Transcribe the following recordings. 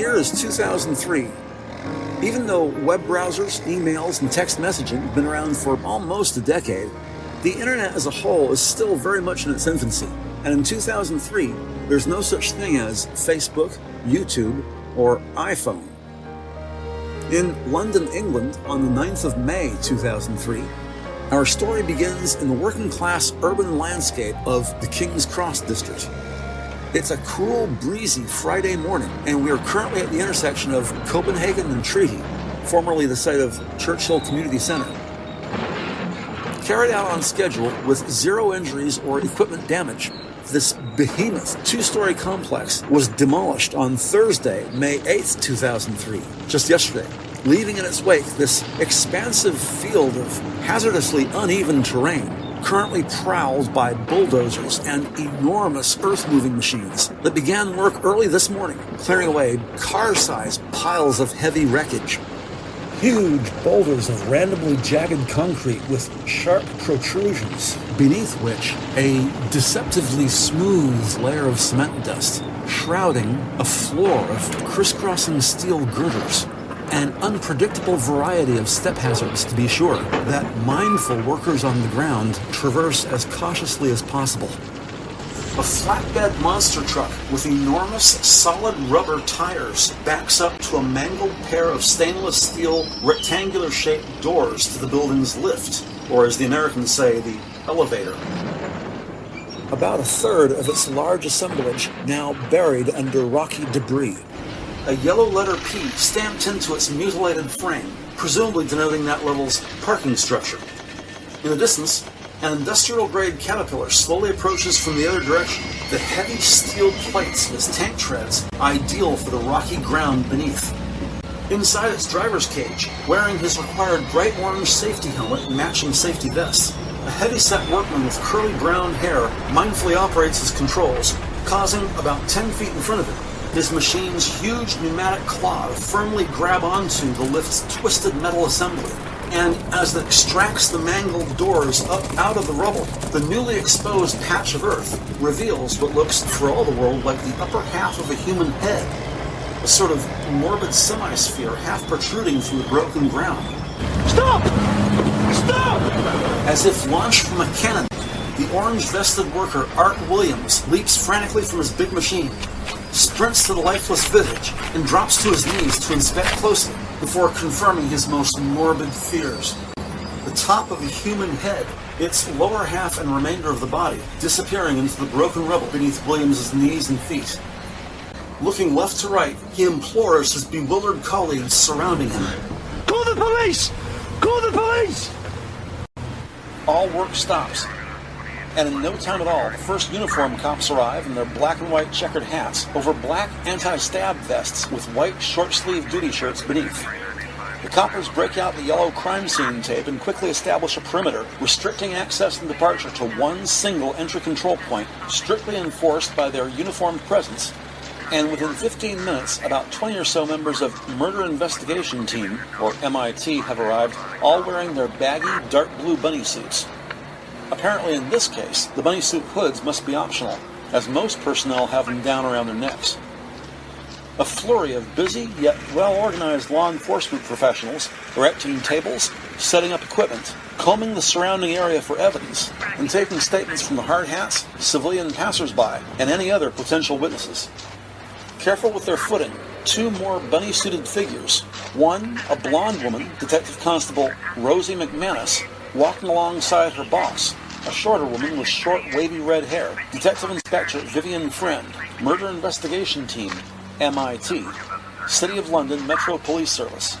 year is 2003. Even though web browsers, emails, and text messaging have been around for almost a decade, the internet as a whole is still very much in its infancy. And in 2003, there's no such thing as Facebook, YouTube, or iPhone. In London, England, on the 9th of May 2003, our story begins in the working-class urban landscape of the King's Cross district. It's a cool, breezy Friday morning, and we are currently at the intersection of Copenhagen and Treaty, formerly the site of Churchill Community Centre. Carried out on schedule with 0 injuries or equipment damage, this behemoth 2-story complex was demolished on Thursday, May 8th, 2003, just yesterday, leaving in its wake this expansive field of hazardously uneven terrain, currently prowled by bulldozers and enormous earth-moving machines that began work early this morning, clearing away car-sized piles of heavy wreckage. Huge boulders of randomly jagged concrete with sharp protrusions, beneath which a deceptively smooth layer of cement dust, shrouding a floor of crisscrossing steel girders. An unpredictable variety of step hazards, to be sure, that mindful workers on the ground traverse as cautiously as possible. A flatbed monster truck with enormous solid rubber tires backs up to a mangled pair of stainless steel rectangular-shaped doors to the building's lift, or as the Americans say, the elevator. About a third of its large assemblage now buried under rocky debris. A yellow letter P stamped into its mutilated frame, presumably denoting that level's parking structure. In the distance, an industrial-grade Caterpillar slowly approaches from the other direction, the heavy steel plates of its tank treads ideal for the rocky ground beneath. Inside its driver's cage, wearing his required bright orange safety helmet and matching safety vest, a heavy-set workman with curly brown hair mindfully operates his controls, causing about 10 feet in front of him his machine's huge pneumatic claw to firmly grab onto the lift's twisted metal assembly. And as it extracts the mangled doors up out of the rubble, the newly exposed patch of earth reveals what looks, for all the world, like the upper half of a human head, a sort of morbid semi-sphere half protruding from the broken ground. Stop! Stop! As if launched from a cannon, the orange-vested worker, Art Williams, leaps frantically from his big machine, sprints to the lifeless visage, and drops to his knees to inspect closely before confirming his most morbid fears. The top of a human head, its lower half and remainder of the body disappearing into the broken rubble beneath Williams's knees and feet. Looking left to right, he implores his bewildered colleagues surrounding him. Call the police! Call the police! All work stops. And in no time at all, the first uniform cops arrive in their black and white checkered hats over black anti-stab vests with white short-sleeved duty shirts beneath. The coppers break out the yellow crime scene tape and quickly establish a perimeter, restricting access and departure to one single entry control point, strictly enforced by their uniformed presence. And within 15 minutes, about 20 or so members of Murder Investigation Team, or M.I.T, have arrived, all wearing their baggy, dark blue bunny suits. Apparently in this case, the bunny suit hoods must be optional, as most personnel have them down around their necks. A flurry of busy, yet well-organized law enforcement professionals erecting tables, setting up equipment, combing the surrounding area for evidence, and taking statements from the hard hats, civilian passers-by, and any other potential witnesses. Careful with their footing, 2 more bunny-suited figures, one, a blonde woman, Detective Constable Rosie McManus, walking alongside her boss, a shorter woman with short, wavy red hair, Detective Inspector Vivian Friend, Murder Investigation Team, M.I.T, City of London Metro Police Service.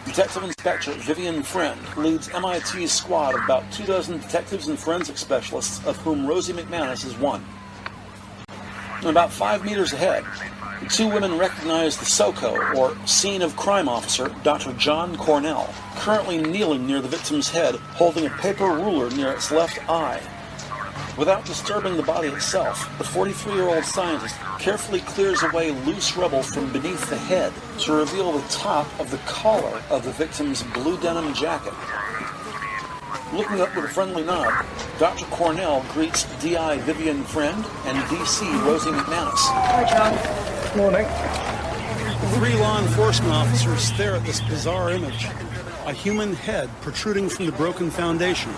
Detective Inspector Vivian Friend leads M.I.T's squad of about 24 detectives and forensic specialists, of whom Rosie McManus is one. And about 5 meters ahead, the 2 women recognize the SOCO, or Scene of Crime Officer, Dr. John Cornell, currently kneeling near the victim's head, holding a paper ruler near its left eye. Without disturbing the body itself, the 43-year-old scientist carefully clears away loose rubble from beneath the head to reveal the top of the collar of the victim's blue denim jacket. Looking up with a friendly nod, Dr. Cornell greets D.I. Vivian Friend and D.C. Rosie McManus. Hi, John. Morning. Three law enforcement officers stare at this bizarre image. A human head protruding from the broken foundation.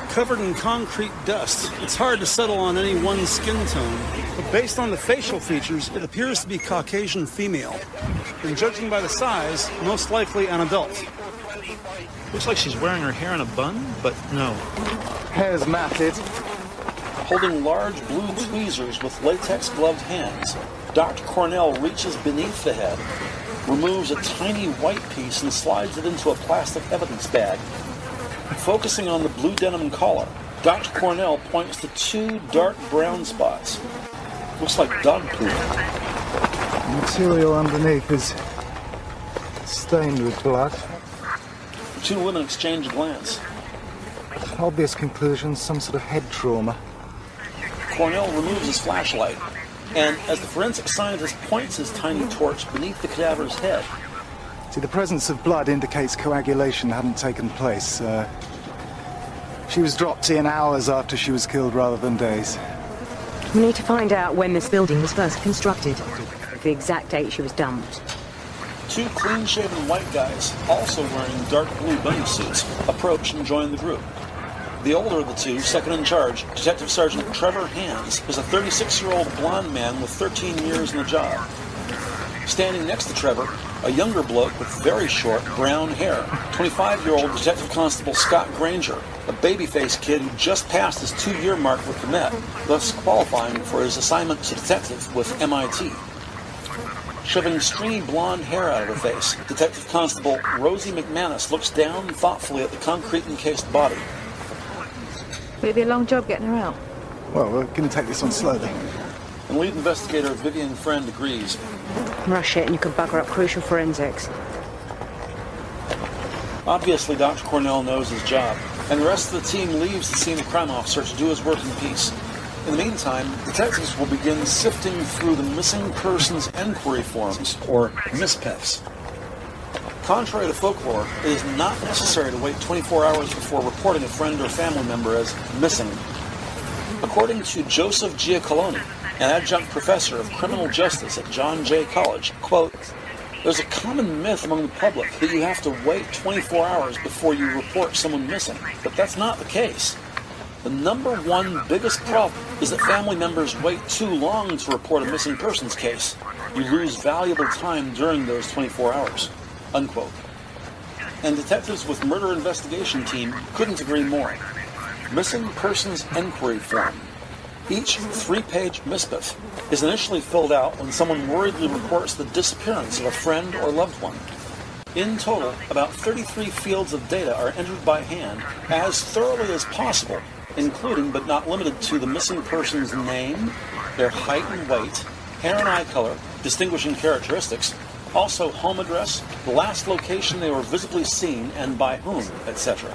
Covered in concrete dust, it's hard to settle on any one skin tone, but based on the facial features, it appears to be Caucasian female. And judging by the size, most likely an adult. Looks like she's wearing her hair in a bun, but no. Hair's matted. Holding large blue tweezers with latex-gloved hands, Dr. Cornell reaches beneath the head, removes a tiny white piece and slides it into a plastic evidence bag. Focusing on the blue denim collar, Dr. Cornell points to two dark brown spots. Looks like dog poop. The material underneath is stained with blood. The two women exchange a glance. Obvious conclusion, some sort of head trauma. Cornell removes his flashlight, and as the forensic scientist points his tiny torch beneath the cadaver's head. See, the presence of blood indicates coagulation hadn't taken place. She was dropped in hours after she was killed rather than days. We need to find out when this building was first constructed, the exact date she was dumped. Two clean-shaven white guys, also wearing dark blue bunny suits, approach and join the group. The older of the two, second in charge, Detective Sergeant Trevor Hands, is a 36-year-old blonde man with 13 years in the job. Standing next to Trevor, a younger bloke with very short brown hair, 25-year-old Detective Constable Scott Granger, a baby-faced kid who just passed his 2-year mark with the Met, thus qualifying for his assignment to detective with M.I.T. Shoving stringy blonde hair out of her face, Detective Constable Rosie McManus looks down thoughtfully at the concrete-encased body. Will it be a long job getting her out? Well, we're going to take this one slowly. And lead investigator Vivian Friend agrees. Rush it and you can bugger up crucial forensics. Obviously, Dr. Cornell knows his job, and the rest of the team leaves the senior crime officer to do his work in peace. In the meantime, detectives will begin sifting through the missing persons enquiry forms, or MisPEFs. Contrary to folklore, it is not necessary to wait 24 hours before reporting a friend or family member as missing. According to Joseph Giacalone, an adjunct professor of criminal justice at John Jay College, quote, "There's a common myth among the public that you have to wait 24 hours before you report someone missing, but that's not the case. The number one biggest problem is that family members wait too long to report a missing persons case. You lose valuable time during those 24 hours." Unquote. And detectives with Murder Investigation Team couldn't agree more. Missing Persons Enquiry Form. Each 3-page MisPEF is initially filled out when someone worriedly reports the disappearance of a friend or loved one. In total, about 33 fields of data are entered by hand as thoroughly as possible, including but not limited to the missing person's name, their height and weight, hair and eye color, distinguishing characteristics, also home address, the last location they were visibly seen and by whom, etc.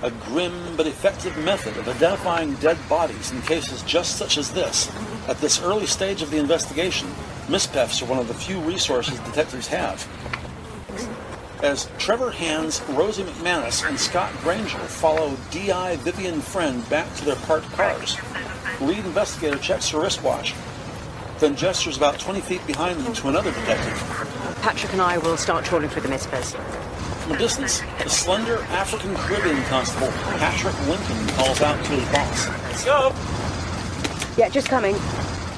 A grim but effective method of identifying dead bodies in cases just such as this. At this early stage of the investigation, MisPEFs are one of the few resources detectives have. As Trevor Hands, Rosie McManus, and Scott Granger follow D.I. Vivian Friend back to their parked cars, the lead investigator checks her wristwatch, then gestures about 20 feet behind them to another detective. Patrick and I will start trawling through the MisPEFs. From a distance, the slender African-Caribbean constable, Patrick Lincoln, calls out to his boss. Let's go! Yeah, just coming.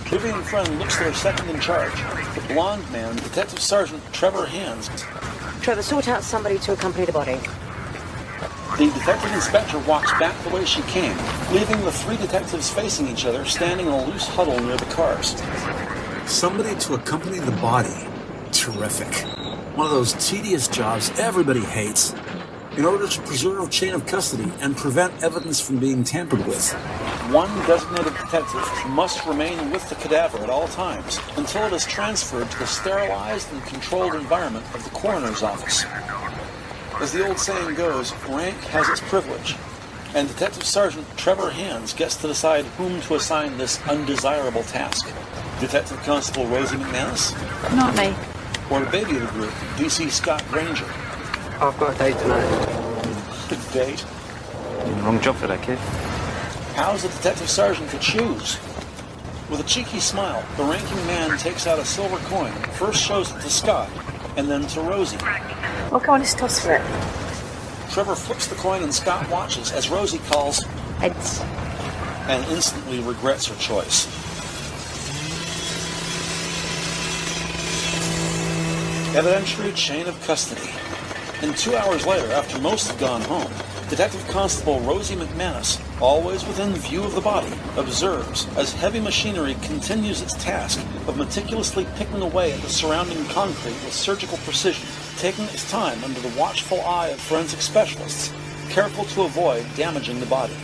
Vivian Friend looks to her second in charge, the blonde man, Detective Sergeant Trevor Hands. Trevor, sort out somebody to accompany the body. The detective inspector walks back the way she came, leaving the three detectives facing each other, standing in a loose huddle near the cars. Somebody to accompany the body. Terrific. One of those tedious jobs everybody hates. In order to preserve chain of custody and prevent evidence from being tampered with, one designated detective must remain with the cadaver at all times until it is transferred to the sterilized and controlled environment of the coroner's office. As the old saying goes, rank has its privilege, and Detective Sergeant Trevor Hands gets to decide whom to assign this undesirable task. Detective Constable Rosie McManus? Not me. Or the baby of the group, DC Scott Granger? I've got a date tonight. A date? Wrong job for that kid. How's the detective sergeant to choose? With a cheeky smile, the ranking man takes out a silver coin, first shows it to Scott, and then to Rosie. What kind of toss for it? Trevor flips the coin and Scott watches as Rosie calls Heads. and instantly regrets her choice. Evidentiary chain of custody. And 2 hours later, after most have gone home, Detective Constable Rosie McManus, always within view of the body, observes as heavy machinery continues its task of meticulously picking away at the surrounding concrete with surgical precision, taking its time under the watchful eye of forensic specialists, careful to avoid damaging the body.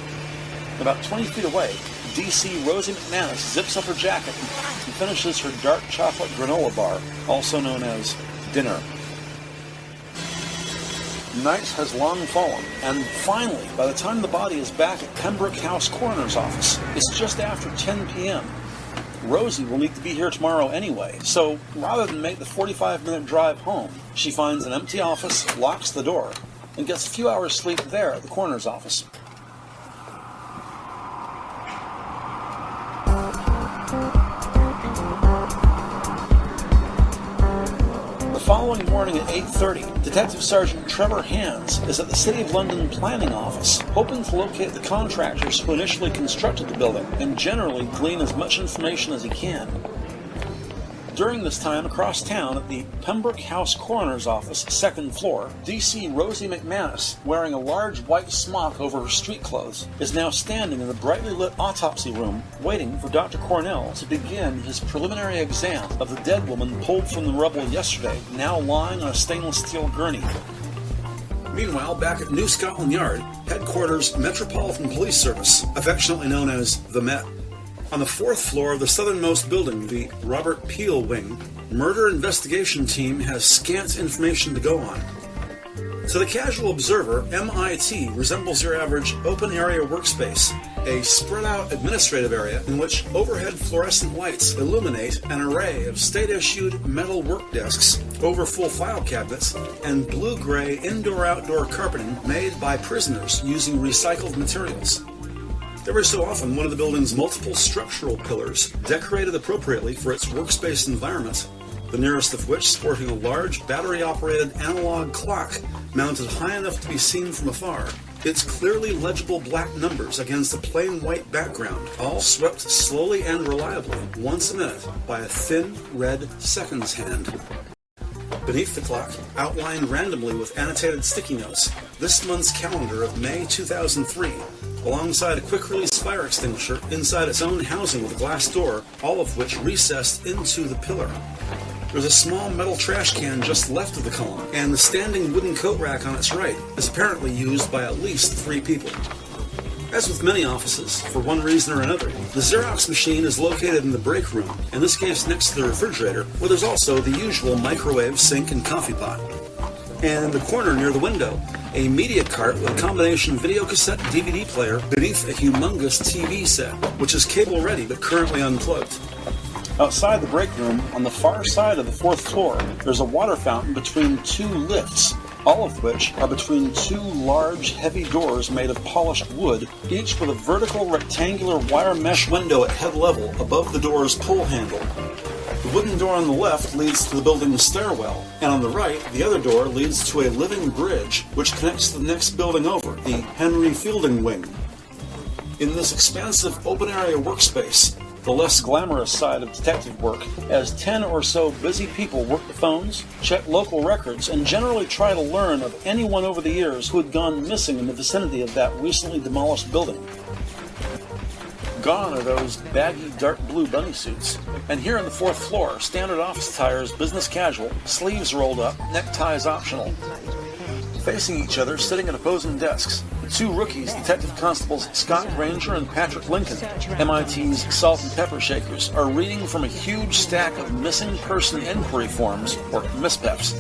About 20 feet away, DC Rosie McManus zips up her jacket and finishes her dark chocolate granola bar, also known as dinner. Night has long fallen, and finally, by the time the body is back at Pembroke House Coroner's office, it's just after 10 p.m. Rosie will need to be here tomorrow anyway, so rather than make the 45-minute drive home, she finds an empty office, locks the door, and gets a few hours sleep there at the coroner's office. The following morning at 8:30, Detective Sergeant Trevor Hands is at the City of London Planning Office, hoping to locate the contractors who initially constructed the building and generally glean as much information as he can. During this time, across town at the Pembroke House Coroner's Office, 2nd floor, DC Rosie McManus, wearing a large white smock over her street clothes, is now standing in the brightly lit autopsy room, waiting for Dr. Cornell to begin his preliminary exam of the dead woman pulled from the rubble yesterday, now lying on a stainless steel gurney. Meanwhile, back at New Scotland Yard, headquarters Metropolitan Police Service, affectionately known as the Met. On the 4th floor of the southernmost building, the Robert Peel Wing, murder investigation team has scant information to go on. To the casual observer, M.I.T. resembles your average open-area workspace, a spread-out administrative area in which overhead fluorescent lights illuminate an array of state-issued metal work desks, overfull file cabinets, and blue-gray indoor-outdoor carpeting made by prisoners using recycled materials. Every so often, one of the building's multiple structural pillars, decorated appropriately for its workspace environment, the nearest of which sporting a large battery-operated analog clock mounted high enough to be seen from afar, its clearly legible black numbers against a plain white background, all swept slowly and reliably, once a minute, by a thin, red seconds hand. Beneath the clock, outlined randomly with annotated sticky notes, this month's calendar of May 2003, alongside a quick-release fire extinguisher inside its own housing with a glass door, all of which recessed into the pillar. There's a small metal trash can just left of the column, and the standing wooden coat rack on its right is apparently used by at least 3 people. As with many offices, for one reason or another, the Xerox machine is located in the break room, in this case next to the refrigerator, where there's also the usual microwave, sink, and coffee pot. And in the corner near the window, a media cart with a combination videocassette DVD player beneath a humongous TV set, which is cable ready but currently unplugged. Outside the break room, on the far side of the 4th floor, there's a water fountain between 2 lifts, all of which are between 2 large, heavy doors made of polished wood, each with a vertical rectangular wire mesh window at head level above the door's pull handle. The wooden door on the left leads to the building's stairwell, and on the right, the other door leads to a living bridge which connects to the next building over, the Henry Fielding Wing. In this expansive open-area workspace, the less glamorous side of detective work, as 10 or so busy people work the phones, check local records, and generally try to learn of anyone over the years who had gone missing in the vicinity of that recently demolished building. Gone are those baggy dark blue bunny suits, and here on the 4th floor, standard office attire is business casual, sleeves rolled up, neckties optional. Facing each other, sitting at opposing desks, the 2 rookies, Detective Constables Scott Granger and Patrick Lincoln, MIT's salt and pepper shakers, are reading from a huge stack of missing person inquiry forms, or MisPEFs.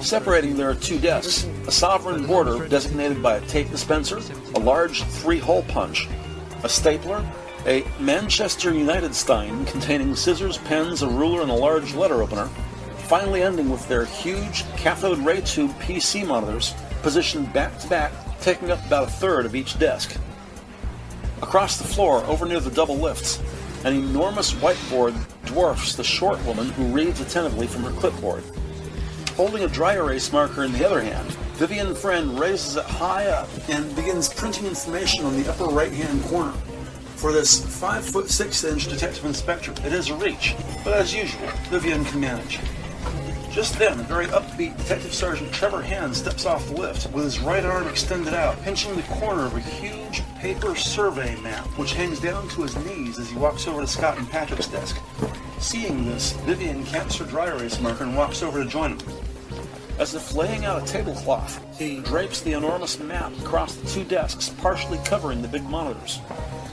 Separating there are 2 desks, a sovereign border designated by a tape dispenser, a large 3-hole punch, a stapler, a Manchester United stein containing scissors, pens, a ruler, and a large letter opener, finally ending with their huge cathode ray tube PC monitors positioned back to back, taking up about a third of each desk. Across the floor, over near the double lifts, An enormous whiteboard dwarfs the short woman who reads attentively from her clipboard. Holding a dry erase marker in the other hand, Vivian Friend raises it high up and begins printing information on the upper right-hand corner. For this 5'6" detective inspector, it is a reach, but as usual, Vivian can manage. Just then, very upbeat Detective Sergeant Trevor Hand steps off the lift with his right arm extended out, pinching the corner of a huge paper survey map, which hangs down to his knees as he walks over to Scott and Patrick's desk. Seeing this, Vivian caps her dry erase marker and walks over to join him. As if laying out a tablecloth, he drapes the enormous map across the two desks, partially covering the big monitors.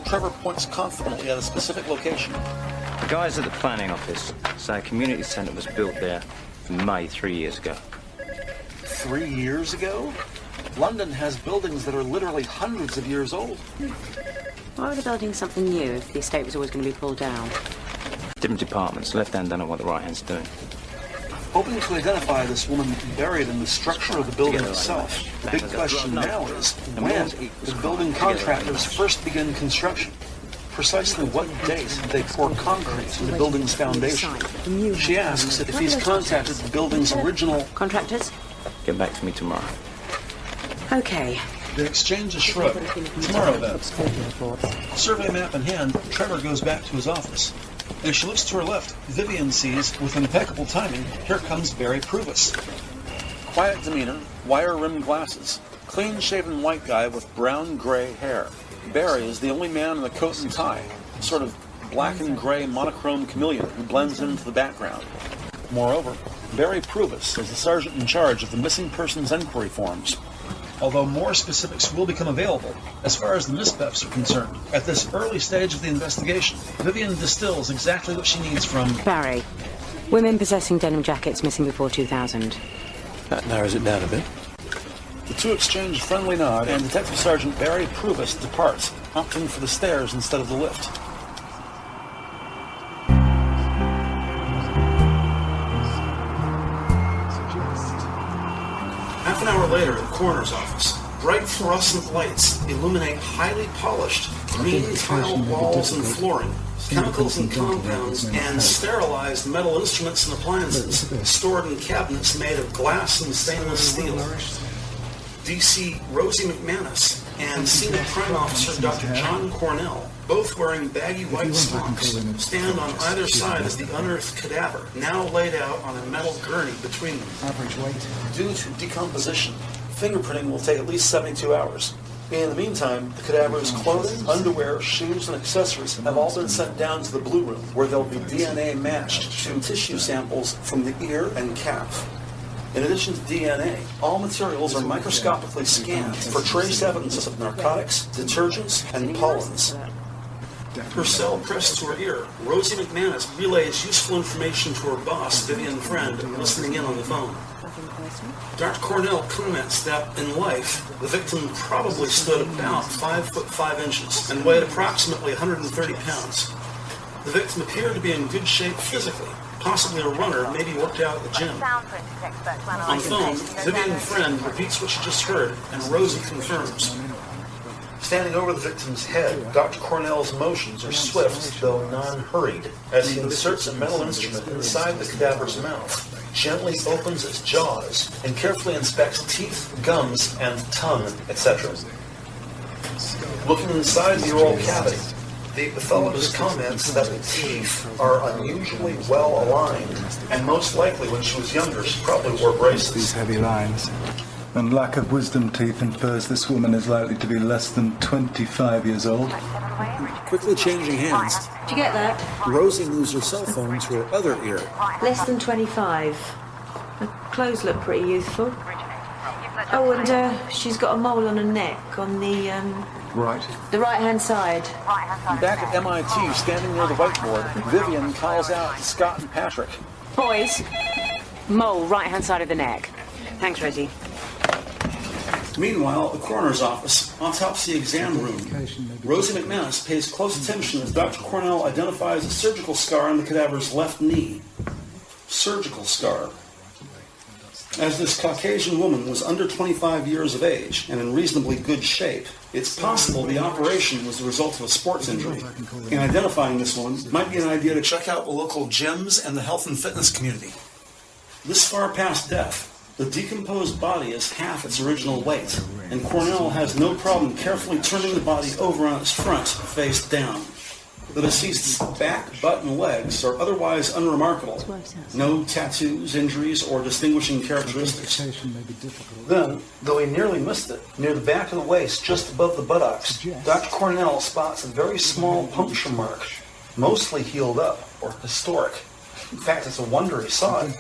Trevor points confidently at a specific location. The guys at the planning office say a community centre was built there in May 3 years ago. 3 years ago? London has buildings that are literally hundreds of years old. Why were they building something new if the estate was always going to be pulled down? Different departments. The left hand don't know what the right hand's doing. Hoping to identify this woman buried in the structure of the building itself, the big question now is, when did building contractors first begin construction? Precisely what date did they pour concrete in the building's foundation? She asks if he's contacted the building's original contractors. Get back to me tomorrow. Okay. The exchange is shrugged. Tomorrow, then. Survey map in hand, Trevor goes back to his office. As she looks to her left, Vivian sees, with impeccable timing, here comes Barry Pruvis. Quiet demeanor, wire-rimmed glasses, clean-shaven white guy with brown-gray hair. Barry is the only man in a coat and tie, sort of black and gray monochrome chameleon who blends into the background. Moreover, Barry Pruvis is the sergeant in charge of the missing persons enquiry forms. Although more specifics will become available, as far as the MisPEFs are concerned, at this early stage of the investigation, Vivian distills exactly what she needs from Barry. Women possessing denim jackets missing before 2000. That narrows it down a bit. The two exchange a friendly nod, and Detective Sergeant Barry Pruvis departs, opting for the stairs instead of the lift. Half an hour later, at the coroner's office, bright fluorescent lights illuminate highly polished green tiled walls and flooring, chemicals and compounds, and sterilized metal instruments and appliances stored in cabinets made of glass and stainless steel. DC Rosie McManus and Senior Crime Officer Dr. John Cornell, both wearing baggy white smocks, stand on either side of the unearthed cadaver, now laid out on a metal gurney between them. Average weight. Due to decomposition, fingerprinting will take at least 72 hours. In the meantime, the cadaver's clothing, underwear, shoes, and accessories have all been sent down to the Blue Room, where they'll be DNA matched to tissue samples from the ear and calf. In addition to DNA, all materials are microscopically scanned for trace evidence of narcotics, detergents, and pollens. Her cell pressed to her ear, Rosie McManus relays useful information to her boss, Vivian Friend, listening in on the phone. Dr. Cornell comments that in life, the victim probably stood about 5'5" and weighed approximately 130 pounds. The victim appeared to be in good shape physically, possibly a runner, maybe worked out at the gym. On the phone, Vivian Friend repeats what she just heard, and Rosie confirms. Standing over the victim's head, Dr. Cornell's motions are swift, though non-hurried, as he inserts a metal instrument inside the cadaver's mouth, gently opens its jaws, and carefully inspects teeth, gums, and tongue, etc. Looking inside the oral cavity, the pathologist comments that the teeth are unusually well aligned, and most likely when she was younger she probably wore braces. These heavy lines. And lack of wisdom teeth infers this woman is likely to be less than 25 years old. Quickly changing hands, Did you get that? Rosie moves her cell phone to her other ear. Less than 25. Her clothes look pretty youthful. Oh, and she's got a mole on her neck on the Right. right-hand side. Back at M.I.T, standing near the whiteboard, Vivian calls out to Scott and Patrick. Boys, mole right-hand side of the neck. Thanks, Rosie. Meanwhile, at the coroner's office, autopsy exam room, Rosie McManus pays close attention as Dr. Cornell identifies a surgical scar on the cadaver's left knee. Surgical scar. As this Caucasian woman was under 25 years of age and in reasonably good shape, it's possible the operation was the result of a sports injury. In identifying this woman, it might be an idea to check out the local gyms and the health and fitness community. This far past death, the decomposed body is half its original weight, and Cornell has no problem carefully turning the body over on its front, face down. The deceased's back, butt, and legs are otherwise unremarkable. No tattoos, injuries, or distinguishing characteristics. Then, though he nearly missed it, near the back of the waist, just above the buttocks, Dr. Cornell spots a very small puncture mark, mostly healed up, or historic. In fact, it's a wonder he saw it.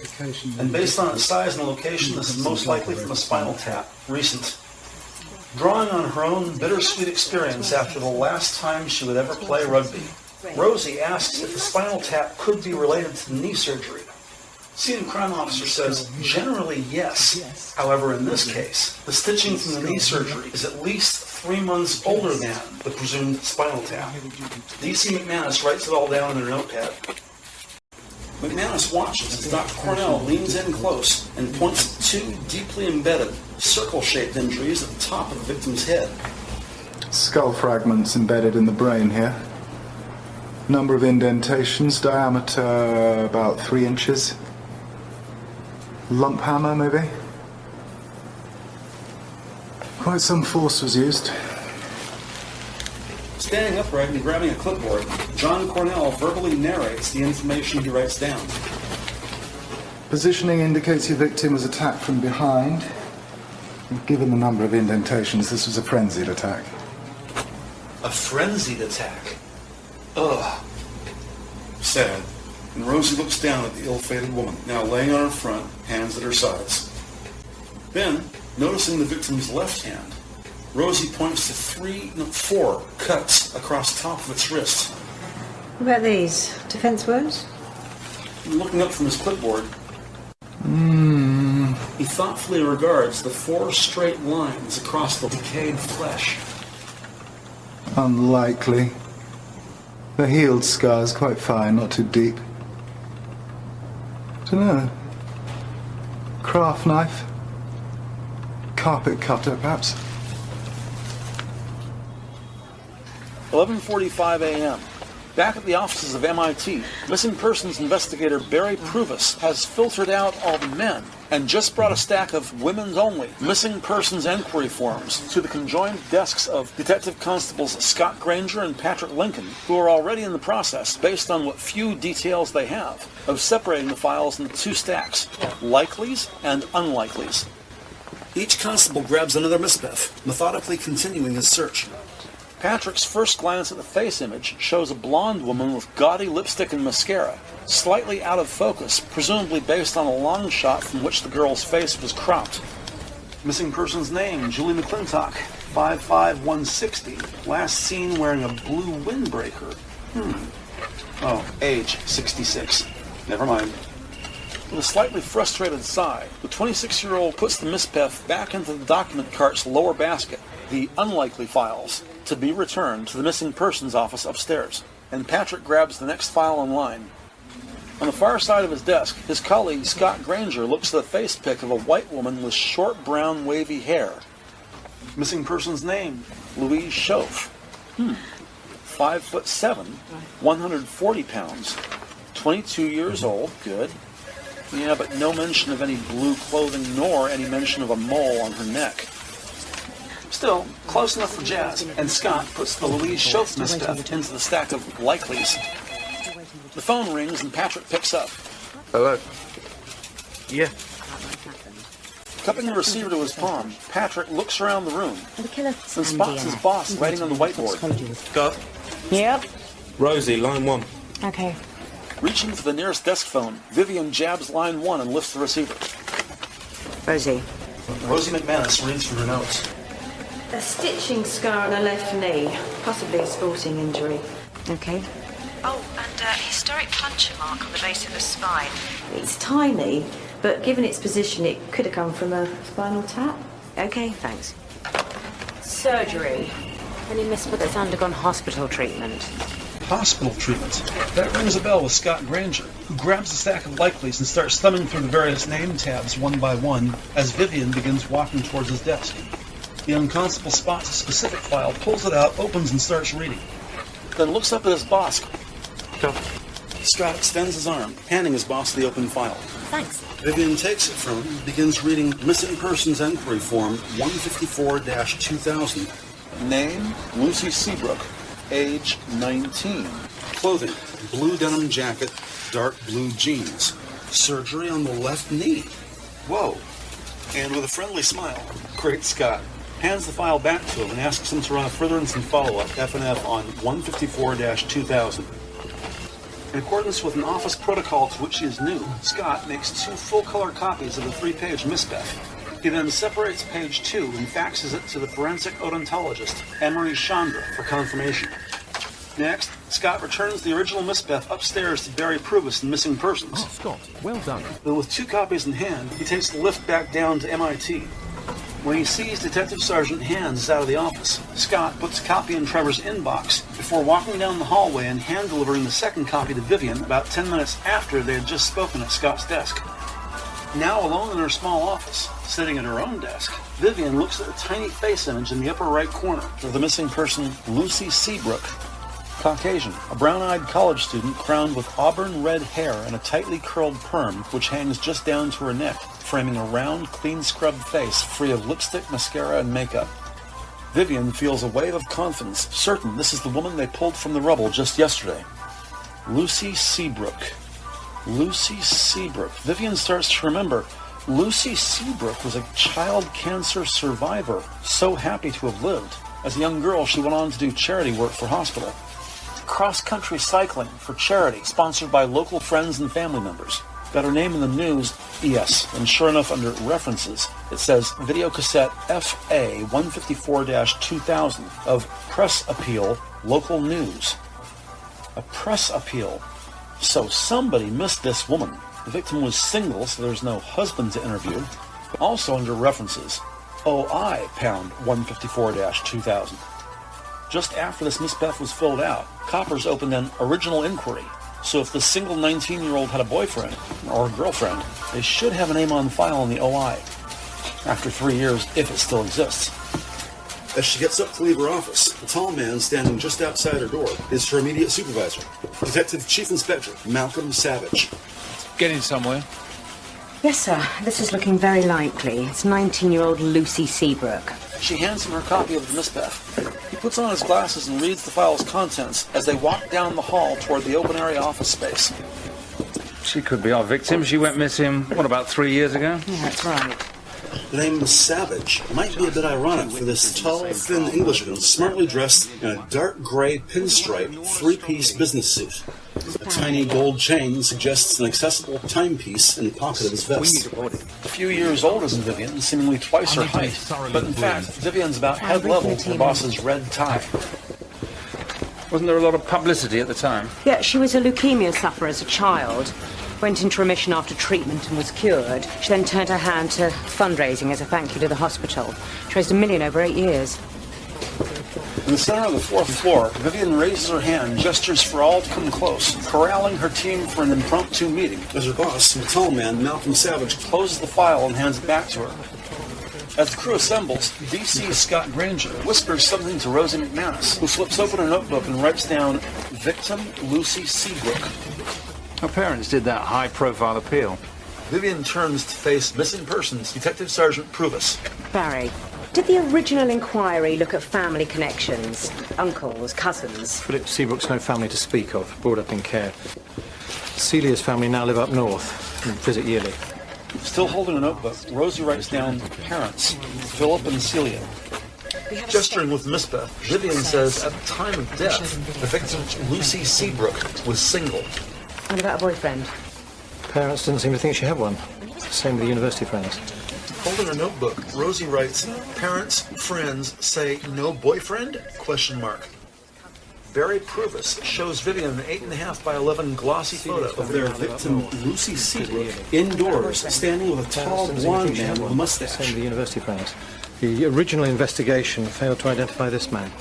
And based on its size and location, this is most likely from a spinal tap, recent. Drawing on her own bittersweet experience after the last time she would ever play rugby, Rosie asks if the spinal tap could be related to the knee surgery. Scene crime officer says, generally yes. However, in this case, the stitching from the knee surgery is at least 3 months older than the presumed spinal tap. D.C. McManus writes it all down in her notepad. McManus watches as Dr. Cornell leans in close and points to 2 deeply embedded, circle-shaped injuries at the top of the victim's head. Skull fragments embedded in the brain here. Number of indentations, diameter about 3 inches. Lump hammer, maybe? Quite some force was used. Standing upright and grabbing a clipboard, John Cornell verbally narrates the information he writes down. Positioning indicates your victim was attacked from behind. Given the number of indentations, this was a frenzied attack. A frenzied attack? Ugh. Sad. And Rosie looks down at the ill-fated woman, now laying on her front, hands at her sides. Then, noticing the victim's left hand, Rosie points to 4 cuts across the top of its wrist. What about these? Defense wounds? Looking up from his clipboard, he thoughtfully regards the 4 straight lines across the decayed flesh. Unlikely. The healed scar's quite fine, not too deep. Dunno. Craft knife? Carpet cutter, perhaps? 11:45 a.m. Back at the offices of M.I.T., missing persons investigator Barry Pruvis has filtered out all the men and just brought a stack of women's only missing persons enquiry forms to the conjoined desks of Detective Constables Scott Granger and Patrick Lincoln, who are already in the process, based on what few details they have, of separating the files into 2 stacks, likelies and unlikelies. Each constable grabs another MisPEF, methodically continuing his search. Patrick's first glance at the face image shows a blonde woman with gaudy lipstick and mascara, slightly out of focus, presumably based on a long shot from which the girl's face was cropped. Missing person's name, Julie McClintock, 5'5", 160, last seen wearing a blue windbreaker. Oh, age, 66. Never mind. With a slightly frustrated sigh, the 26-year-old puts the MisPEF back into the document cart's lower basket, the unlikely files, to be returned to the missing persons office upstairs, and Patrick grabs the next file in line. On the far side of his desk, his colleague Scott Granger looks at the face pic of a white woman with short brown wavy hair. Missing person's name, Louise Schoaf. 5'7", 140 pounds, 22 years old, good. Yeah, but no mention of any blue clothing nor any mention of a mole on her neck. Still, close enough for jazz, and Scott puts the Louise Schoaf MisPEF into the stack of likelies. The phone rings and Patrick picks up. Hello. Yeah. Cupping the receiver to his palm, Patrick looks around the room and spots his boss writing on the whiteboard. Got. Yep. Rosie, line 1. Okay. Reaching for the nearest desk phone, Vivian jabs line 1 and lifts the receiver. Rosie. Rosie McManus reads from her notes. A stitching scar on her left knee, possibly a sporting injury. Okay. Oh, and a historic puncture mark on the base of the spine. It's tiny, but given its position, it could have come from a spinal tap. Okay, thanks. Surgery. Any MisPEF that's undergone hospital treatment? Hospital treatment. That rings a bell with Scott Granger, who grabs a stack of likelies and starts thumbing through the various name tabs one by one as Vivian begins walking towards his desk. The young constable spots a specific file, pulls it out, opens and starts reading. Then looks up at his boss. Scott extends his arm, handing his boss the open file. Thanks. Vivian takes it from him and begins reading Missing Persons Enquiry Form 154-2000. Name, Lucy Seabrook. Age, 19. Clothing, blue denim jacket, dark blue jeans. Surgery on the left knee. Whoa. And with a friendly smile, Great Scott hands the file back to him and asks him to run a furtherance and follow-up F&F on 154-2000. In accordance with an office protocol to which he is new, Scott makes 2 full-color copies of the 3-page MisPEF. He then separates page 2 and faxes it to the forensic odontologist, Emery Chandra, for confirmation. Next, Scott returns the original MisPEF upstairs to Barry Pruvis and Missing Persons. Oh, Scott, well done. But with 2 copies in hand, he takes the lift back down to M.I.T. When he sees Detective Sergeant Hands out of the office, Scott puts a copy in Trevor's inbox before walking down the hallway and hand-delivering the second copy to Vivian about 10 minutes after they had just spoken at Scott's desk. Now alone in her small office, sitting at her own desk, Vivian looks at a tiny face image in the upper right corner of the missing person, Lucy Seabrook. Caucasian, a brown-eyed college student crowned with auburn red hair and a tightly curled perm which hangs just down to her neck, framing a round, clean-scrubbed face free of lipstick, mascara, and makeup. Vivian feels a wave of confidence, certain this is the woman they pulled from the rubble just yesterday. Lucy Seabrook. Lucy Seabrook. Vivian starts to remember. Lucy Seabrook was a child cancer survivor, so happy to have lived. As a young girl, she went on to do charity work for hospital. Cross-country cycling for charity, sponsored by local friends and family members. Got her name in the news, yes, and sure enough under references, it says video cassette FA 154-2000 of press appeal, local news. A press appeal. So somebody missed this woman. The victim was single, so there's no husband to interview. Also under references, OI pound 154-2000. Just after this MisPEF was filled out, coppers opened an original inquiry. So if the single 19-year-old had a boyfriend or a girlfriend, they should have a name on file in the OI. After 3 years, if it still exists. as she gets up to leave her office, the tall man standing just outside her door is her immediate supervisor, Detective Chief Inspector Malcolm Savage. Getting somewhere. Yes, sir. This is looking very likely. It's 19-year-old Lucy Seabrook. She hands him her copy of the MisPEF. He puts on his glasses and reads the file's contents as they walk down the hall toward the open-area office space. She could be our victim. She went missing, what, about 3 years ago? Yeah, that's right. The name Savage might be a bit ironic for this tall, thin Englishman smartly dressed in a dark gray pinstripe three-piece business suit. A tiny gold chain suggests an accessible timepiece in the pocket of his vest. A few years older than Vivian, seemingly twice her height. But in fact, Vivian's about head level with her boss's red tie. Wasn't there a lot of publicity at the time? Yeah, she was a leukemia sufferer as a child. Went into remission after treatment and was cured. She then turned her hand to fundraising as a thank you to the hospital. She raised $1 million over 8 years. In the center of the fourth floor, Vivian raises her hand, gestures for all to come close, corralling her team for an impromptu meeting. As her boss, the tall man, Malcolm Savage, Closes the file and hands it back to her. As the crew assembles, DC Scott Granger whispers something to Rosie McManus, who flips open a notebook and writes down, "Victim Lucy Seabrook." Her parents did that high-profile appeal. Vivian turns to face Missing Persons Detective Sergeant Pruvis. Barry, did the original inquiry look at family connections? Uncles, cousins? Philip Seabrook's no family to speak of, brought up in care. Celia's family now live up north and visit yearly. Still holding a notebook, Rosie writes down parents, Philip and Celia. Gesturing with MisPEF, Vivian says at the time of death, the victim, Lucy Seabrook, was single. And about a boyfriend? Parents didn't seem to think she had one. Same with the university friends. Holding her notebook, Rosie writes, parents, friends say no boyfriend? ? Barry Pruvis shows Vivian an 8.5 by 11 glossy photo of their victim, Lucy Seabrook, indoors, standing with a tall blonde man with a mustache. Same with the university friends. The original investigation failed to identify this man.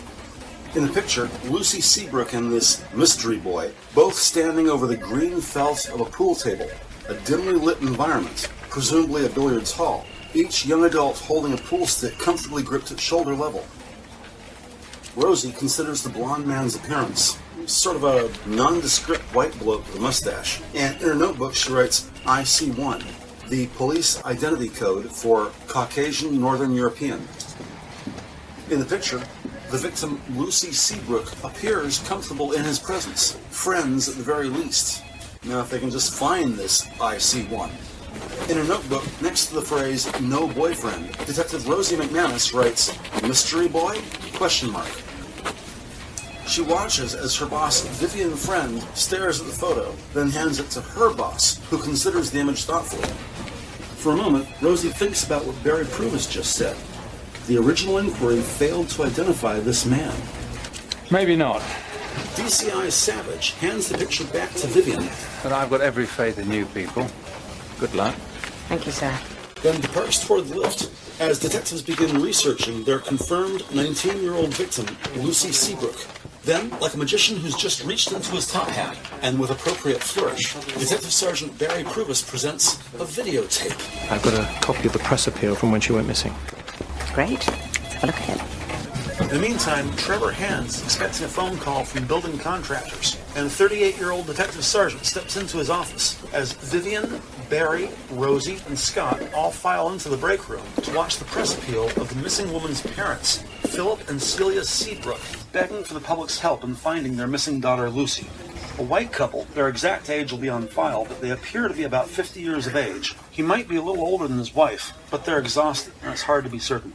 In the picture, Lucy Seabrook and this mystery boy, both standing over the green felt of a pool table, a dimly lit environment, presumably a billiards hall, each young adult holding a pool stick comfortably gripped at shoulder level. Rosie considers the blonde man's appearance sort of a nondescript white bloke with a mustache, and in her notebook she writes IC1, the police identity code for Caucasian Northern European. In the picture, the victim, Lucy Seabrook, appears comfortable in his presence, friends at the very least. Now, if they can just find this IC1. In her notebook, next to the phrase, no boyfriend, Detective Rosie McManus writes, mystery boy? ? She watches as her boss, Vivian Friend, stares at the photo, then hands it to her boss, who considers the image thoughtfully. For a moment, Rosie thinks about what Barry Pruvis just said. The original inquiry failed to identify this man. Maybe not. DCI Savage hands the picture back to Vivian. But I've got every faith in you people. Good luck. Thank you, sir. Then departs toward the lift as detectives begin researching their confirmed 19-year-old victim, Lucy Seabrook. Then, like a magician who's just reached into his top hat, and with appropriate flourish, Detective Sergeant Barry Pruvis presents a videotape. I've got a copy of the press appeal from when she went missing. Great. Let's have a look at it. In the meantime, Trevor Hands is expecting a phone call from building contractors, and a 38-year-old detective sergeant steps into his office as Vivian, Barry, Rosie, and Scott all file into the break room to watch the press appeal of the missing woman's parents, Philip and Celia Seabrook, begging for the public's help in finding their missing daughter, Lucy. A white couple, their exact age will be on file, but they appear to be about 50 years of age. He might be a little older than his wife, but they're exhausted, and it's hard to be certain.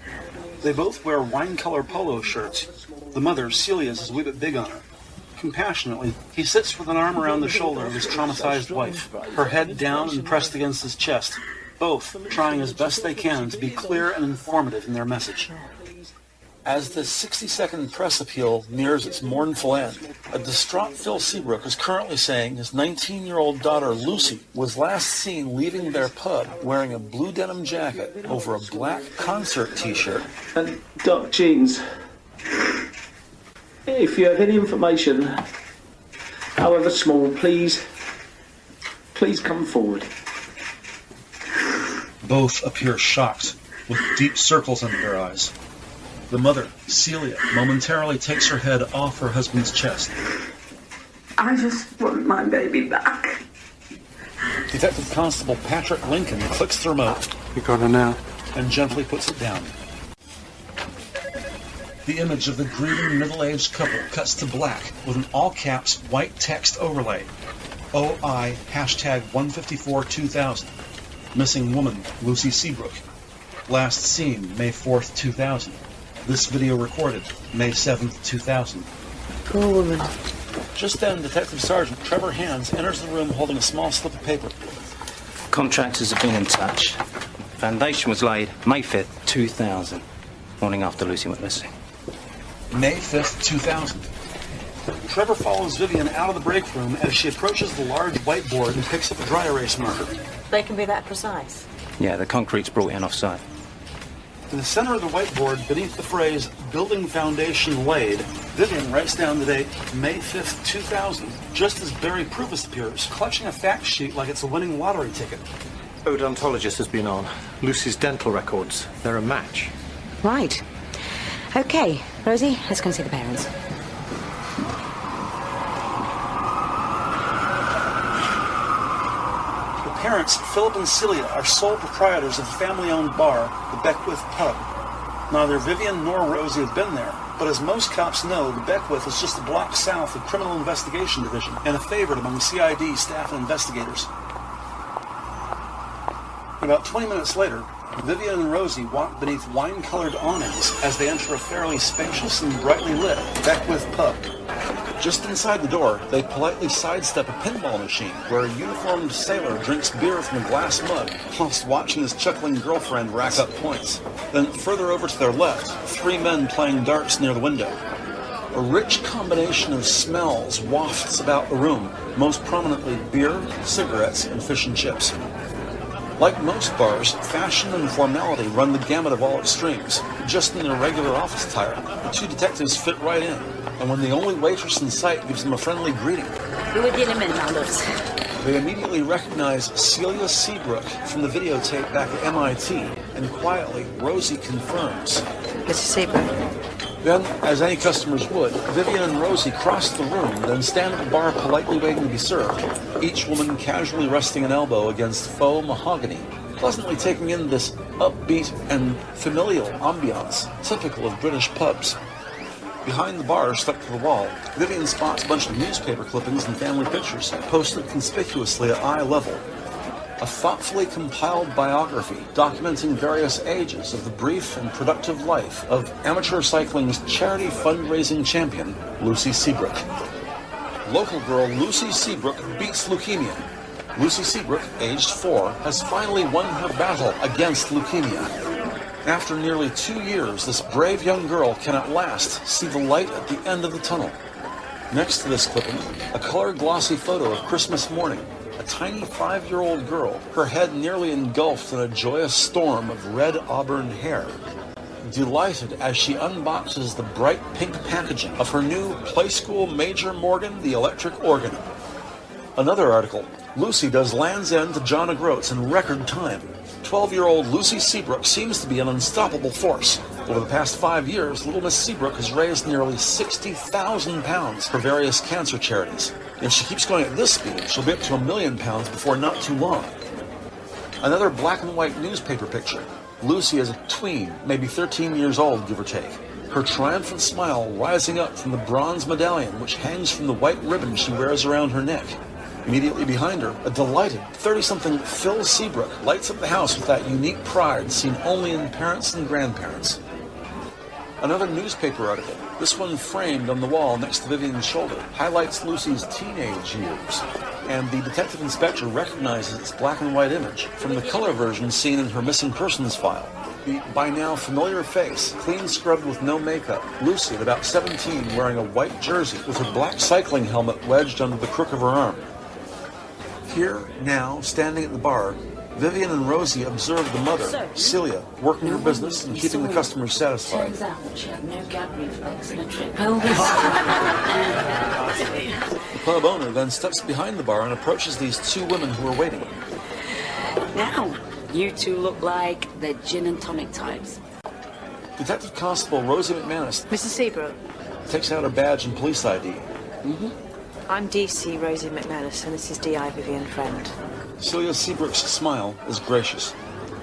They both wear wine-color polo shirts. The mother, Celia's, is a wee bit big on her. Compassionately, he sits with an arm around the shoulder of his traumatized wife, her head down and pressed against his chest, both trying as best they can to be clear and informative in their message. As the 60-second press appeal nears its mournful end, a distraught Phil Seabrook is currently saying his 19-year-old daughter, Lucy, was last seen leaving their pub wearing a blue denim jacket over a black concert t-shirt. And dark jeans. If you have any information, however small, please come forward. Both appear shocked, with deep circles under their eyes. The mother, Celia, momentarily takes her head off her husband's chest. I just want my baby back. Detective Constable Patrick Lincoln clicks the remote. You got her now? And gently puts it down. The image of the grieving middle-aged couple cuts to black with an all-caps white text overlay. OI #154-2000. Missing woman, Lucy Seabrook. Last seen, May 4th, 2000. This video recorded, May 7th, 2000. Poor woman. Just then, Detective Sergeant Trevor Hands enters the room holding a small slip of paper. Contractors have been in touch. Foundation was laid May 5th, 2000. Morning after Lucy went missing. May 5th, 2000. Trevor follows Vivian out of the break room as she approaches the large whiteboard and picks up a dry erase marker. They can be that precise. Yeah, the concrete's brought in off-site. In the center of the whiteboard, beneath the phrase, building foundation laid, Vivian writes down the date, May 5th, 2000, just as Barry Pruvis appears, clutching a fact sheet like it's a winning lottery ticket. Odontologist has been on. Lucy's dental records. They're a match. Right. Okay, Rosie, let's go and see the parents. Parents, Philip and Celia, are sole proprietors of the family-owned bar, the Beckwith Pub. Neither Vivian nor Rosie have been there, but as most cops know, the Beckwith is just a block south of Criminal Investigation Division and a favorite among CID staff and investigators. About 20 minutes later, Vivian and Rosie walk beneath wine-colored awnings as they enter a fairly spacious and brightly lit Beckwith Pub. Just inside the door, they politely sidestep a pinball machine where a uniformed sailor drinks beer from a glass mug whilst watching his chuckling girlfriend rack up points. Then further over to their left, three men playing darts near the window. A rich combination of smells wafts about the room, most prominently beer, cigarettes, and fish and chips. Like most bars, fashion and formality run the gamut of all extremes. Just in their regular office attire, the two detectives fit right in. And when the only waitress in sight gives them a friendly greeting, they immediately recognize Celia Seabrook from the videotape back at M.I.T. And quietly, Rosie confirms. Mrs. Seabrook. Then, as any customers would, Vivian and Rosie cross the room, then stand at the bar politely waiting to be served, each woman casually resting an elbow against faux mahogany, pleasantly taking in this upbeat and familial ambiance typical of British pubs. Behind the bar, stuck to the wall, Vivian spots a bunch of newspaper clippings and family pictures posted conspicuously at eye level. A thoughtfully compiled biography documenting various ages of the brief and productive life of amateur cycling's charity fundraising champion, Lucy Seabrook. Local girl Lucy Seabrook beats leukemia. Lucy Seabrook, aged 4, has finally won her battle against leukemia. After nearly 2 years, this brave young girl can at last see the light at the end of the tunnel. Next to this clipping, a color glossy photo of Christmas morning. A tiny 5-year-old girl, her head nearly engulfed in a joyous storm of red auburn hair. Delighted as she unboxes the bright pink packaging of her new Playschool Major Morgan the electric organ. Another article, Lucy does Land's End to John O'Groats in record time. 12-year-old Lucy Seabrook seems to be an unstoppable force. Over the past 5 years, little Miss Seabrook has raised nearly £60,000 for various cancer charities. If she keeps going at this speed, she'll be up to £1 million before not too long. Another black and white newspaper picture. Lucy is a tween, maybe 13 years old, give or take. Her triumphant smile rising up from the bronze medallion which hangs from the white ribbon she wears around her neck. Immediately behind her, a delighted 30-something Phil Seabrook lights up the house with that unique pride seen only in parents and grandparents. Another newspaper article, this one framed on the wall next to Vivian's shoulder, highlights Lucy's teenage years, and the detective inspector recognizes its black and white image from the color version seen in her missing persons file. The by now familiar face, clean scrubbed with no makeup, Lucy at about 17 wearing a white jersey with her black cycling helmet wedged under the crook of her arm. Here, now, standing at the bar, Vivian and Rosie observe the mother, Celia, working her business and keeping the customers satisfied. Turns out that she had no gag reflex and a trip The club owner then steps behind the bar and approaches these two women who are waiting. Now, you two look like the gin and tonic types. Detective Constable Rosie McManus Mrs. Seabrook. takes out her badge and police ID. I'm DC Rosie McManus, and this is DI Vivian Friend. Celia Seabrook's smile is gracious.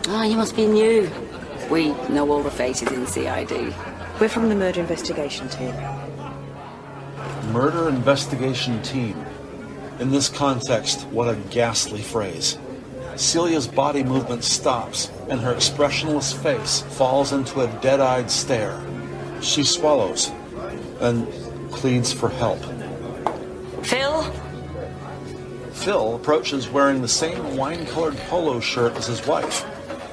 Ah, you must be new. We know all the faces in CID. We're from the murder investigation team. Murder investigation team. In this context, what a ghastly phrase. Celia's body movement stops, and her expressionless face falls into a dead-eyed stare. She swallows, and pleads for help. Phil? Phil approaches wearing the same wine-colored polo shirt as his wife,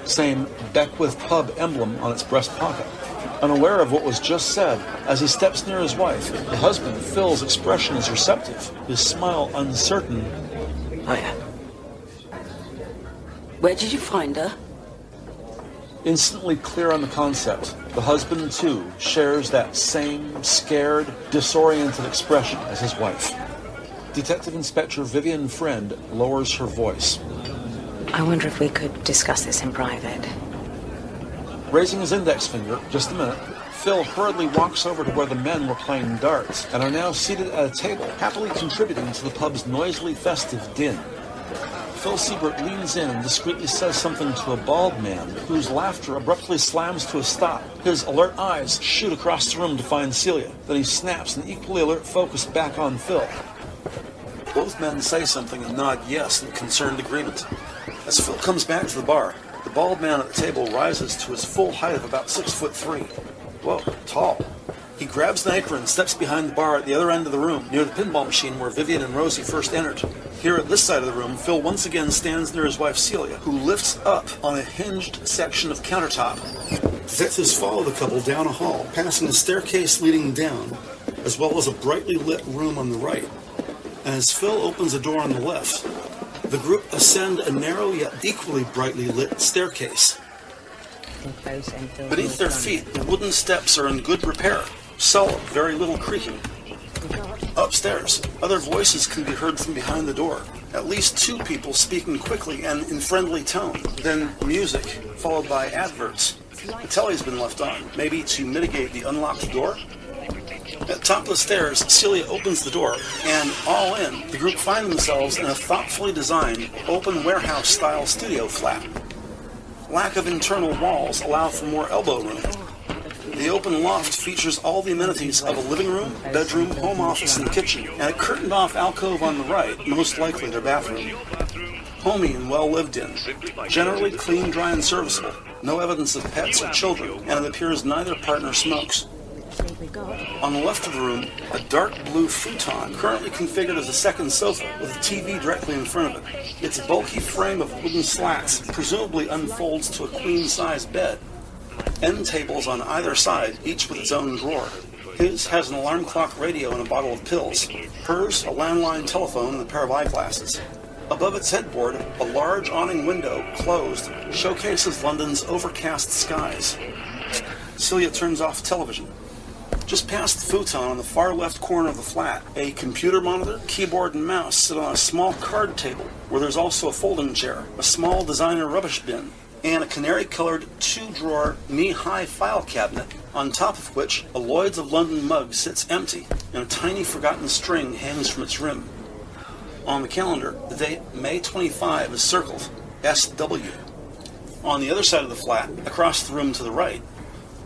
same Beckwith pub emblem on its breast pocket. Unaware of what was just said, as he steps near his wife, the husband, Phil's expression is receptive, his smile uncertain. Oh, yeah. Where did you find her? Instantly clear on the concept, the husband, too, shares that same scared, disoriented expression as his wife. Detective Inspector Vivian Friend lowers her voice. I wonder if we could discuss this in private. Raising his index finger, just a minute, Phil hurriedly walks over to where the men were playing darts and are now seated at a table, happily contributing to the pub's noisily festive din. Phil Seabrook leans in and discreetly says something to a bald man, whose laughter abruptly slams to a stop. His alert eyes shoot across the room to find Celia. Then he snaps an equally alert focus back on Phil. Both men say something and nod yes in concerned agreement. As Phil comes back to the bar, the bald man at the table rises to his full height of about 6'3". Whoa, tall. He grabs an apron and steps behind the bar at the other end of the room, near the pinball machine where Vivian and Rosie first entered. Here at this side of the room, Phil once again stands near his wife Celia, who lifts up on a hinged section of countertop. Detectives follow the couple down a hall, passing a staircase leading down, as well as a brightly lit room on the right. And as Phil opens a door on the left, The group ascend a narrow yet equally brightly lit staircase. Beneath their feet, the wooden steps are in good repair. Solid, very little creaking. Upstairs, other voices can be heard from behind the door. At least 2 people speaking quickly and in friendly tone. Then music, followed by adverts. The telly's been left on, maybe to mitigate the unlocked door. At the top of the stairs, Celia opens the door, and all in, the group find themselves in a thoughtfully designed, open warehouse-style studio flat. Lack of internal walls allow for more elbow room. The open loft features all the amenities of a living room, bedroom, home office, and kitchen, and a curtained-off alcove on the right, most likely their bathroom. Homey and well lived in. Generally clean, dry, and serviceable. No evidence of pets or children, and it appears neither partner smokes. On the left of the room, a dark blue futon, currently configured as a second sofa, with a TV directly in front of it. Its bulky frame of wooden slats presumably unfolds to a queen-size bed. End tables on either side, each with its own drawer. His has an alarm clock radio and a bottle of pills. Hers, a landline telephone and a pair of eyeglasses. Above its headboard, a large awning window, closed, showcases London's overcast skies. Celia turns off television. Just past the futon on the far left corner of the flat, a computer monitor, keyboard, and mouse sit on a small card table, where there's also a folding chair, a small designer rubbish bin, and a canary-colored 2-drawer knee-high file cabinet, on top of which a Lloyd's of London mug sits empty, and a tiny forgotten string hangs from its rim. On the calendar, the date May 25 is circled, SW. On the other side of the flat, across the room to the right,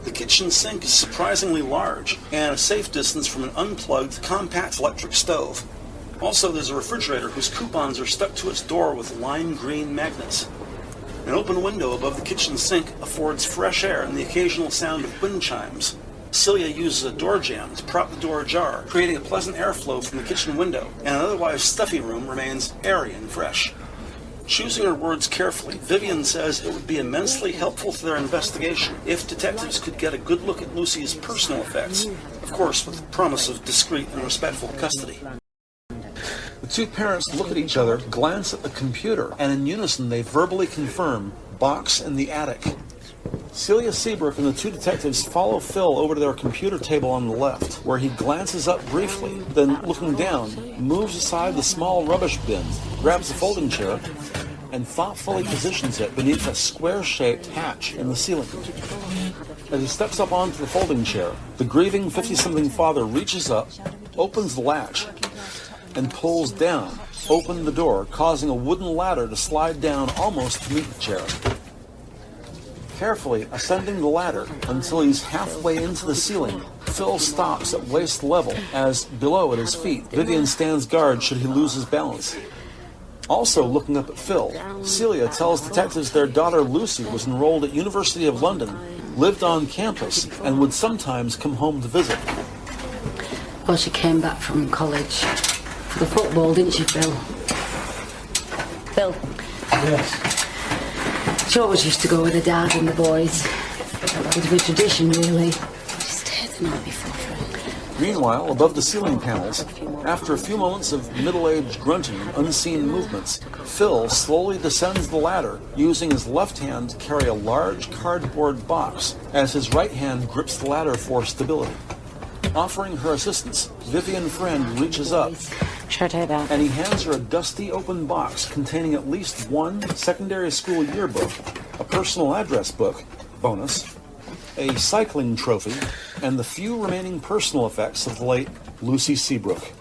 the kitchen sink is surprisingly large, and a safe distance from an unplugged, compact electric stove. Also, there's a refrigerator whose coupons are stuck to its door with lime green magnets. An open window above the kitchen sink affords fresh air and the occasional sound of wind chimes. Celia uses a door jamb to prop the door ajar, creating a pleasant airflow from the kitchen window, and an otherwise stuffy room remains airy and fresh. Choosing her words carefully, Vivian says it would be immensely helpful to their investigation if detectives could get a good look at Lucy's personal effects, of course with the promise of discreet and respectful custody. The 2 parents look at each other, glance at the computer, and in unison they verbally confirm, box in the attic. Celia, Seabrook, and the 2 detectives follow Phil over to their computer table on the left, where he glances up briefly, then, looking down, moves aside the small rubbish bin, grabs the folding chair, and thoughtfully positions it beneath a square-shaped hatch in the ceiling. As he steps up onto the folding chair, the grieving 50-something father reaches up, opens the latch, and pulls down, open the door, causing a wooden ladder to slide down almost to meet the chair. Carefully ascending the ladder until he's halfway into the ceiling, Phil stops at waist level as, below at his feet, Vivian stands guard should he lose his balance. Also looking up at Phil, Celia tells detectives their daughter Lucy was enrolled at University of London, lived on campus, and would sometimes come home to visit. Well, she came back from college for the football, didn't she, Phil? Phil? Yes. She always used to go with her dad and the boys. It was a bit of a tradition, really. She stayed the night before. Meanwhile, above the ceiling panels, after a few moments of middle-aged grunting and unseen movements, Phil slowly descends the ladder, using his left hand to carry a large cardboard box, as his right hand grips the ladder for stability. Offering her assistance, Vivian Friend reaches up, and he hands her a dusty open box containing at least 1 secondary school yearbook, a personal address book, bonus, a cycling trophy, and the few remaining personal effects of the late Lucy Seabrook.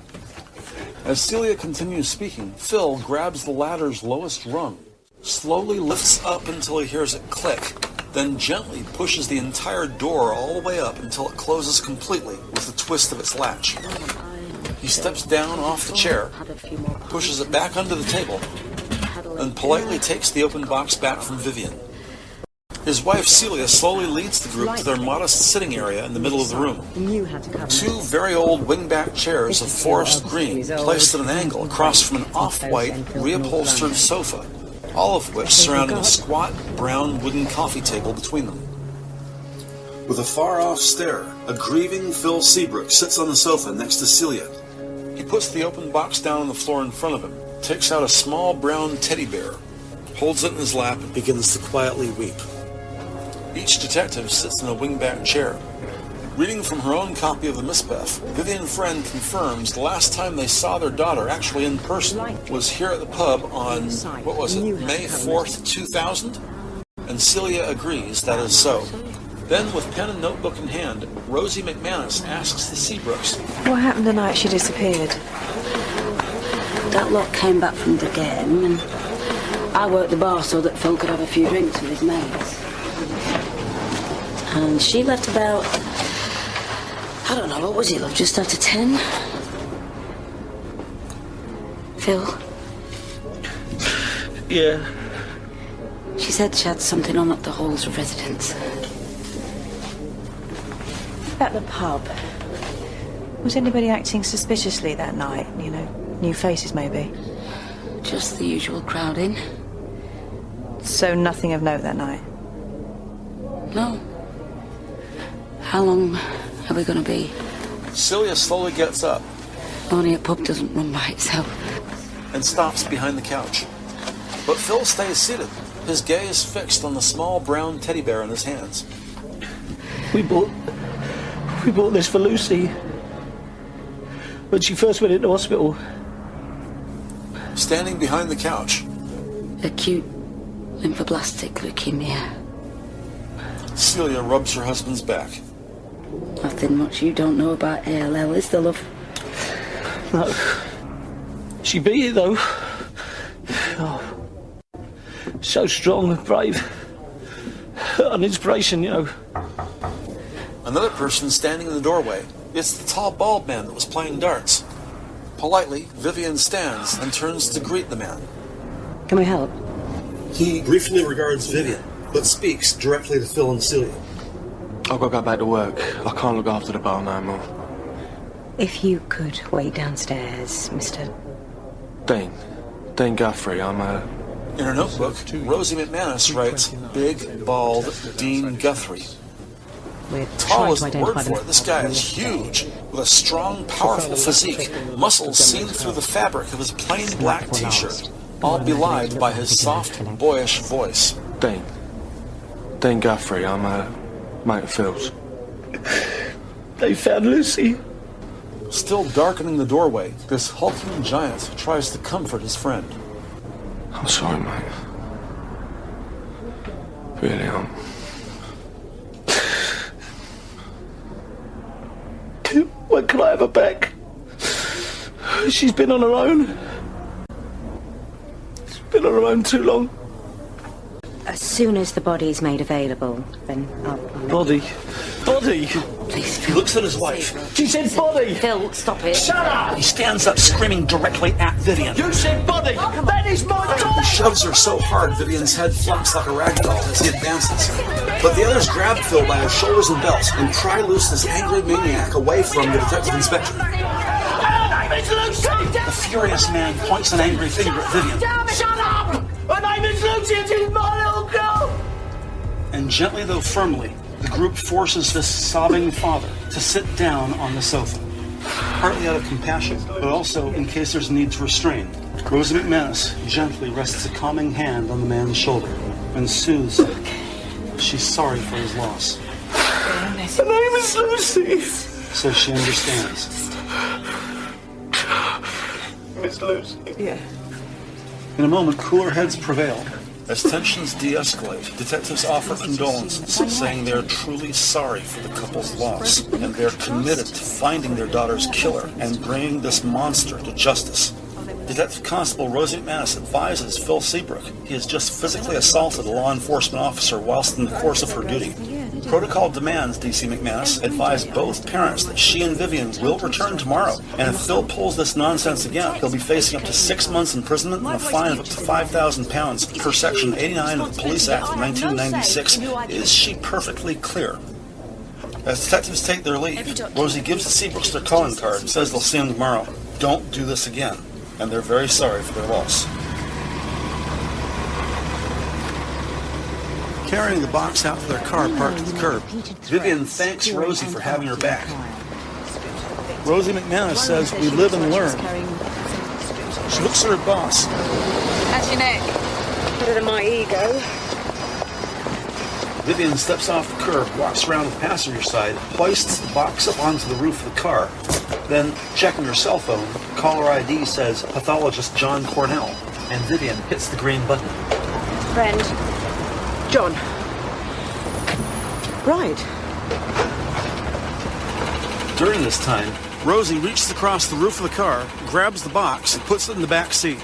As Celia continues speaking, Phil grabs the ladder's lowest rung, slowly lifts up until he hears it click, then gently pushes the entire door all the way up until it closes completely with the twist of its latch. He steps down off the chair, pushes it back under the table, and politely takes the open box back from Vivian. His wife Celia slowly leads the group to their modest sitting area in the middle of the room. 2 very old wingback chairs of forest green placed at an angle across from an off-white, reupholstered sofa, all of which surrounding a squat, brown wooden coffee table between them. With a far-off stare, a grieving Phil Seabrook sits on the sofa next to Celia. He puts the open box down on the floor in front of him, takes out a small brown teddy bear, holds it in his lap, and begins to quietly weep. Each detective sits in a wingback chair. Reading from her own copy of the MisPEF, Vivian Friend confirms the last time they saw their daughter actually in person was here at the pub on, May 4th, 2000? And Celia agrees that is so. Then, with pen and notebook in hand, Rosie McManus asks the Seabrooks, what happened the night she disappeared? That lot came back from the game, and I worked the bar so that Phil could have a few drinks with his mates. And she left about, I don't know, what was it, love, just after 10? Phil? Yeah. She said she had something on at the Hall's residence. At the pub. Was anybody acting suspiciously that night? You know, new faces maybe? Just the usual crowding. So nothing of note that night? No. How long are we going to be? Celia slowly gets up. Only a pub doesn't run by itself. And stops behind the couch. But Phil stays seated, his gaze fixed on the small brown teddy bear in his hands. We bought this for Lucy when she first went into hospital. Standing behind the couch. Acute lymphoblastic leukemia. Celia rubs her husband's back. Nothing much you don't know about ALL, is there, love? No. She beat it, though. Oh. So strong and brave. An inspiration, you know. Another person standing in the doorway. It's the tall, bald man that was playing darts. Politely, Vivian stands and turns to greet the man. Can we help? He briefly regards Vivian, but speaks directly to Phil and Celia. I've got to go back to work. I can't look after the bar no more. If you could wait downstairs, Mr. Dean Guthrie, I'm In her notebook, Rosie McManus writes, Big, Bald Dean Guthrie. Tall is the word for it. This guy is huge, with a strong, powerful physique, muscles seen through the fabric of his plain black t-shirt, all belied by his soft, boyish voice. Dean Guthrie, I'm mate of Phil's. They found Lucy. Still darkening the doorway, this hulking giant tries to comfort his friend. I'm sorry, mate. Really, When can I have her back? She's been on her own. She's been on her own too long. As soon as the body's made available, then I'll... Body? Please, He looks at his wife. She said body! Phil, stop it. Shut up! He stands up, screaming directly at Vivian. You said body! That is my daughter! He shoves her so hard, Vivian's head flumps like a rag doll as he advances. But the others grab Phil by his shoulders and belt and pry loose this angry maniac away from the detective inspector. The furious man points an angry finger at Vivian. Shut up! My name is Lucy, and she's my little girl! And gently though firmly, the group forces this sobbing father to sit down on the sofa. Partly out of compassion, but also in case there's a need to restrain. Rosie McManus gently rests a calming hand on the man's shoulder and soothes him. She's sorry for his loss. My name is Lucy. So she understands. Miss Lucy. Yeah. In a moment, cooler heads prevail. As tensions de-escalate, detectives offer condolences, saying they are truly sorry for the couple's loss, and they're committed to finding their daughter's killer and bringing this monster to justice. Detective Constable Rosie McManus advises Phil Seabrook he has just physically assaulted a law enforcement officer whilst in the course of her duty. Protocol demands DC McManus advise both parents that she and Vivian will return tomorrow, and if Phil pulls this nonsense again, he'll be facing up to 6 months imprisonment and a fine of up to £5,000 per Section 89 of the Police Act of 1996. Is she perfectly clear? As detectives take their leave, Rosie gives the Seabrooks their calling card and says they'll see them tomorrow. Don't do this again. And they're very sorry for their loss. Carrying the box out to their car parked at the curb, Vivian thanks Rosie for having her back. Rosie McManus says we live and learn. She looks at her boss. How's your neck? Better than my ego. Vivian steps off the curb, walks around the passenger side, hoists the box up onto the roof of the car. Then, checking her cell phone, caller ID says pathologist John Cornell, and Vivian hits the green button. Friend. John. Right. During this time, Rosie reaches across the roof of the car, grabs the box, and puts it in the back seat.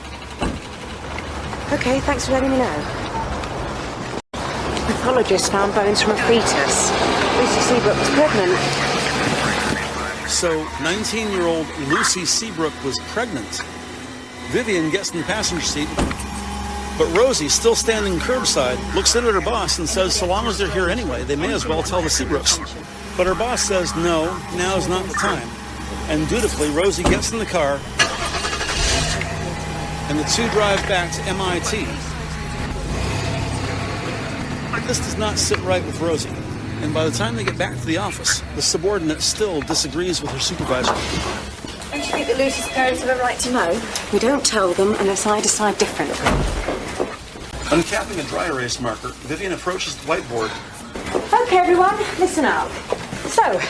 Okay, thanks for letting me know. The pathologist found bones from a fetus. Lucy Seabrook was pregnant. So, 19-year-old Lucy Seabrook was pregnant. Vivian gets in the passenger seat, but Rosie, still standing curbside, looks in at her boss and says so long as they're here anyway, they may as well tell the Seabrooks. But her boss says no, now's not the time. And dutifully, Rosie gets in the car, and the two drive back to M.I.T. This does not sit right with Rosie, and by the time they get back to the office, the subordinate still disagrees with her supervisor. Don't you think that Lucy's parents have a right to know? We don't tell them unless I decide differently. Uncapping a dry erase marker, Vivian approaches the whiteboard. Okay, everyone, listen up. So,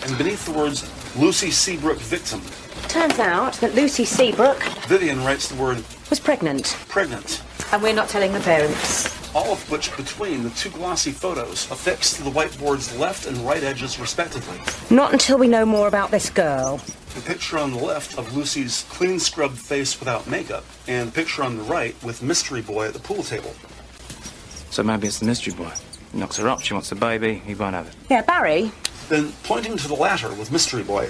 And beneath the words, Lucy Seabrook victim, turns out that Lucy Seabrook Vivian writes the word was pregnant. pregnant. And we're not telling the parents. All of which between the two glossy photos affixed to the whiteboard's left and right edges respectively. Not until we know more about this girl. The picture on the left of Lucy's clean scrubbed face without makeup, and the picture on the right with Mystery Boy at the pool table. So maybe it's the mystery boy. He knocks her up, she wants the baby, he won't have it. Yeah, Barry, Then, pointing to the latter with Mystery Boy,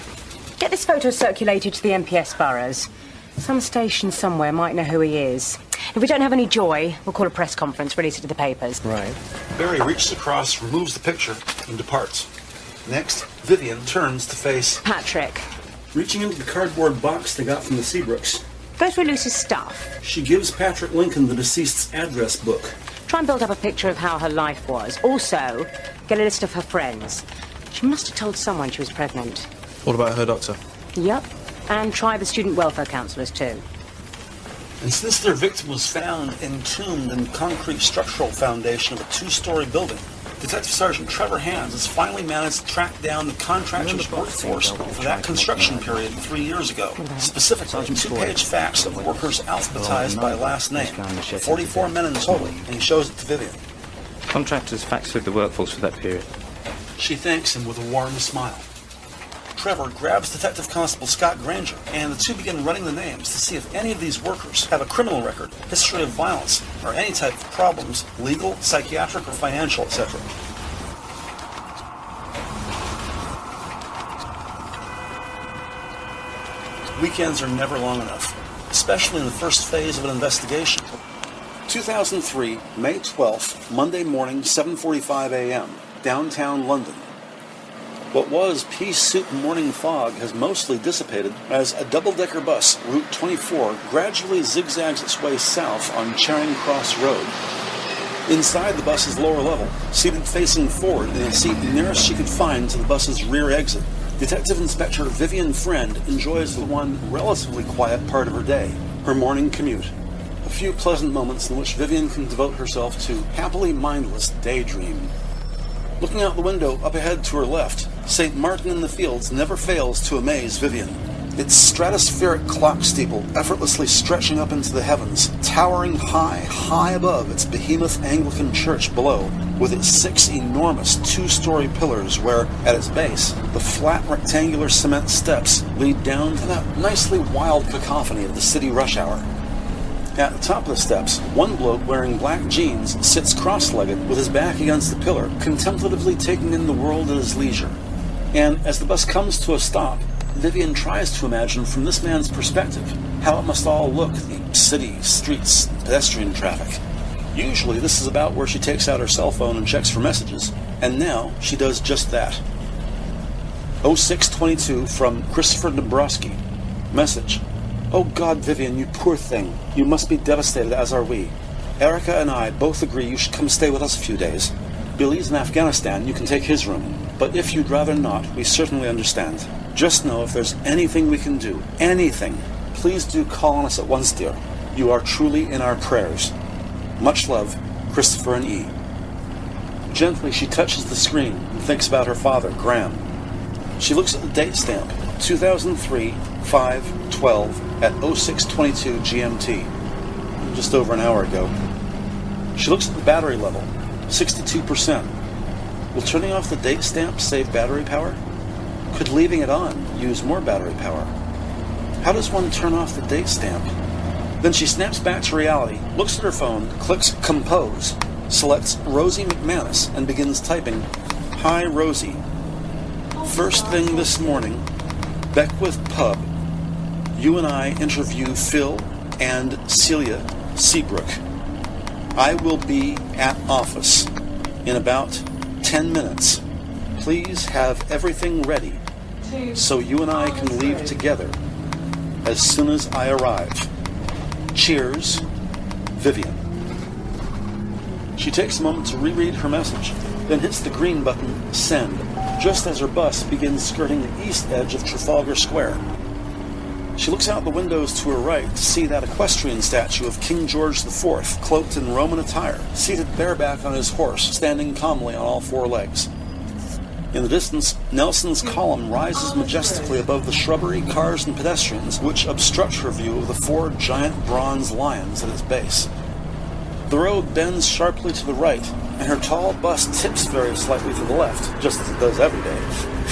get this photo circulated to the MPS boroughs. Some station somewhere might know who he is. If we don't have any joy, we'll call a press conference, release it to the papers. Right. Barry reaches across, removes the picture, and departs. Next, Vivian turns to face Patrick, reaching into the cardboard box they got from the Seabrooks. go through Lucy's stuff. She gives Patrick Lincoln the deceased's address book. Try and build up a picture of how her life was. Also, get a list of her friends. She must have told someone she was pregnant. What about her doctor? Yep. And try the student welfare counsellors too. And since their victim was found entombed in the concrete structural foundation of a two-story building, Detective Sergeant Trevor Hands has finally managed to track down the contractor's workforce for that construction period 3 years ago. Specifically, 2-page facts of workers alphabetized by last name. 44 men in total, and he shows it to Vivian. Contractors faxed through the workforce for that period. She thanks him with a warm smile. Trevor grabs Detective Constable Scott Granger, and the two begin running the names to see if any of these workers have a criminal record, history of violence, or any type of problems, legal, psychiatric, or financial, etc. Weekends are never long enough, especially in the first phase of an investigation. 2003, May 12th, Monday morning, 7:45 a.m., downtown London. What was pea-soup morning fog has mostly dissipated as a double-decker bus, Route 24, gradually zigzags its way south on Charing Cross Road. Inside the bus's lower level, seated facing forward in a seat nearest she could find to the bus's rear exit, Detective Inspector Vivian Friend enjoys the one relatively quiet part of her day, her morning commute. A few pleasant moments in which Vivian can devote herself to happily mindless daydream. Looking out the window up ahead to her left, St. Martin in the Fields never fails to amaze Vivian. Its stratospheric clock steeple effortlessly stretching up into the heavens, towering high above its behemoth Anglican church below, with its 6 enormous 2-story pillars where, at its base, the flat rectangular cement steps lead down to that nicely wild cacophony of the city rush hour. At the top of the steps, one bloke wearing black jeans sits cross-legged with his back against the pillar, contemplatively taking in the world at his leisure. And as the bus comes to a stop, Vivian tries to imagine from this man's perspective how it must all look, the city, streets, pedestrian traffic. Usually this is about where she takes out her cell phone and checks for messages, and now she does just that. 0622 from Christopher Dombrowski. Message. Oh God, Vivian, you poor thing. You must be devastated, as are we. Erica and I both agree you should come stay with us a few days. Billy's in Afghanistan, you can take his room. But if you'd rather not, we certainly understand. Just know if there's anything we can do, anything, Please do call on us at once, dear. You are truly in our prayers. Much love, Christopher and E. Gently, she touches the screen and thinks about her father, Graham. She looks at the date stamp, 2003, 5/12 at 06:22 GMT, just over an hour ago. She looks at the battery level, 62%. Will turning off the date stamp save battery power? Could leaving it on use more battery power? How does one turn off the date stamp? Then she snaps back to reality, looks at her phone, clicks Compose, selects Rosie McManus, and begins typing, "Hi, Rosie. First thing this morning, Beckwith Pub. You and I interview Phil and Celia Seabrook. I will be at office in about 10 minutes. Please have everything ready so you and I can leave together as soon as I arrive. Cheers, Vivian." She takes a moment to reread her message, then hits the green button, Send, just as her bus begins skirting the east edge of Trafalgar Square. She looks out the windows to her right to see that equestrian statue of King George IV, cloaked in Roman attire, seated bareback on his horse, standing calmly on all four legs. In the distance, Nelson's column rises majestically above the shrubbery, cars, and pedestrians, which obstruct her view of the four giant bronze lions at its base. The road bends sharply to the right, and her tall bus tips very slightly to the left, just as it does every day.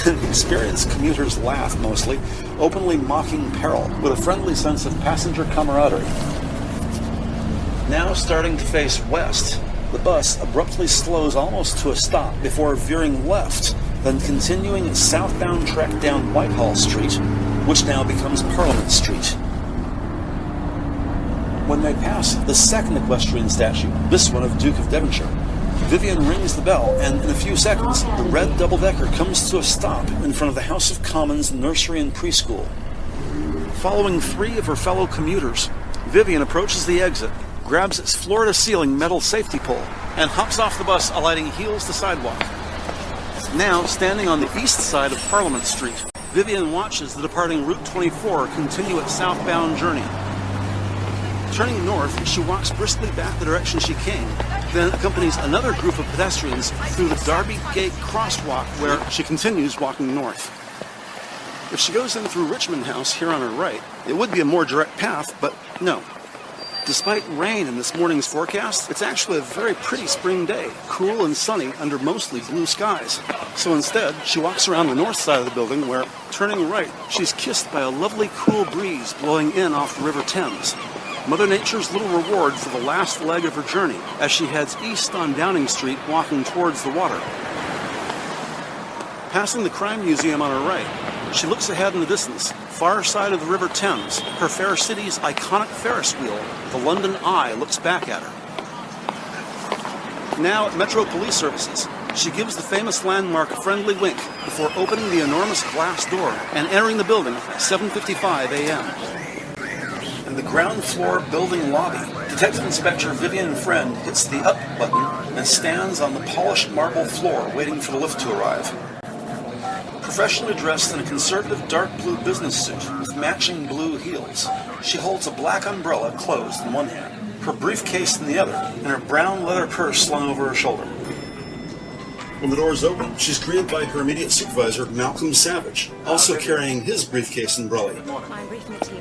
And experienced commuters laugh mostly, openly mocking peril, with a friendly sense of passenger camaraderie. Now starting to face west, the bus abruptly slows almost to a stop before veering left, then continuing its southbound trek down Whitehall Street, which now becomes Parliament Street. When they pass the second equestrian statue, this one of Duke of Devonshire, Vivian rings the bell, and in a few seconds, the red double-decker comes to a stop in front of the House of Commons nursery and preschool. Following three of her fellow commuters, Vivian approaches the exit, grabs its floor-to-ceiling metal safety pole, and hops off the bus, alighting heels to sidewalk. Now, standing on the east side of Parliament Street, Vivian watches the departing Route 24 continue its southbound journey. Turning north, she walks briskly back the direction she came, then accompanies another group of pedestrians through the Derby Gate crosswalk, where she continues walking north. If she goes in through Richmond House here on her right, it would be a more direct path, but no. Despite rain in this morning's forecast, it's actually a very pretty spring day, cool and sunny under mostly blue skies. So instead, she walks around the north side of the building where, turning right, she's kissed by a lovely cool breeze blowing in off the River Thames. Mother Nature's little reward for the last leg of her journey as she heads east on Downing Street, walking towards the water. Passing the Crime Museum on her right, she looks ahead in the distance, far side of the River Thames. Her fair city's iconic Ferris wheel, the London Eye, looks back at her. Now at Metro Police Services, she gives the famous landmark a friendly wink before opening the enormous glass door and entering the building at 7:55 a.m. In the ground floor building lobby, Detective Inspector Vivian Friend hits the up button and stands on the polished marble floor waiting for the lift to arrive. Professionally dressed in a conservative dark blue business suit with matching blue heels, she holds a black umbrella closed in one hand, her briefcase in the other, and her brown leather purse slung over her shoulder. When the doors open, she's greeted by her immediate supervisor, Malcolm Savage, also carrying his briefcase and brolly.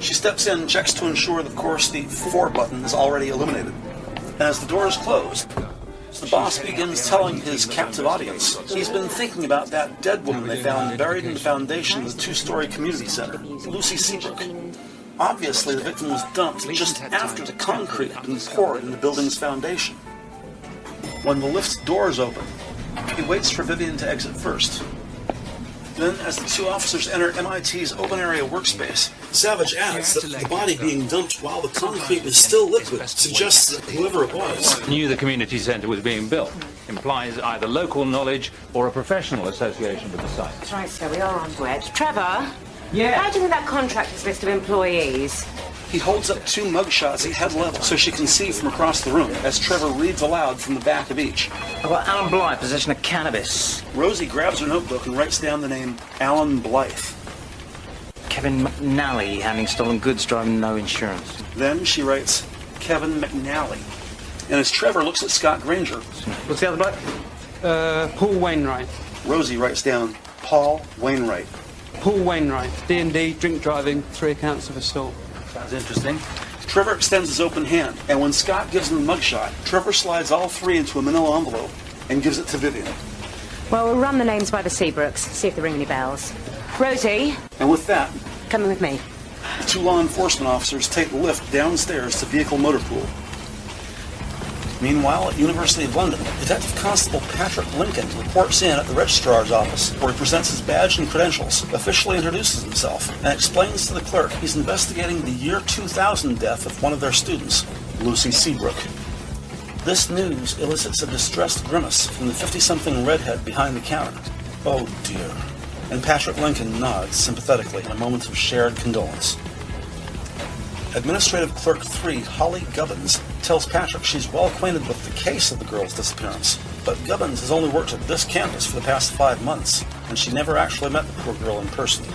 She steps in and checks to ensure that, of course, the for button is already illuminated. And as the doors close, the boss begins telling his captive audience he's been thinking about that dead woman they found buried in the foundation of the two-story community center, Lucy Seabrook. Obviously, the victim was dumped just after the concrete had been poured in the building's foundation. When the lift doors open, he waits for Vivian to exit first. Then, as the two officers enter MIT's open-area workspace, Savage adds that the body being dumped while the concrete is still liquid suggests that whoever it was knew the community centre was being built. Implies either local knowledge or a professional association with the site. That's right, so we are on to it. Trevor? Yeah? How do you think that contractor's list of employees? He holds up two mugshots at head level so she can see from across the room as Trevor reads aloud from the back of each. I've got Alan Blythe, possession of cannabis. Rosie grabs her notebook and writes down the name Alan Blythe. Kevin McNally handling stolen goods, driving no insurance. Then she writes Kevin McNally. And as Trevor looks at Scott Granger... What's the other bloke? Paul Wainwright. Rosie writes down Paul Wainwright. Paul Wainwright. D&D, drink driving, 3 accounts of assault. Sounds interesting. Trevor extends his open hand, and when Scott gives him the mugshot, Trevor slides all 3 into a manila envelope and gives it to Vivian. Well, we'll run the names by the Seabrooks, see if they ring any bells. Rosie. And with that... Coming with me. 2 law enforcement officers take the lift downstairs to Vehicle Motor Pool. Meanwhile, at University of London, Detective Constable Patrick Lincoln reports in at the registrar's office, where he presents his badge and credentials, officially introduces himself, and explains to the clerk he's investigating the year 2000 death of one of their students, Lucy Seabrook. This news elicits a distressed grimace from the 50-something redhead behind the counter. Oh dear. And Patrick Lincoln nods sympathetically in a moment of shared condolence. Administrative Clerk 3, Holly Gubbins, tells Patrick she's well acquainted with the case of the girl's disappearance, but Gubbins has only worked at this campus for the past 5 months, and she never actually met the poor girl in person.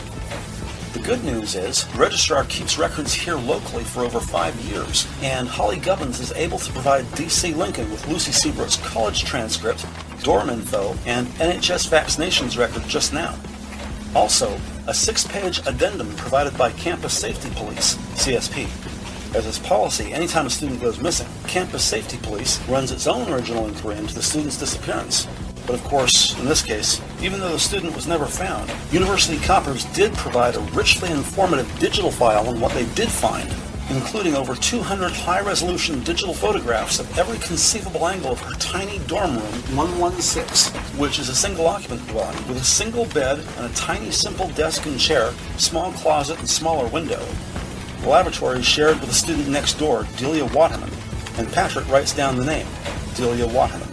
The good news is, the registrar keeps records here locally for over 5 years, and Holly Gubbins is able to provide D.C. Lincoln with Lucy Seabrook's college transcript, dorm info, and NHS vaccinations record just now. Also, a 6-page addendum provided by Campus Safety Police, CSP. As is policy, anytime a student goes missing, Campus Safety Police runs its own original inquiry into the student's disappearance. But of course, in this case, even though the student was never found, university coppers did provide a richly informative digital file on what they did find, including over 200 high-resolution digital photographs of every conceivable angle of her tiny dorm room 116, which is a single-occupant dwelling with a single bed and a tiny simple desk and chair, small closet and smaller window. The laboratory is shared with a student next door, Delia Waterman, and Patrick writes down the name, Delia Waterman,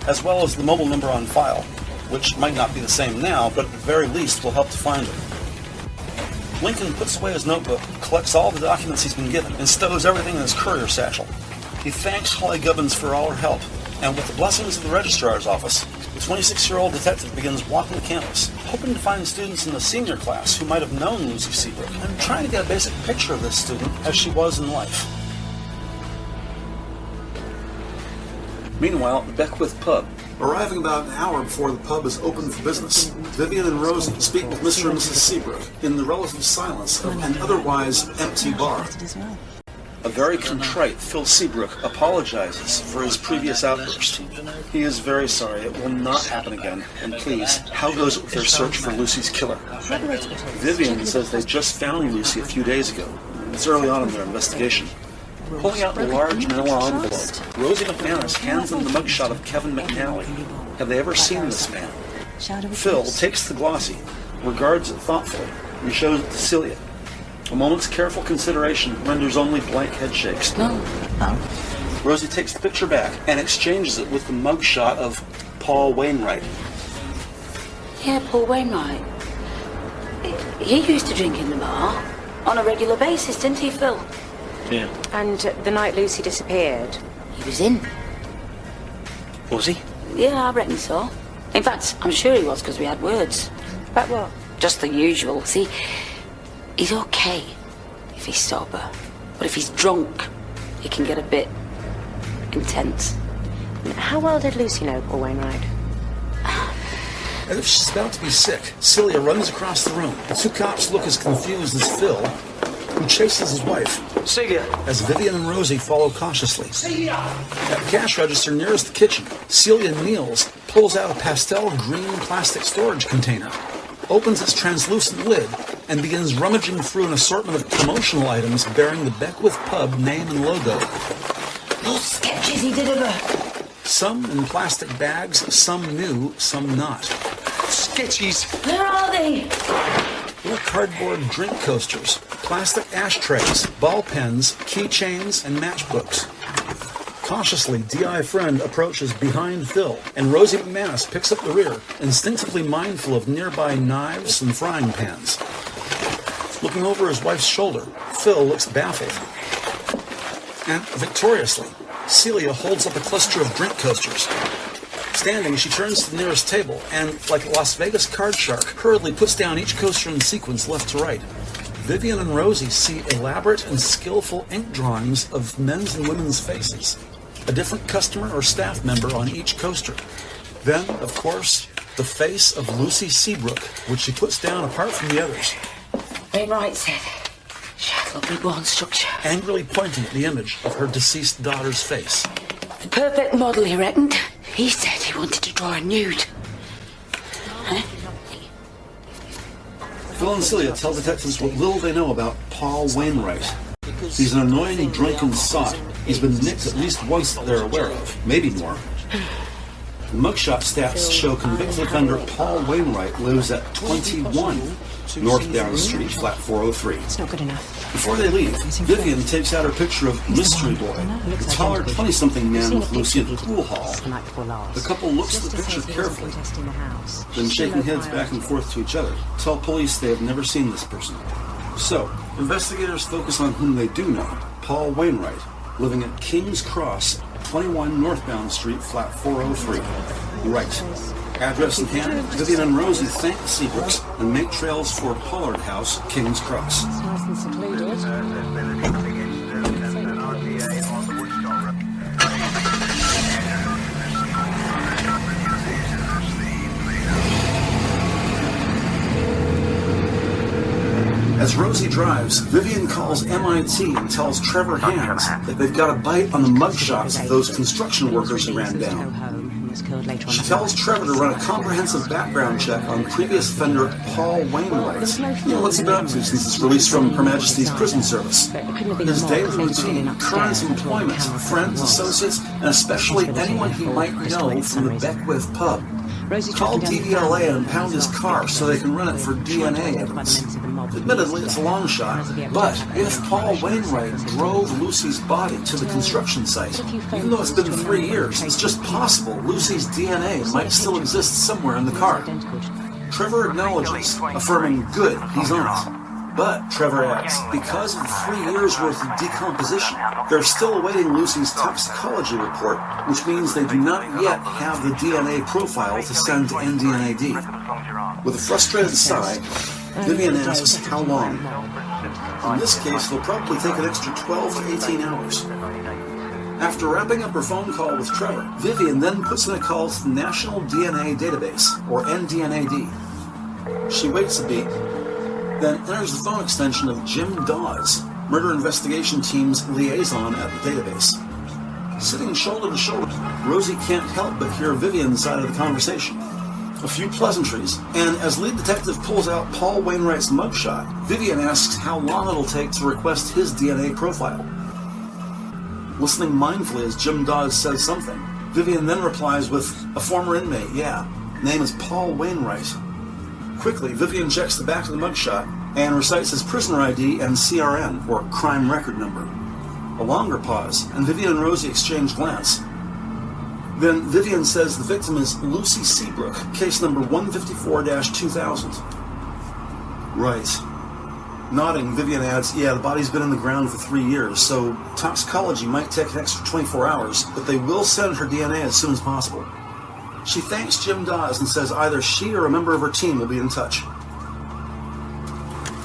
as well as the mobile number on file, which might not be the same now, but at the very least will help to find her. Lincoln puts away his notebook, collects all the documents he's been given, and stows everything in his courier satchel. He thanks Holly Gubbins for all her help, and with the blessings of the registrar's office, the 26-year-old detective begins walking the campus, hoping to find students in the senior class who might have known Lucy Seabrook, and trying to get a basic picture of this student as she was in life. Meanwhile, at the Beckwith pub, arriving about an hour before the pub is open for business, Vivian and Rosie speak with Mr. and Mrs. Seabrook in the relative silence of an otherwise empty bar. A very contrite Phil Seabrook apologizes for his previous outburst. He is very sorry. It will not happen again. And please, how goes it with their search for Lucy's killer? Vivian says they just found Lucy a few days ago. It's early on in their investigation. Pulling out the large manila envelope, Rosie McManus hands them the mugshot of Kevin McNally. Have they ever seen this man? Phil takes the glossy, regards it thoughtfully, and shows it to Celia. A moment's careful consideration renders only blank head shakes. No. Rosie takes the picture back and exchanges it with the mugshot of Paul Wainwright. Yeah, Paul Wainwright. He used to drink in the bar on a regular basis, didn't he, Phil? Yeah. And the night Lucy disappeared? He was in. Was he? Yeah, I reckon so. In fact, I'm sure he was, because we had words. About what? Just the usual. See, he's okay if he's sober. But if he's drunk, he can get a bit intense. How well did Lucy know Paul Wainwright? As if she's about to be sick, Celia runs across the room. The 2 cops look as confused as Phil, who chases his wife. Celia! As Vivian and Rosie follow cautiously. Celia! At the cash register nearest the kitchen, Celia kneels, pulls out a pastel green plastic storage container, opens its translucent lid, and begins rummaging through an assortment of promotional items bearing the Beckwith pub name and logo. Those sketches he did of her. Some in plastic bags, some new, some not. Sketches! Where are they? Little cardboard drink coasters, plastic ashtrays, ball pens, keychains, and matchbooks. Cautiously, D.I. Friend approaches behind Phil, and Rosie McManus picks up the rear, instinctively mindful of nearby knives and frying pans. Looking over his wife's shoulder, Phil looks baffled. And victoriously, Celia holds up a cluster of drink coasters. Standing, she turns to the nearest table and, like a Las Vegas card shark, hurriedly puts down each coaster in sequence left to right. Vivian and Rosie see elaborate and skillful ink drawings of men's and women's faces, a different customer or staff member on each coaster. Then, of course, the face of Lucy Seabrook, which she puts down apart from the others. Wainwright said she had lovely bone structure. Angrily pointing at the image of her deceased daughter's face. The perfect model, he reckoned. He said he wanted to draw a nude. Huh? Phil and Celia tell detectives what little they know about Paul Wainwright. He's an annoying drunken sot. He's been nicked at least once that they're aware of, maybe more. The mugshot stats show convicted offender Paul Wainwright lives at 21 North Down Street, flat 403. It's not good enough. Before they leave, Vivian takes out her picture of Mystery Boy, the taller 20-something man with Lucy at the pool hall. The couple looks at the picture carefully, then shaking heads back and forth to each other, tell police they have never seen this person. So, investigators focus on whom they do know, Paul Wainwright, living at King's Cross, 21 Northbound Street, flat 403. Right. Address in hand, Vivian and Rosie thank the Seabrooks and make trails for Pollard House, King's Cross. It's nice and secluded. As Rosie drives, Vivian calls M.I.T. and tells Trevor Hands that they've got a bite on the mugshots of those construction workers who ran down. She tells Trevor to run a comprehensive background check on previous offender Paul Wainwright. What's he been up to since his release from Her Majesty's Prison Service? His daily routine, current employment, friends, associates, and especially anyone he might know from the Beckwith pub. Call DVLA and pound his car so they can run it for DNA evidence. Admittedly, it's a long shot, but if Paul Wainwright drove Lucy's body to the construction site, even though it's been 3 years, it's just possible Lucy's DNA might still exist somewhere in the car. Trevor acknowledges, affirming, good, he's on it. But, Trevor adds, because of 3 years' worth of decomposition, they're still awaiting Lucy's toxicology report, which means they do not yet have the DNA profile to send to NDNAD. With a frustrated sigh, Vivian asks how long. In this case, it'll probably take an extra 12 to 18 hours. After wrapping up her phone call with Trevor, Vivian then puts in a call to the National DNA Database, or NDNAD. She waits a beat, then enters the phone extension of Jim Daws, Murder Investigation Team's liaison at the database. Sitting shoulder to shoulder, Rosie can't help but hear Vivian's side of the conversation. A few pleasantries, and as lead detective pulls out Paul Wainwright's mugshot, Vivian asks how long it'll take to request his DNA profile. Listening mindfully as Jim Daws says something, Vivian then replies with, a former inmate, yeah. Name is Paul Wainwright. Quickly, Vivian checks the back of the mugshot and recites his prisoner ID and CRN, or crime record number. A longer pause, and Vivian and Rosie exchange glance. Then Vivian says the victim is Lucy Seabrook, case number 154-2000. Right. Nodding, Vivian adds, yeah, the body's been in the ground for 3 years, so toxicology might take an extra 24 hours, but they will send her DNA as soon as possible. She thanks Jim Daws and says either she or a member of her team will be in touch.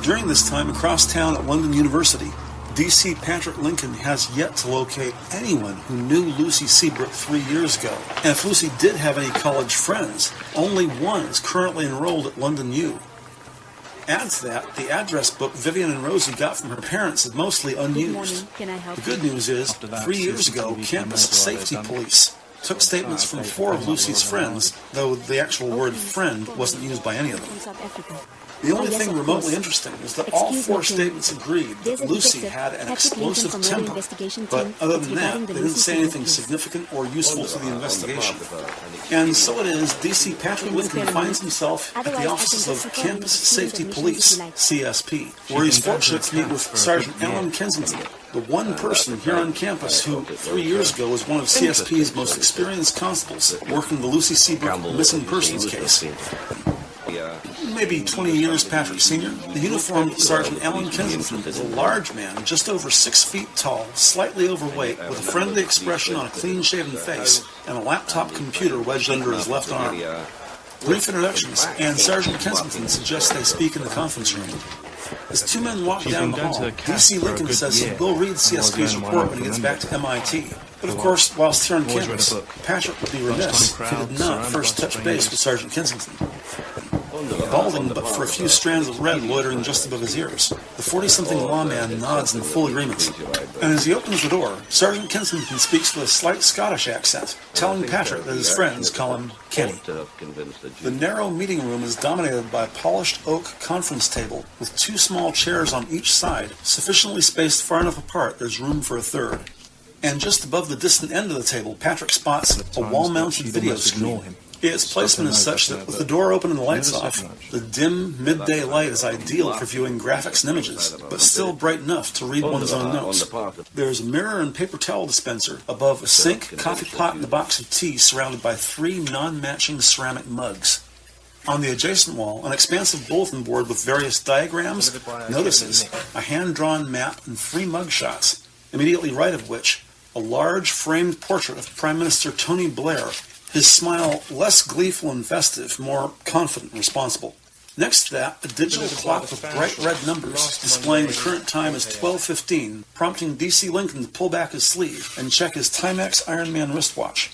During this time, across town at London University, D.C. Patrick Lincoln has yet to locate anyone who knew Lucy Seabrook 3 years ago. And if Lucy did have any college friends, only one is currently enrolled at London U. Add to that, the address book Vivian and Rosie got from her parents is mostly unused. The good news is, 3 years ago, campus safety police took statements from 4 of Lucy's friends, though the actual word friend wasn't used by any of them. The only thing remotely interesting is that all 4 statements agreed that Lucy had an explosive temper, but other than that, they didn't say anything significant or useful to the investigation. And so it is, D.C. Patrick Lincoln finds himself at the offices of Campus Safety Police, CSP, where he's fortunate to meet with Sergeant Alan Kensington, the one person here on campus who, 3 years ago, was one of CSP's most experienced constables working the Lucy Seabrook missing persons case. Maybe 20 years Patrick Sr., the uniformed Sergeant Alan Kensington is a large man, just over 6 feet tall, slightly overweight, with a friendly expression on a clean-shaven face, and a laptop computer wedged under his left arm. Brief introductions, and Sergeant Kensington suggests they speak in the conference room. As two men walk down the hall, DC Lincoln says he will read CSP's report when he gets back to MIT. But of course, whilst here on campus, Patrick would be remiss if he did not first touch base with Sergeant Kensington. Balding but for a few strands of red loitering just above his ears, the 40-something lawman nods in full agreement. And as he opens the door, Sergeant Kensington speaks with a slight Scottish accent, telling Patrick that his friends call him Kenny. The narrow meeting room is dominated by a polished oak conference table with two small chairs on each side, sufficiently spaced far enough apart there's room for a third. And just above the distant end of the table, Patrick spots a wall-mounted video screen. Its placement is such that with the door open and the lights off, the dim midday light is ideal for viewing graphics and images, but still bright enough to read one's own notes. There's a mirror and paper towel dispenser above a sink, coffee pot, and a box of tea surrounded by 3 non-matching ceramic mugs. On the adjacent wall, an expansive bulletin board with various diagrams, notices, a hand-drawn map, and 3 mugshots, immediately right of which, a large framed portrait of Prime Minister Tony Blair, his smile less gleeful and festive, more confident and responsible. Next to that, a digital clock with bright red numbers, displaying the current time as 12:15, prompting DC Lincoln to pull back his sleeve and check his Timex Ironman wristwatch.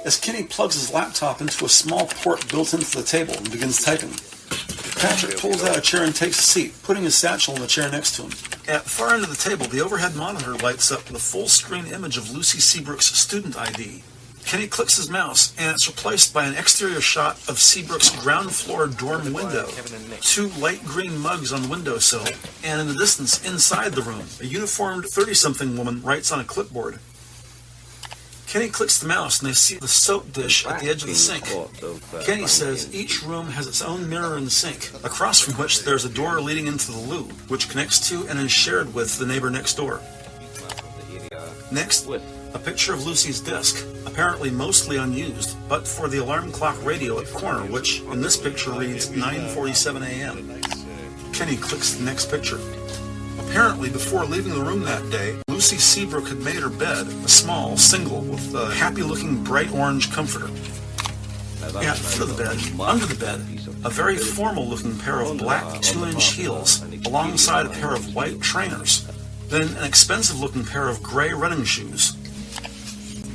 As Kenny plugs his laptop into a small port built into the table and begins typing, Patrick pulls out a chair and takes a seat, putting his satchel in the chair next to him. At the far end of the table, the overhead monitor lights up with a full-screen image of Lucy Seabrook's student ID. Kenny clicks his mouse, and it's replaced by an exterior shot of Seabrook's ground-floor dorm window. 2 light green mugs on the windowsill, and in the distance, inside the room, a uniformed 30-something woman writes on a clipboard. Kenny clicks the mouse, and they see the soap dish at the edge of the sink. Kenny says each room has its own mirror and sink, across from which there's a door leading into the loo, which connects to and is shared with the neighbor next door. Next, a picture of Lucy's desk, apparently mostly unused, but for the alarm clock radio at the corner, which in this picture reads 9:47 a.m. Kenny clicks the next picture. Apparently, before leaving the room that day, Lucy Seabrook had made her bed, a small, single, with a happy-looking bright orange comforter. At the foot of the bed, under the bed, a very formal-looking pair of black 2-inch heels, alongside a pair of white trainers, then an expensive-looking pair of gray running shoes.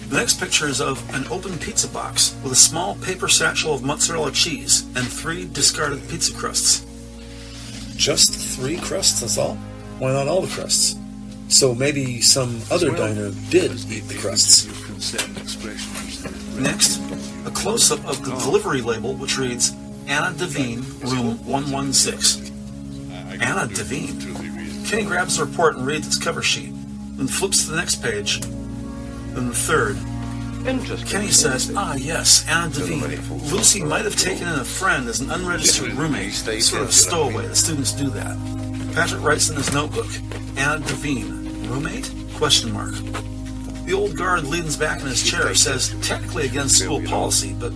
The next picture is of an open pizza box with a small paper satchel of mozzarella cheese and 3 discarded pizza crusts. Just 3 crusts, that's all? Why not all the crusts? So maybe some other diner did eat the crusts. Next, a close-up of the delivery label, which reads, Anna Devine, room 116. Anna Devine. Kenny grabs the report and reads its cover sheet, then flips to the next page, then the third. Kenny says, yes, Anna Devine. Lucy might have taken in a friend as an unregistered roommate, sort of stowaway. The students do that. Patrick writes in his notebook, Anna Devine, roommate? ? The old guard leans back in his chair, says technically against school policy, but,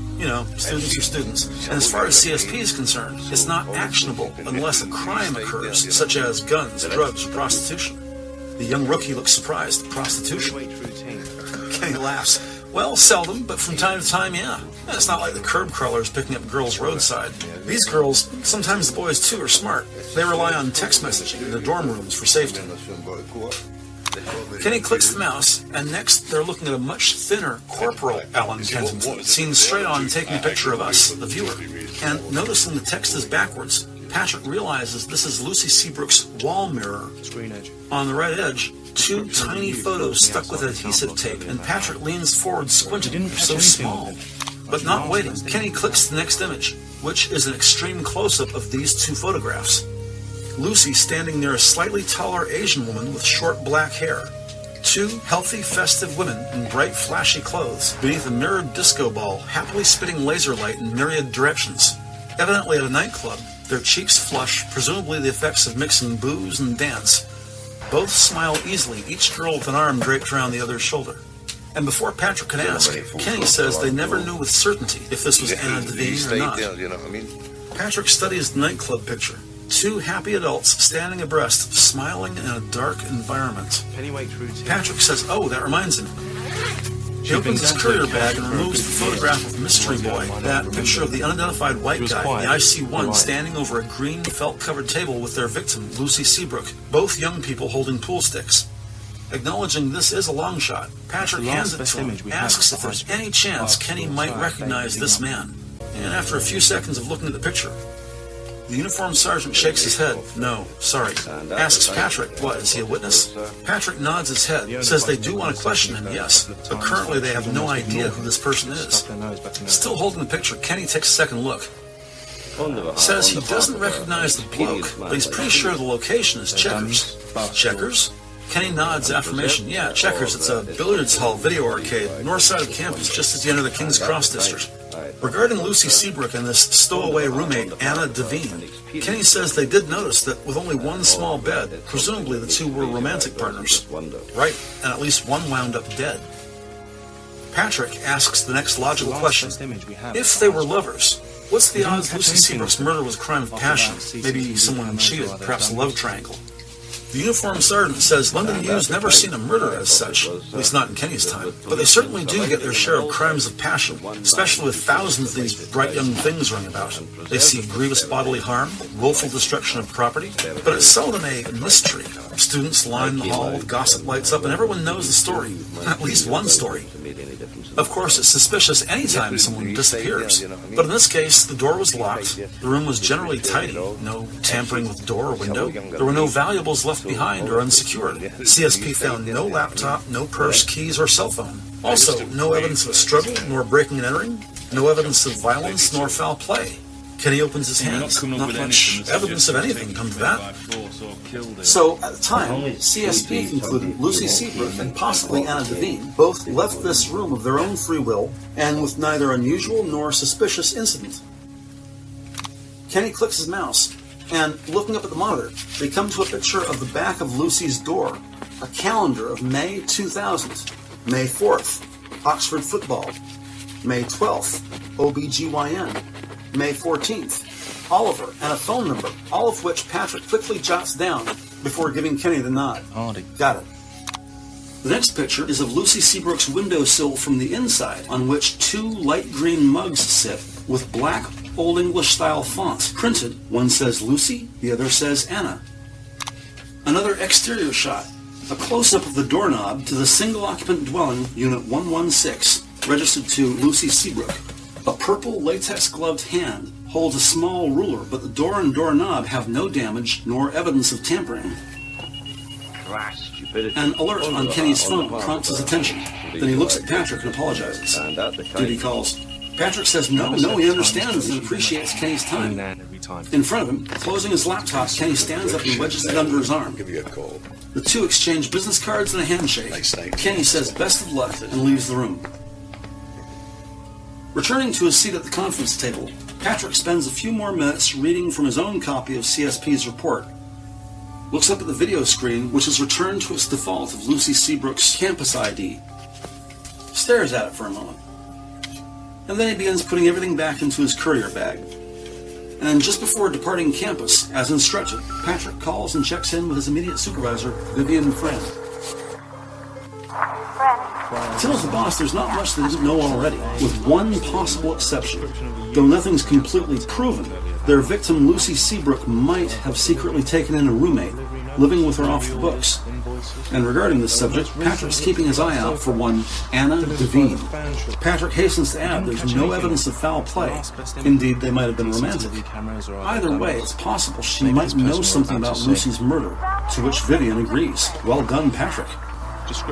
students are students. And as far as CSP is concerned, it's not actionable unless a crime occurs, such as guns, drugs, or prostitution. The young rookie looks surprised. Prostitution? Kenny laughs. Well, seldom, but from time to time, yeah. It's not like the curb crawlers picking up girls roadside. These girls, sometimes the boys too, are smart. They rely on text messaging in their dorm rooms for safety. Kenny clicks the mouse, and next they're looking at a much thinner Corporal Alan Kensington, seen straight on taking a picture of us, the viewer. And noticing the text is backwards, Patrick realizes this is Lucy Seabrook's wall mirror. On the right edge, 2 tiny photos stuck with adhesive tape, and Patrick leans forward squinting. They're so small. But not waiting, Kenny clicks the next image, which is an extreme close-up of these 2 photographs. Lucy standing near a slightly taller Asian woman with short black hair. 2 healthy, festive women in bright, flashy clothes beneath a mirrored disco ball, happily spitting laser light in myriad directions. Evidently at a nightclub, their cheeks flush, presumably the effects of mixing booze and dance. Both smile easily, each girl with an arm draped around the other's shoulder. And before Patrick can ask, Kenny says they never knew with certainty if this was Anna Devine or not. Patrick studies the nightclub picture. 2 happy adults standing abreast, smiling in a dark environment. Patrick says, that reminds him. He opens his courier bag and removes the photograph of Mystery Boy, that picture of the unidentified white guy in the IC1 standing over a green felt-covered table with their victim, Lucy Seabrook, both young people holding pool sticks. Acknowledging this is a long shot, Patrick hands it to him, asks if there's any chance Kenny might recognize this man. And after a few seconds of looking at the picture, the uniformed sergeant shakes his head. No, sorry. Asks Patrick, what, is he a witness? Patrick nods his head, says they do want to question him, yes, but currently they have no idea who this person is. Still holding the picture, Kenny takes a second look. Says he doesn't recognize the bloke, but he's pretty sure the location is Checkers. Checkers? Kenny nods affirmation. Yeah, Checkers, it's a billiards hall video arcade, north side of campus, just at the end of the King's Cross district. Regarding Lucy Seabrook and this stowaway roommate, Anna Devine, Kenny says they did notice that with only one small bed, presumably the two were romantic partners. Right, and at least one wound up dead. Patrick asks the next logical question. If they were lovers, what's the odds Lucy Seabrook's murder was a crime of passion? Maybe someone cheated, perhaps a love triangle. The uniformed sergeant says London U's never seen a murder as such, at least not in Kenny's time, but they certainly do get their share of crimes of passion, especially with thousands of these bright young things running about. They see grievous bodily harm, willful destruction of property, but it's seldom a mystery. Students line the hall with gossip lights up and everyone knows the story, at least one story. Of course, it's suspicious anytime someone disappears, but in this case, the door was locked, the room was generally tidy, no tampering with door or window, there were no valuables left behind or unsecured. CSP found no laptop, no purse, keys, or cell phone. Also, no evidence of a struggle, nor breaking and entering, no evidence of violence, nor foul play. Kenny opens his hands. Not much evidence of anything come to that. So, at the time, CSP concluded Lucy Seabrook and possibly Anna Devine both left this room of their own free will and with neither unusual nor suspicious incident. Kenny clicks his mouse, and looking up at the monitor, they come to a picture of the back of Lucy's door, a calendar of May 2000, May 4th, Oxford football, May 12th, OBGYN, May 14th, Oliver, and a phone number, all of which Patrick quickly jots down before giving Kenny the nod. Got it. The next picture is of Lucy Seabrook's windowsill from the inside, on which two light green mugs sit with black Old English-style fonts printed. One says Lucy, the other says Anna. Another exterior shot, a close-up of the doorknob to the single-occupant dwelling, Unit 116, registered to Lucy Seabrook. A purple latex-gloved hand holds a small ruler, but the door and doorknob have no damage nor evidence of tampering. An alert on Kenny's phone prompts his attention. Then he looks at Patrick and apologizes. Duty calls. Patrick says no, he understands and appreciates Kenny's time. In front of him, closing his laptop, Kenny stands up and wedges it under his arm. The two exchange business cards and a handshake. Kenny says best of luck and leaves the room. Returning to his seat at the conference table, Patrick spends a few more minutes reading from his own copy of CSP's report. Looks up at the video screen, which is returned to its default of Lucy Seabrook's campus ID. Stares at it for a moment. And then he begins putting everything back into his courier bag. And just before departing campus, as instructed, Patrick calls and checks in with his immediate supervisor, Vivian Friend. Tells the boss there's not much they didn't know already, with one possible exception. Though nothing's completely proven, their victim Lucy Seabrook might have secretly taken in a roommate, living with her off the books. And regarding this subject, Patrick's keeping his eye out for one Anna Devine. Patrick hastens to add there's no evidence of foul play. Indeed, they might have been romantic. Either way, it's possible she might know something about Lucy's murder, to which Vivian agrees. Well done, Patrick.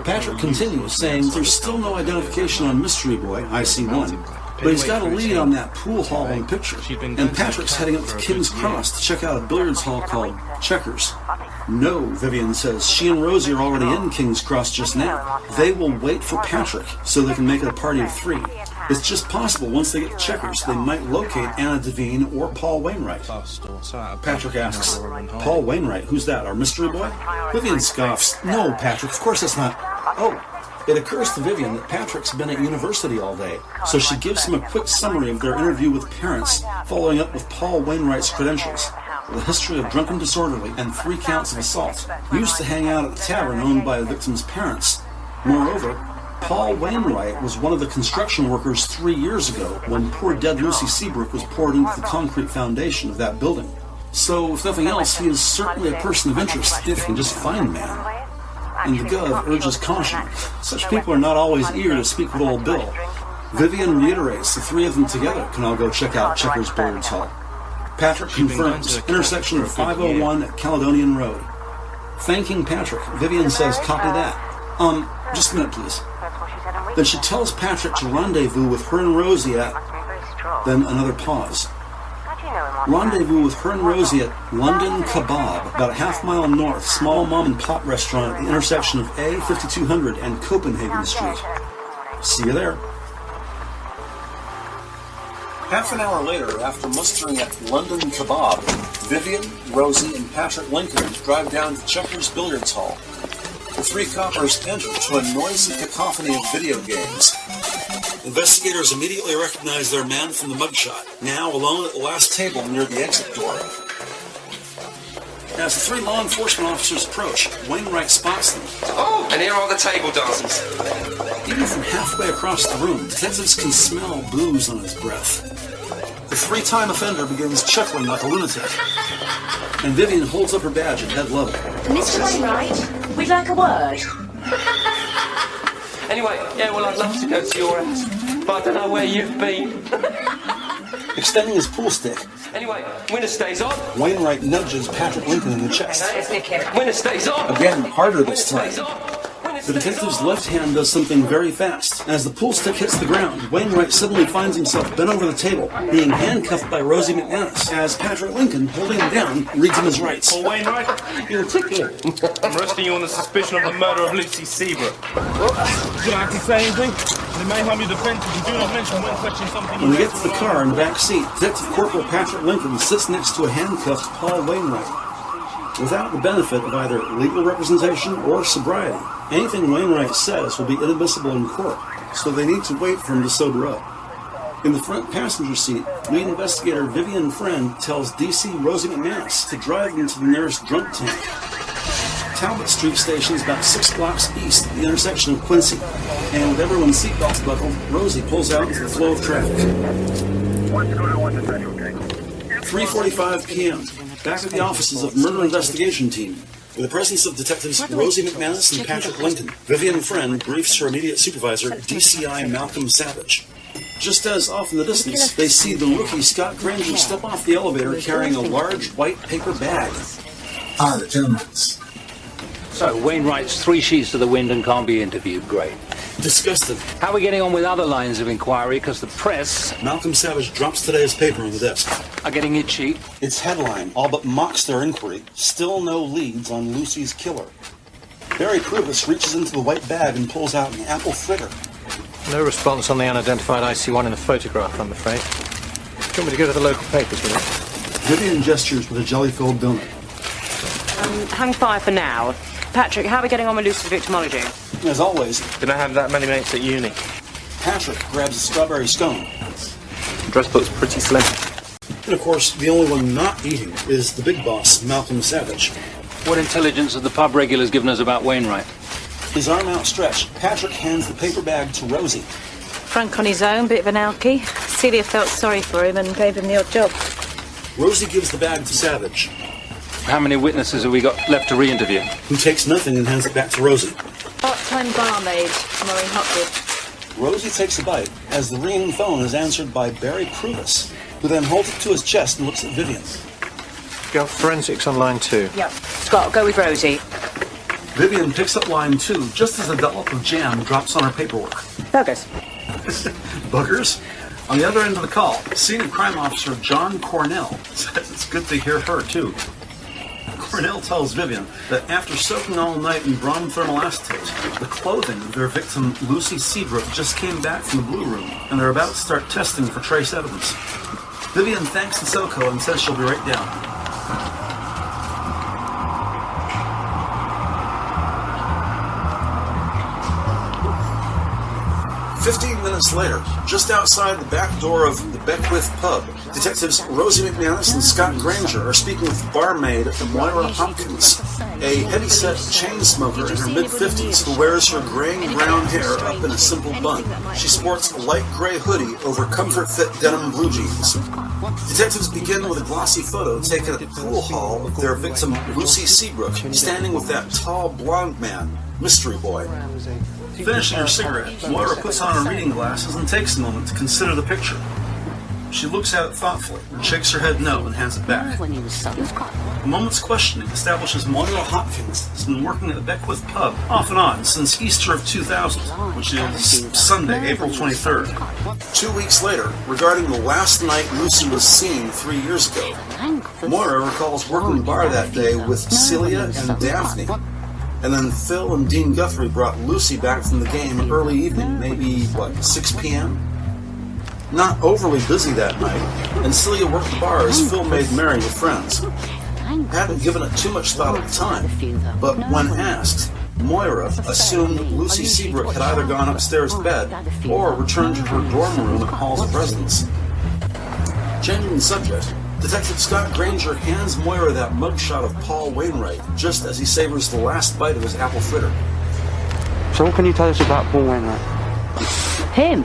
Patrick continues, saying there's still no identification on Mystery Boy, IC1, but he's got a lead on that pool hall in the picture, and Patrick's heading up to King's Cross to check out a billiards hall called Checkers. No, Vivian says, she and Rosie are already in King's Cross just now. They will wait for Patrick so they can make it a party of three. It's just possible once they get to Checkers, they might locate Anna Devine or Paul Wainwright. Patrick asks, Paul Wainwright, who's that, our mystery boy? Vivian scoffs, no, Patrick, of course that's not. Oh, it occurs to Vivian that Patrick's been at university all day, so she gives him a quick summary of their interview with parents, following up with Paul Wainwright's credentials. With a history of drunken disorderly and 3 counts of assault. Used to hang out at the tavern owned by the victim's parents. Moreover, Paul Wainwright was one of the construction workers 3 years ago when poor dead Lucy Seabrook was poured into the concrete foundation of that building. So, if nothing else, he is certainly a person of interest if he can just find the man. And the Gov urges caution. Such people are not always eager to speak with old Bill. Vivian reiterates the three of them together can all go check out Checkers Billiards Hall. Patrick confirms intersection of 501 at Caledonian Road. Thanking Patrick, Vivian says, copy that. Just a minute, please. Then she tells Patrick to rendezvous with her and Rosie at... Then another pause. Rendezvous with her and Rosie at London Kebab, about a half-mile north, small mom-and-pop restaurant at the intersection of A5200 and Copenhagen Street. See you there. Half an hour later, after mustering at London Kebab, Vivian, Rosie, and Patrick Lincoln drive down to Checkers Billiards Hall. The three coppers enter to a noisy cacophony of video games. Investigators immediately recognize their man from the mugshot, now alone at the last table near the exit door. As the three law enforcement officers approach, Wainwright spots them. Oh, and here are the table dancers. Even from halfway across the room, detectives can smell booze on his breath. The three-time offender begins chuckling like a lunatic, and Vivian holds up her badge at head level. Mr. Wainwright, we'd like a word. Anyway, yeah, well, I'd love to go to your house, but I don't know where you've been. Extending his pool stick, Anyway, winner stays on. Wainwright nudges Patrick Lincoln in the chest. Winner stays on. Again, harder this time. The detective's left hand does something very fast. As the pool stick hits the ground, Wainwright suddenly finds himself bent over the table, being handcuffed by Rosie McManus, as Patrick Lincoln, holding him down, reads him his rights. Oh, Wainwright, you're a tickler. I'm arresting you on the suspicion of the murder of Lucy Seabrook. Would you like to say anything? It may harm your defense if you do not mention when questioning something. When they get to the car in the back seat, Detective Corporal Patrick Lincoln sits next to a handcuffed Paul Wainwright. Without the benefit of either legal representation or sobriety, anything Wainwright says will be inadmissible in court, so they need to wait for him to sober up. In the front passenger seat, lead investigator Vivian Friend tells DC Rosie McManus to drive them to the nearest drunk tank. Talbot Street Station is about 6 blocks east at the intersection of Quincy, and with everyone's seatbelts buckled, Rosie pulls out into the flow of traffic. 3:45 p.m. Back at the offices of Murder Investigation Team. In the presence of Detectives Rosie McManus and Patrick Lincoln, Vivian Friend briefs her immediate supervisor, DCI Malcolm Savage. Just as off in the distance, they see the rookie Scott Granger step off the elevator carrying a large white paper bag. The gentlemen. So, Wainwright's 3 sheets to the wind and can't be interviewed. Great. Disgusted. How are we getting on with other lines of inquiry? Because the press... Malcolm Savage drops today's paper on the desk. Are getting itchy. Its headline all but mocks their inquiry. Still no leads on Lucy's killer. Barry Pruvis reaches into the white bag and pulls out an apple fritter. No response on the unidentified IC1 in the photograph, I'm afraid. Do you want me to go to the local papers with it? Vivian gestures with a jelly-filled donut. Hang fire for now. Patrick, how are we getting on with lucid victimology? As always, didn't have that many mates at uni. Patrick grabs a strawberry scone. Dress book's pretty slim. And of course, the only one not eating is the big boss, Malcolm Savage. What intelligence have the pub regulars given us about Wainwright? His arm outstretched, Patrick hands the paper bag to Rosie. Frank on his own, bit of an alky. Celia felt sorry for him and gave him the odd job. Rosie gives the bag to Savage. How many witnesses have we got left to re-interview? Who takes nothing and hands it back to Rosie. Part-time barmaid, Moira Hopkins. Rosie takes a bite as the ringing phone is answered by Barry Pruvis, who then holds it to his chest and looks at Vivian. Go forensics on line 2. Yep. Scott, go with Rosie. Vivian picks up line 2 just as a dollop of jam drops on her paperwork. Focus. Boogers? On the other end of the call, Senior Crime Officer John Cornell says it's good to hear her, too. Cornell tells Vivian that after soaking all night in brom thermal acetate, the clothing of their victim, Lucy Seabrook, just came back from the Blue Room, and they're about to start testing for trace evidence. Vivian thanks the SoCo and says she'll be right down. 15 minutes later, just outside the back door of the Beckwith pub, detectives Rosie McManus and Scott Granger are speaking with barmaid Moira Hopkins, a heavy-set chain smoker in her mid-50s who wears her gray-brown hair up in a simple bun. She sports a light gray hoodie over comfort-fit denim blue jeans. Detectives begin with a glossy photo taken at the pool hall of their victim Lucy Seabrook, standing with that tall blonde man, Mystery Boy. Finishing her cigarette, Moira puts on her reading glasses and takes a moment to consider the picture. She looks at it thoughtfully and shakes her head no and hands it back. A moment's questioning establishes Moira Hopkins has been working at the Beckwith pub off and on since Easter of 2000, which is Sunday, April 23rd. 2 weeks later, regarding the last night Lucy was seen 3 years ago, Moira recalls working the bar that day with Celia and Daphne. And then Phil and Dean Guthrie brought Lucy back from the game early evening, maybe, 6 p.m.? Not overly busy that night, and Celia worked the bar as Phil made merry with friends. Hadn't given it too much thought at the time, but when asked, Moira assumed Lucy Seabrook had either gone upstairs to bed or returned to her dorm room at Hall's residence. Changing the subject, Detective Scott Granger hands Moira that mugshot of Paul Wainwright just as he savors the last bite of his apple fritter. So what can you tell us about Paul Wainwright? Him?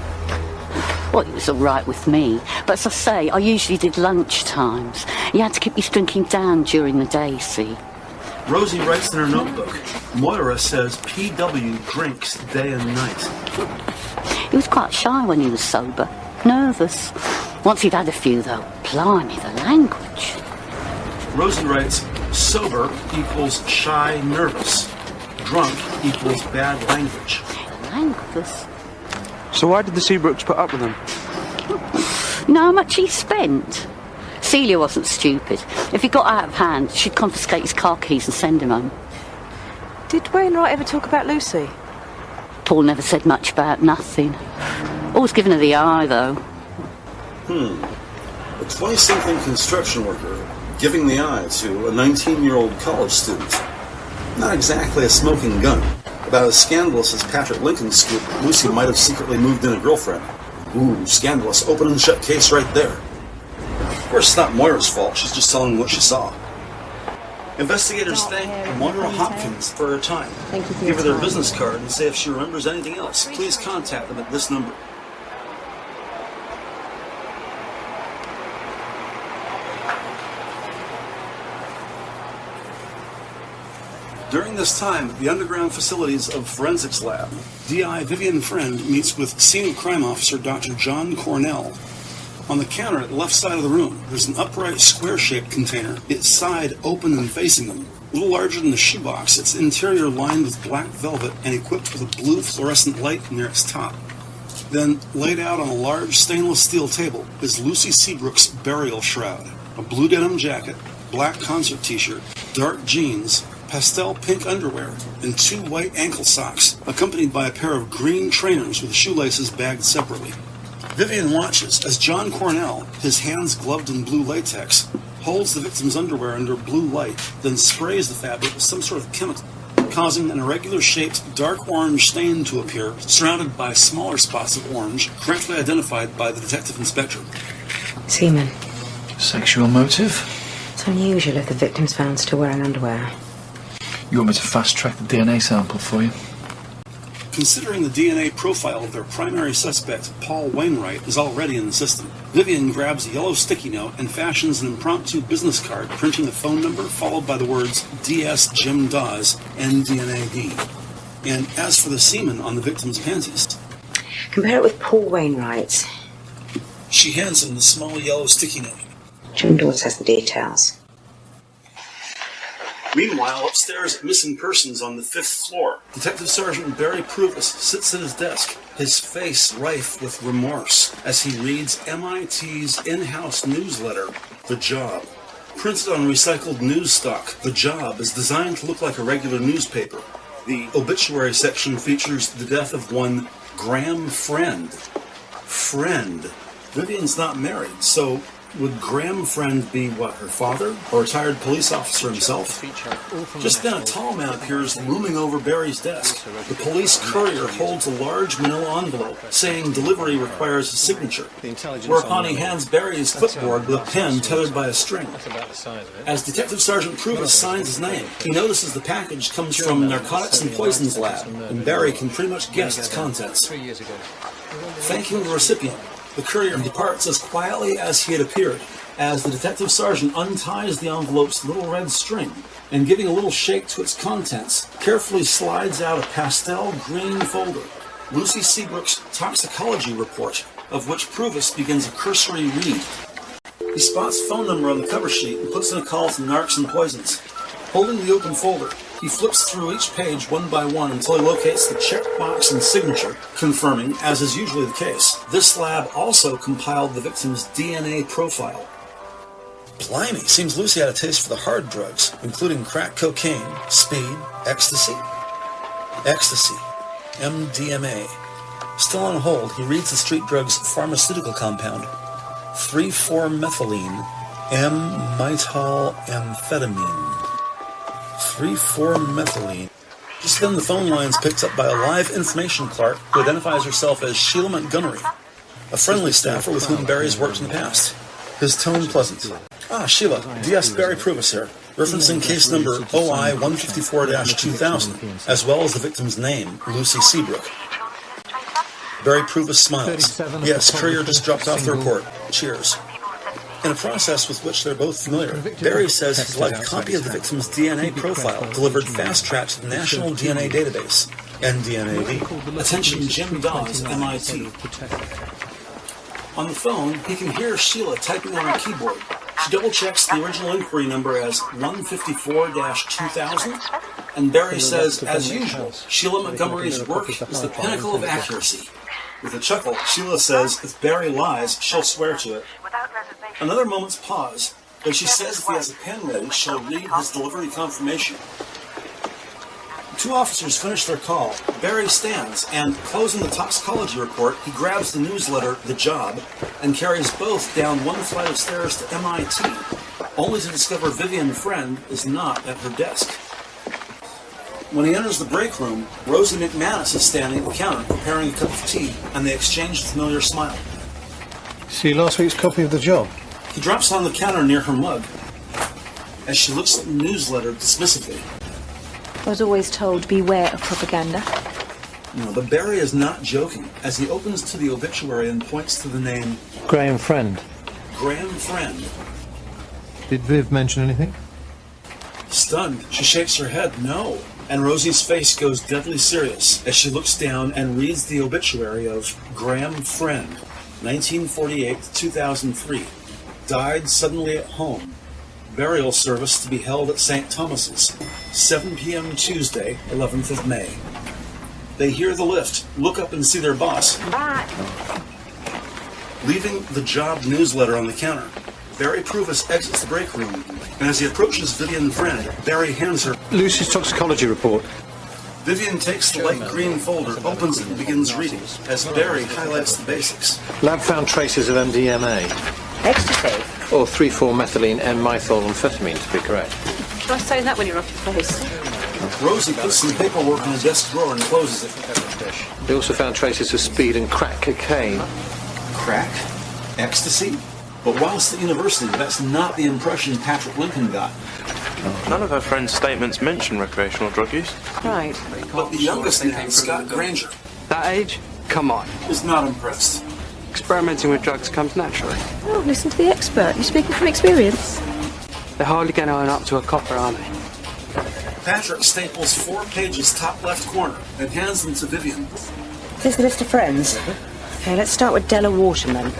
Well, he was all right with me. But as I say, I usually did lunch times. He had to keep his drinking down during the day, see? Rosie writes in her notebook, Moira says P.W. drinks day and night. He was quite shy when he was sober. Nervous. Once he'd had a few, though, blimey, the language. Rosie writes, sober equals shy, nervous. Drunk equals bad language. Language. So why did the Seabrooks put up with him? You know how much he spent? Celia wasn't stupid. If he got out of hand, she'd confiscate his car keys and send him home. Did Wainwright ever talk about Lucy? Paul never said much about nothing. Always given her the eye, though. A 20-something construction worker giving the eye to a 19-year-old college student. Not exactly a smoking gun. About as scandalous as Patrick Lincoln's scoop, Lucy might have secretly moved in a girlfriend. Ooh, scandalous. Open and shut case right there. Of course, it's not Moira's fault. She's just telling what she saw. Investigators thank Moira Hopkins for her time. Give her their business card and say if she remembers anything else, please contact them at this number. During this time, at the underground facilities of Forensics Lab, DI Vivian Friend meets with Scene of Crime Officer Dr. John Cornell. On the counter at the left side of the room, there's an upright square-shaped container, its side open and facing them. A little larger than the shoebox, its interior lined with black velvet and equipped with a blue fluorescent light near its top. Then, laid out on a large stainless steel table, is Lucy Seabrook's burial shroud. A blue denim jacket, black concert t-shirt, dark jeans, pastel pink underwear, and 2 white ankle socks, accompanied by a pair of green trainers with shoelaces bagged separately. Vivian watches as John Cornell, his hands gloved in blue latex, holds the victim's underwear under blue light, then sprays the fabric with some sort of chemical, causing an irregular-shaped dark orange stain to appear, surrounded by smaller spots of orange, correctly identified by the detective inspector. Semen. Sexual motive? It's unusual if the victim's found still wearing underwear. You want me to fast-track the DNA sample for you? Considering the DNA profile of their primary suspect, Paul Wainwright, is already in the system, Vivian grabs a yellow sticky note and fashions an impromptu business card, printing a phone number followed by the words DS Jim Daws, NDNAD. And as for the semen on the victim's panties... Compare it with Paul Wainwright's. She hands him the small yellow sticky note. Jim Daws has the details. Meanwhile, upstairs at Missing Persons on the 5th floor, Detective Sergeant Barry Pruvis sits at his desk, his face rife with remorse, as he reads M.I.T's in-house newsletter, The Job. Printed on recycled news stock, The Job is designed to look like a regular newspaper. The obituary section features the death of one Graham Friend. Friend. Vivian's not married, so Would Graham Friend be, what, her father? A retired police officer himself? Just then, a tall man appears looming over Barry's desk. The police courier holds a large manila envelope, saying delivery requires a signature, whereupon he hands Barry his clipboard with a pen tethered by a string. As Detective Sergeant Pruvis signs his name, he notices the package comes from Narcotics and Poisons Lab, and Barry can pretty much guess its contents. Thanking the recipient, the courier departs as quietly as he had appeared, as the detective sergeant unties the envelope's little red string, and giving a little shake to its contents, carefully slides out a pastel green folder, Lucy Seabrook's toxicology report, of which Pruvis begins a cursory read. He spots phone number on the cover sheet and puts in a call to Narcs and Poisons. Holding the open folder, he flips through each page one by one until he locates the checkbox and signature, confirming, as is usually the case, this lab also compiled the victim's DNA profile. Blimey, seems Lucy had a taste for the hard drugs, including crack cocaine, speed, ecstasy, MDMA. Still on hold, he reads the street drug's pharmaceutical compound, 3,4-methylene, M.I.T. 3,4-methylene. Just then the phone line is picked up by a live information clerk who identifies herself as Sheila Montgomery, a friendly staffer with whom Barry's worked in the past. His tone pleasant. Ah, Sheila, DS Barry Pruvis here, referencing case number OI 154-2000, as well as the victim's name, Lucy Seabrook. Barry Pruvis smiles. Yes, courier just dropped off the report. Cheers. In a process with which they're both familiar, Barry says he'd like a copy of the victim's DNA profile delivered fast-track to the National DNA Database, NDNAD. Attention Jim Daws, M.I.T. On the phone, he can hear Sheila typing on her keyboard. She double-checks the original inquiry number as 154-2000, and Barry says, as usual, Sheila Montgomery's work is the pinnacle of accuracy. With a chuckle, Sheila says if Barry lies, she'll swear to it. Another moment's pause, but she says if he has a pen ready, she'll read his delivery confirmation. Two officers finish their call. Barry stands, and closing the toxicology report, he grabs the newsletter, The Job, and carries both down one flight of stairs to M.I.T., only to discover Vivian Friend is not at her desk. When he enters the break room, Rosie McManus is standing at the counter preparing a cup of tea, and they exchange a familiar smile. See last week's copy of The Job? He drops on the counter near her mug, as she looks at the newsletter dismissively. I was always told, beware of propaganda. No, but Barry is not joking, as he opens to the obituary and points to the name... Graham Friend. Graham Friend. Did Viv mention anything? Stunned, she shakes her head, no. And Rosie's face goes deadly serious as she looks down and reads the obituary of Graham Friend, 1948 to 2003. Died suddenly at home. Burial service to be held at St. Thomas's, 7 p.m. Tuesday, 11th of May. They hear the lift, look up and see their boss. Leaving the Job newsletter on the counter, Barry Pruvis exits the break room, and as he approaches Vivian Friend, Barry hands her Lucy's toxicology report. Vivian takes the light green folder, opens it, and begins reading, as Barry highlights the basics. Lab found traces of MDMA. Ecstasy? Or 3,4-methylene M-methylamphetamine, to be correct. Try saying that when you're off your face. Rosie puts some paperwork in a desk drawer and closes it. They also found traces of speed and crack cocaine. Crack? Ecstasy? But whilst at university, that's not the impression Patrick Lincoln got. None of her friends' statements mention recreational drug use. Right. But the youngest man, Scott Granger, That age? Come on. is not impressed. Experimenting with drugs comes naturally. Oh, listen to the expert. You're speaking from experience. They're hardly going to own up to a copper, are they? Patrick staples 4 pages top left corner and hands them to Vivian. Here's the list of friends. Okay, let's start with Della Wharton then.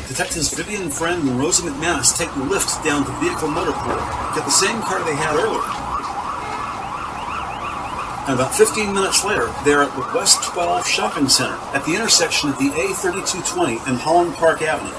Detectives Vivian Friend and Rosie McManus take the lift down to Vehicle Motor Pool, get the same car they had earlier. And about 15 minutes later, they're at the West 12 Shopping Center at the intersection of the A3220 and Holland Park Avenue.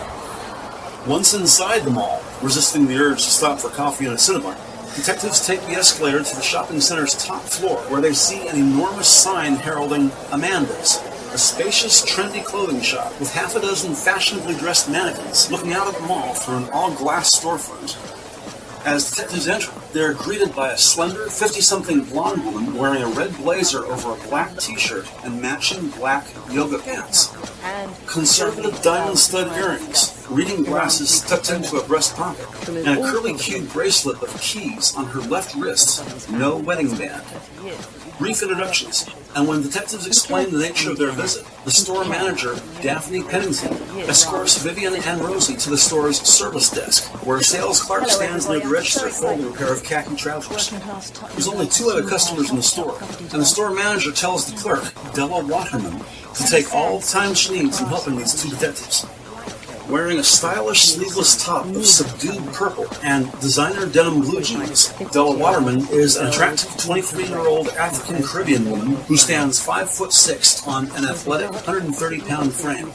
Once inside the mall, resisting the urge to stop for coffee in a Cinnabon, detectives take the escalator to the shopping center's top floor, where they see an enormous sign heralding Amanda's, a spacious, trendy clothing shop with half a dozen fashionably dressed mannequins looking out at the mall through an all-glass storefront. As detectives enter, they are greeted by a slender, 50-something blonde woman wearing a red blazer over a black t-shirt and matching black yoga pants. Conservative diamond stud earrings, reading glasses tucked into a breast pocket, and a curly Q bracelet of keys on her left wrist, no wedding band. Brief introductions, and when detectives explain the nature of their visit, the store manager, Daphne Pennington, escorts Vivian and Rosie to the store's service desk, where a sales clerk stands near the register folding a pair of khaki trousers. There's only 2 other customers in the store, and the store manager tells the clerk, Della Waterman, to take all the time she needs in helping these 2 detectives. Wearing a stylish sleeveless top of subdued purple and designer denim blue jeans, Della Waterman is an attractive 23-year-old African Caribbean woman who stands 5'6" on an athletic 130-pound frame.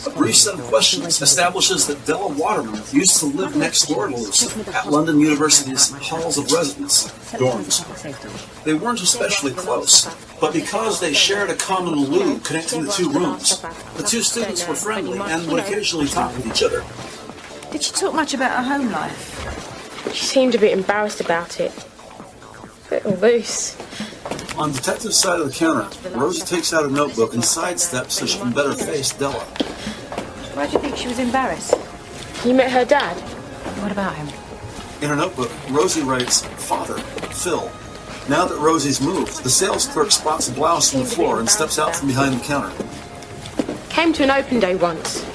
A brief set of questions establishes that Della Waterman used to live next door to Lucy at London University's Halls of Residence, dorms. They weren't especially close, but because they shared a common loo connecting the 2 rooms, the 2 students were friendly and would occasionally talk with each other. Did she talk much about her home life? She seemed a bit embarrassed about it. A bit loose. On Detective's side of the counter, Rosie takes out a notebook and sidesteps so she can better face Della. Why do you think she was embarrassed? You met her dad? What about him? In her notebook, Rosie writes, Father, Phil. Now that Rosie's moved, the sales clerk spots a blouse on the floor and steps out from behind the counter. Came to an open day once.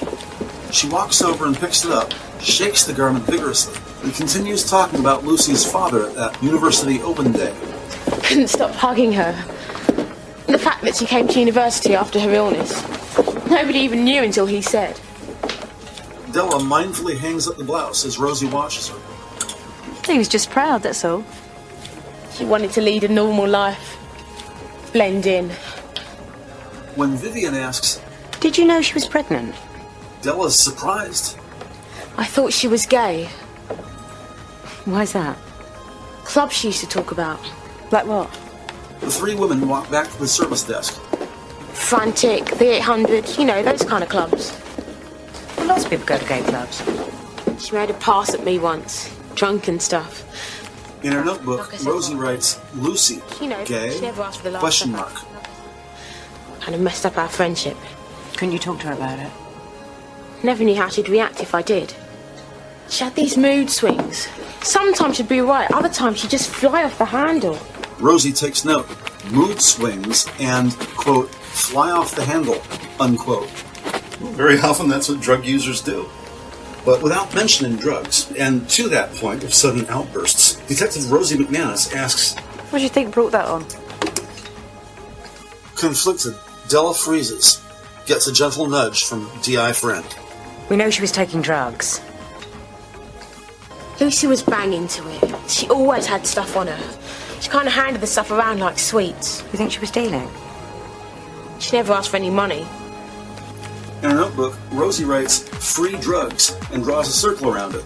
She walks over and picks it up, shakes the garment vigorously, and continues talking about Lucy's father at that university open day. Couldn't stop hugging her. The fact that she came to university after her illness. Nobody even knew until he said. Della mindfully hangs up the blouse as Rosie watches her. He was just proud, that's all. She wanted to lead a normal life. Blend in. When Vivian asks, Did you know she was pregnant? Della's surprised. I thought she was gay. Why's that? Clubs she used to talk about. Like what? The 3 women walk back to the service desk. Frantic, the 800, you know, those kind of clubs. Well, lots of people go to gay clubs. She made a pass at me once, drunk and stuff. In her notebook, Rosie writes, Lucy, gay, she never asked for the last question mark. Kind of messed up our friendship. Couldn't you talk to her about it? Never knew how she'd react if I did. She had these mood swings. Sometimes she'd be right, other times she'd just fly off the handle. Rosie takes note. Mood swings and, quote, fly off the handle, unquote. Very often that's what drug users do. But without mentioning drugs, and to that point of sudden outbursts, Detective Rosie McManus asks, What do you think brought that on? Conflicted, Della freezes, gets a gentle nudge from DI friend. We know she was taking drugs. Lucy was bang into it. She always had stuff on her. She kind of handed the stuff around like sweets. You think she was dealing? She never asked for any money. In her notebook, Rosie writes, free drugs, and draws a circle around it.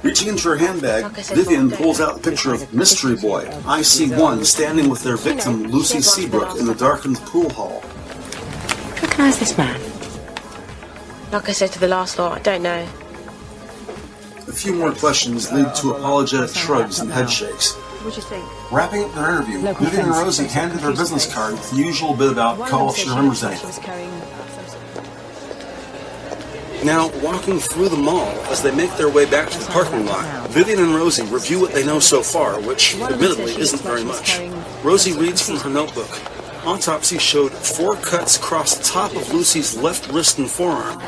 Reaching into her handbag, Vivian pulls out the picture of Mystery Boy, IC1, standing with their victim, Lucy Seabrook, in the darkened pool hall. Recognize this man? Like I said to the last lot, I don't know. A few more questions lead to apologetic shrugs and head shakes. What do you think? Wrapping up their interview, Vivian and Rosie handed her business card with the usual bit about call if she remembers anything. Now, walking through the mall as they make their way back to the parking lot, Vivian and Rosie review what they know so far, which, admittedly, isn't very much. Rosie reads from her notebook. Autopsy showed 4 cuts across the top of Lucy's left wrist and forearm,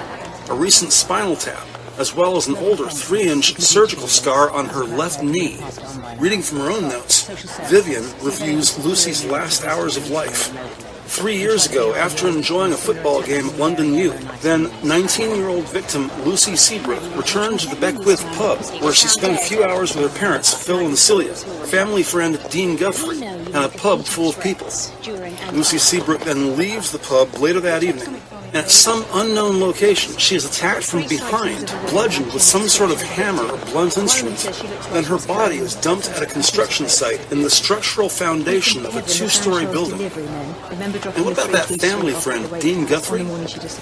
a recent spinal tap, as well as an older 3-inch surgical scar on her left knee. Reading from her own notes, Vivian reviews Lucy's last hours of life. 3 years ago, after enjoying a football game at London U, then 19-year-old victim Lucy Seabrook returned to the Beckwith pub, where she spent a few hours with her parents, Phil and Celia, family friend Dean Guthrie, and a pub full of people. Lucy Seabrook then leaves the pub later that evening At some unknown location, she is attacked from behind, bludgeoned with some sort of hammer or blunt instrument. Then her body is dumped at a construction site in the structural foundation of a two-story building. And what about that family friend, Dean Guthrie?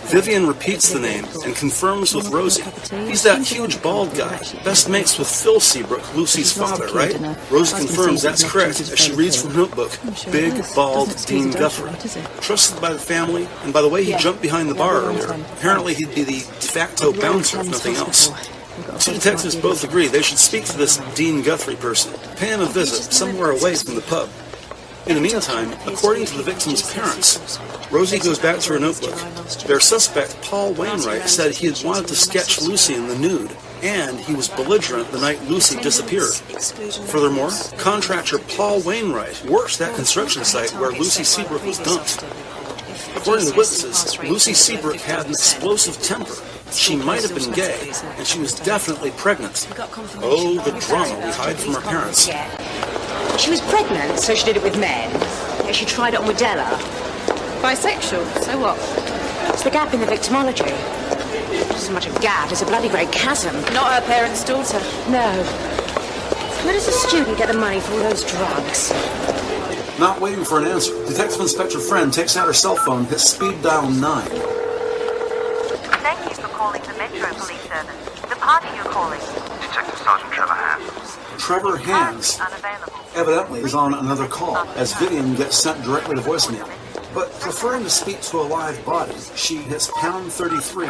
Vivian repeats the name and confirms with Rosie. He's that huge bald guy, best mates with Phil Seabrook, Lucy's father, right? Rosie confirms that's correct as she reads from her notebook. Big, bald Dean Guthrie. Trusted by the family, and by the way he jumped behind the bar earlier, apparently he'd be the de facto bouncer if nothing else. Two detectives both agree they should speak to this Dean Guthrie person, pay him a visit somewhere away from the pub. In the meantime, according to the victim's parents, Rosie goes back to her notebook. Their suspect, Paul Wainwright, said he had wanted to sketch Lucy in the nude, and he was belligerent the night Lucy disappeared. Furthermore, contractor Paul Wainwright worked that construction site where Lucy Seabrook was dumped. According to witnesses, Lucy Seabrook had an explosive temper. She might have been gay, and she was definitely pregnant. Oh, the drama we hide from our parents. She was pregnant, so she did it with men. Yeah, she tried it on with Della. Bisexual, so what? It's the gap in the victimology. Not so much a gap, it's a bloody great chasm. Not her parents' daughter. No. Where does a student get the money for all those drugs? Not waiting for an answer, Detective Inspector Friend takes out her cell phone, hits speed dial 9. Thank you for calling the Metro Police Service. The party you're calling. Detective Sergeant Trevor Hands. Trevor Hands evidently is on another call, as Vivian gets sent directly to voicemail. But preferring to speak to a live body, she hits pound 33,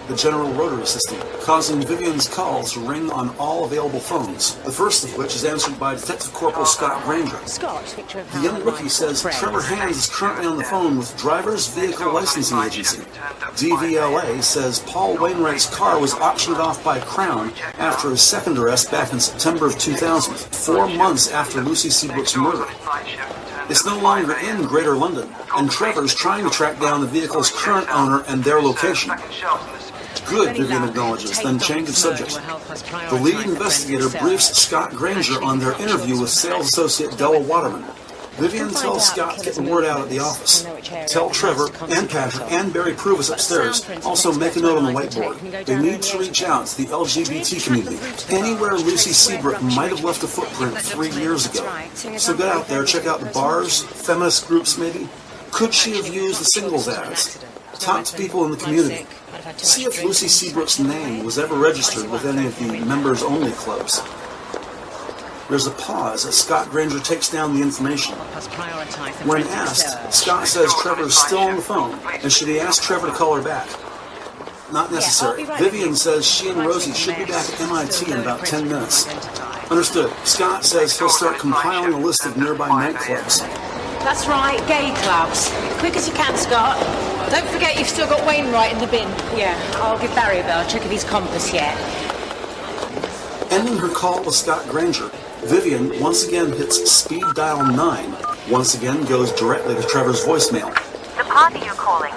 the general rotary system, causing Vivian's call to ring on all available phones, the first of which is answered by Detective Corporal Scott Granger. The young rookie says Trevor Hands is currently on the phone with Drivers Vehicle Licensing Agency. DVLA says Paul Wainwright's car was auctioned off by Crown after his second arrest back in September of 2000, 4 months after Lucy Seabrook's murder. It's no longer in Greater London, and Trevor's trying to track down the vehicle's current owner and their location. Good, Vivian acknowledges, then changes subject. The lead investigator briefs Scott Granger on their interview with sales associate Della Waterman. Vivian tells Scott to get the word out at the office. Tell Trevor and Patrick and Barry Pruvis upstairs. Also make a note on the whiteboard. They need to reach out to the LGBT community. Anywhere Lucy Seabrook might have left a footprint 3 years ago. So get out there, check out the bars, feminist groups maybe. Could she have used the singles ads? Talk to people in the community. See if Lucy Seabrook's name was ever registered with any of the members-only clubs. There's a pause as Scott Granger takes down the information. When asked, Scott says Trevor is still on the phone, and should he ask Trevor to call her back? Not necessary. Vivian says she and Rosie should be back at M.I.T. in about 10 minutes. Understood. Scott says he'll start compiling a list of nearby nightclubs. That's right, gay clubs. Quick as you can, Scott. Don't forget you've still got Wainwright in the bin. Yeah, I'll give Barry a bell, check if he's compass yet. Ending her call with Scott Granger, Vivian once again hits speed dial 9, once again goes directly to Trevor's voicemail. The party you're calling.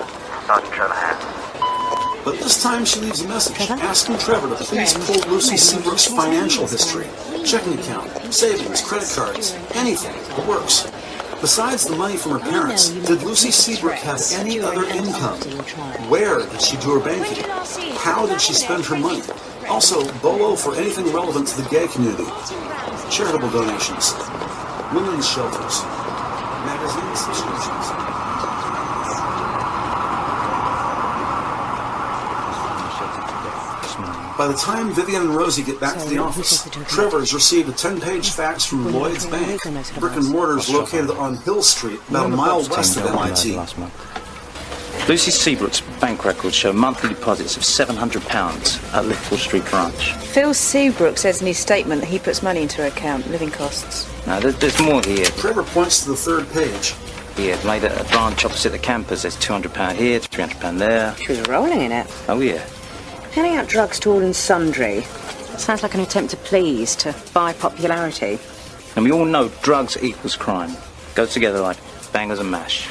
Sergeant Trevor Hands. But this time she leaves a message asking Trevor to please pull Lucy Seabrook's financial history. Checking account, savings, credit cards, anything, it works. Besides the money from her parents, did Lucy Seabrook have any other income? Where did she do her banking? How did she spend her money? Also, BOLO for anything relevant to the gay community. Charitable donations, women's shelters, magazine subscriptions. By the time Vivian and Rosie get back to the office, Trevor's received a 10-page fax from Lloyd's Bank. Brick and mortar's located on Hill Street, about a mile west of M.I.T. Lucy Seabrook's bank records show monthly deposits of £700 at Liverpool Street branch. Phil Seabrook says in his statement that he puts money into her account, living costs. No, there's more here. Trevor points to the third page. Here, made at a branch opposite the campus. There's £200 here, £300 there. She was rolling in it. Oh, yeah. Handing out drugs to all and sundry. Sounds like an attempt to please, to buy popularity. And we all know drugs equals crime. Goes together like bangers and mash.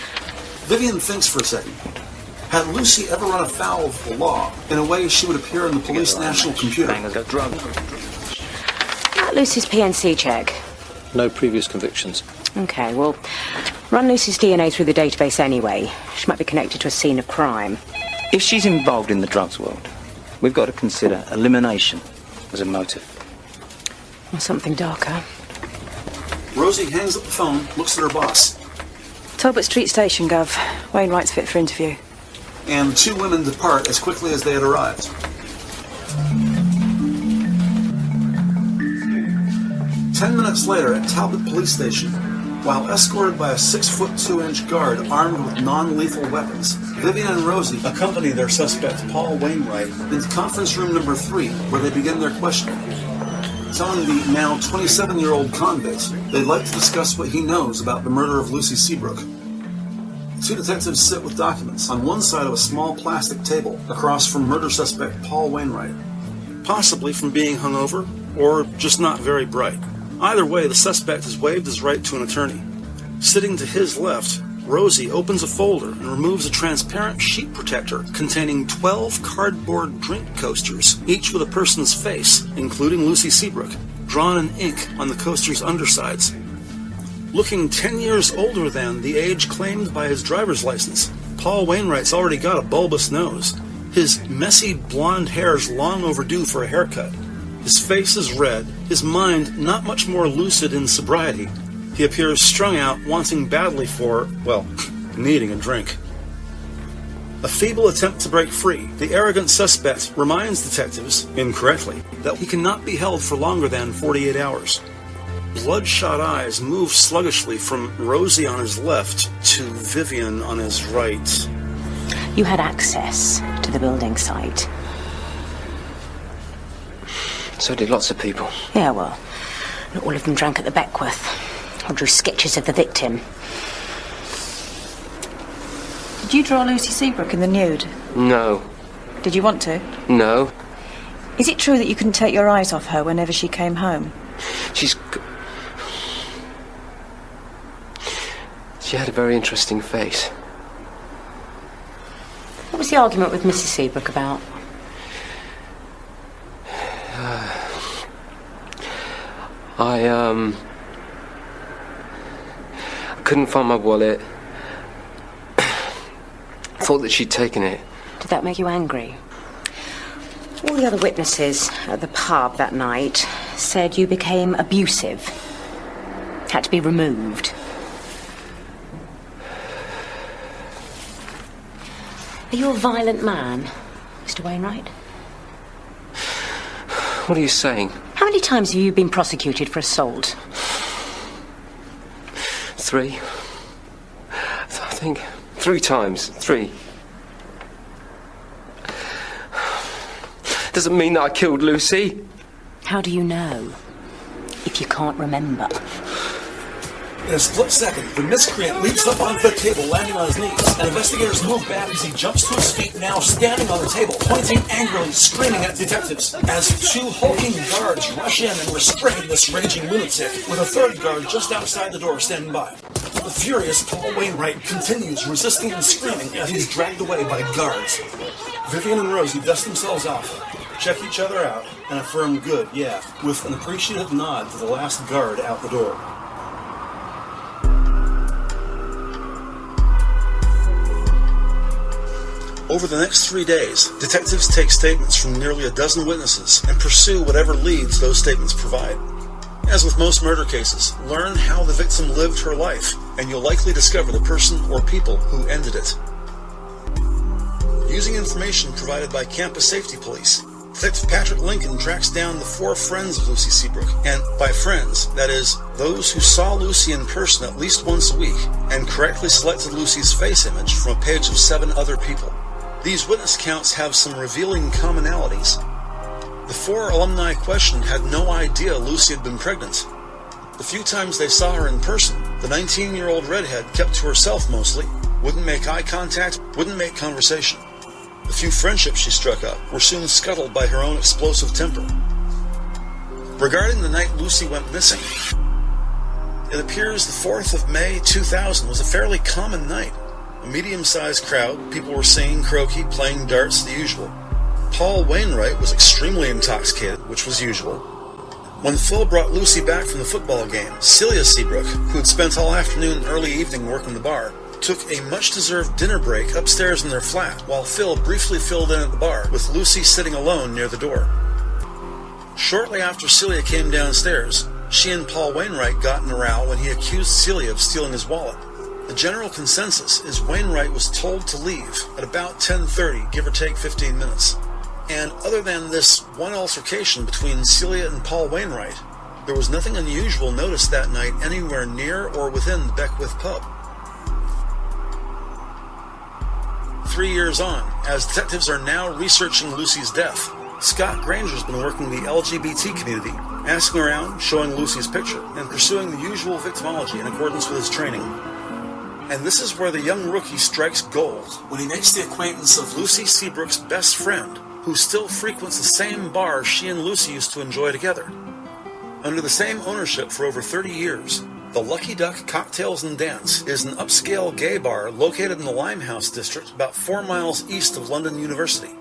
Vivian thinks for a second. Had Lucy ever run afoul of the law in a way she would appear in the police national computer? Lucy's PNC check. No previous convictions. Okay, well, run Lucy's DNA through the database anyway. She might be connected to a scene of crime. If she's involved in the drugs world, we've got to consider elimination as a motive. Or something darker. Rosie hangs up the phone, looks at her boss. Talbot Street Station, Gov. Wainwright's fit for interview. And the two women depart as quickly as they had arrived. Ten minutes later at Talbot Police Station, while escorted by a 6'2" guard armed with non-lethal weapons, Vivian and Rosie accompany their suspect, Paul Wainwright, into conference room number 3, where they begin their questioning. Telling the now 27-year-old convict they'd like to discuss what he knows about the murder of Lucy Seabrook. The two detectives sit with documents on one side of a small plastic table across from murder suspect Paul Wainwright. Possibly from being hungover, or just not very bright. Either way, the suspect has waived his right to an attorney. Sitting to his left, Rosie opens a folder and removes a transparent sheet protector containing 12 cardboard drink coasters, each with a person's face, including Lucy Seabrook, drawn in ink on the coaster's undersides. Looking 10 years older than the age claimed by his driver's license, Paul Wainwright's already got a bulbous nose. His messy blonde hair is long overdue for a haircut. His face is red, his mind not much more lucid in sobriety. He appears strung out, wanting badly for, well, needing a drink. A feeble attempt to break free, the arrogant suspect reminds detectives, incorrectly, that he cannot be held for longer than 48 hours. Bloodshot eyes move sluggishly from Rosie on his left to Vivian on his right. You had access to the building site. So did lots of people. Yeah, well, not all of them drank at the Beckwith or drew sketches of the victim. Did you draw Lucy Seabrook in the nude? No. Did you want to? No. Is it true that you couldn't take your eyes off her whenever she came home? She had a very interesting face. What was the argument with Mrs. Seabrook about? I couldn't find my wallet. Thought that she'd taken it. Did that make you angry? All the other witnesses at the pub that night said you became abusive. Had to be removed. Are you a violent man, Mr. Wainwright? What are you saying? How many times have you been prosecuted for assault? 3. I think 3 times. 3. Doesn't mean that I killed Lucy. How do you know if you can't remember? In a split second, the miscreant leaps up onto the table, landing on his knees, and investigators move back as he jumps to his feet, now standing on the table, pointing angrily, screaming at detectives, as 2 hulking guards rush in and restrain this raging lunatic, with a 3rd guard just outside the door standing by. The furious Paul Wainwright continues resisting and screaming as he's dragged away by guards. Vivian and Rosie dust themselves off, check each other out, and affirm good, yeah, with an appreciative nod to the last guard out the door. Over the next 3 days, detectives take statements from nearly a dozen witnesses and pursue whatever leads those statements provide. As with most murder cases, learn how the victim lived her life, and you'll likely discover the person or people who ended it. Using information provided by Campus Safety Police, Detective Patrick Lincoln tracks down the 4 friends of Lucy Seabrook, and by friends, that is, those who saw Lucy in person at least once a week, and correctly selected Lucy's face image from a page of 7 other people. These witness counts have some revealing commonalities. The 4 alumni questioned had no idea Lucy had been pregnant. The few times they saw her in person, the 19-year-old redhead kept to herself mostly, wouldn't make eye contact, wouldn't make conversation. The few friendships she struck up were soon scuttled by her own explosive temper. Regarding the night Lucy went missing, it appears the 4th of May 2000 was a fairly common night. A medium-sized crowd, people were singing croquet, playing darts, the usual. Paul Wainwright was extremely intoxicated, which was usual. When Phil brought Lucy back from the football game, Celia Seabrook, who had spent all afternoon and early evening working the bar, took a much-deserved dinner break upstairs in their flat, while Phil briefly filled in at the bar, with Lucy sitting alone near the door. Shortly after Celia came downstairs, she and Paul Wainwright got in a row when he accused Celia of stealing his wallet. The general consensus is Wainwright was told to leave at about 10:30, give or take 15 minutes. And other than this one altercation between Celia and Paul Wainwright, there was nothing unusual noticed that night anywhere near or within the Beckwith pub. 3 years on, as detectives are now researching Lucy's death, Scott Granger's been working the LGBT community, asking around, showing Lucy's picture, and pursuing the usual victimology in accordance with his training. And this is where the young rookie strikes gold, when he makes the acquaintance of Lucy Seabrook's best friend, who still frequents the same bar she and Lucy used to enjoy together. Under the same ownership for over 30 years, the Lucky Duck Cocktails and Dance is an upscale gay bar located in the Limehouse district about 4 miles east of London University.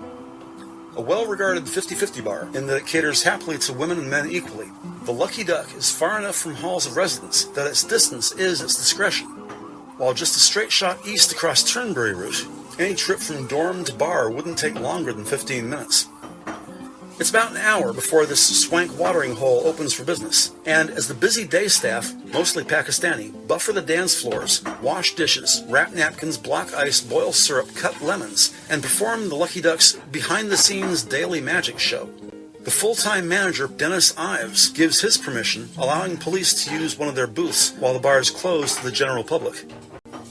A well-regarded 50-50 bar in that it caters happily to women and men equally, the Lucky Duck is far enough from halls of residence that its distance is its discretion. While just a straight shot east across Turnberry route, any trip from dorm to bar wouldn't take longer than 15 minutes. It's about an hour before this swank watering hole opens for business, and as the busy day staff, mostly Pakistani, buffer the dance floors, wash dishes, wrap napkins, block ice, boil syrup, cut lemons, and perform the Lucky Duck's behind-the-scenes daily magic show, the full-time manager, Dennis Ives, gives his permission, allowing police to use one of their booths while the bar is closed to the general public.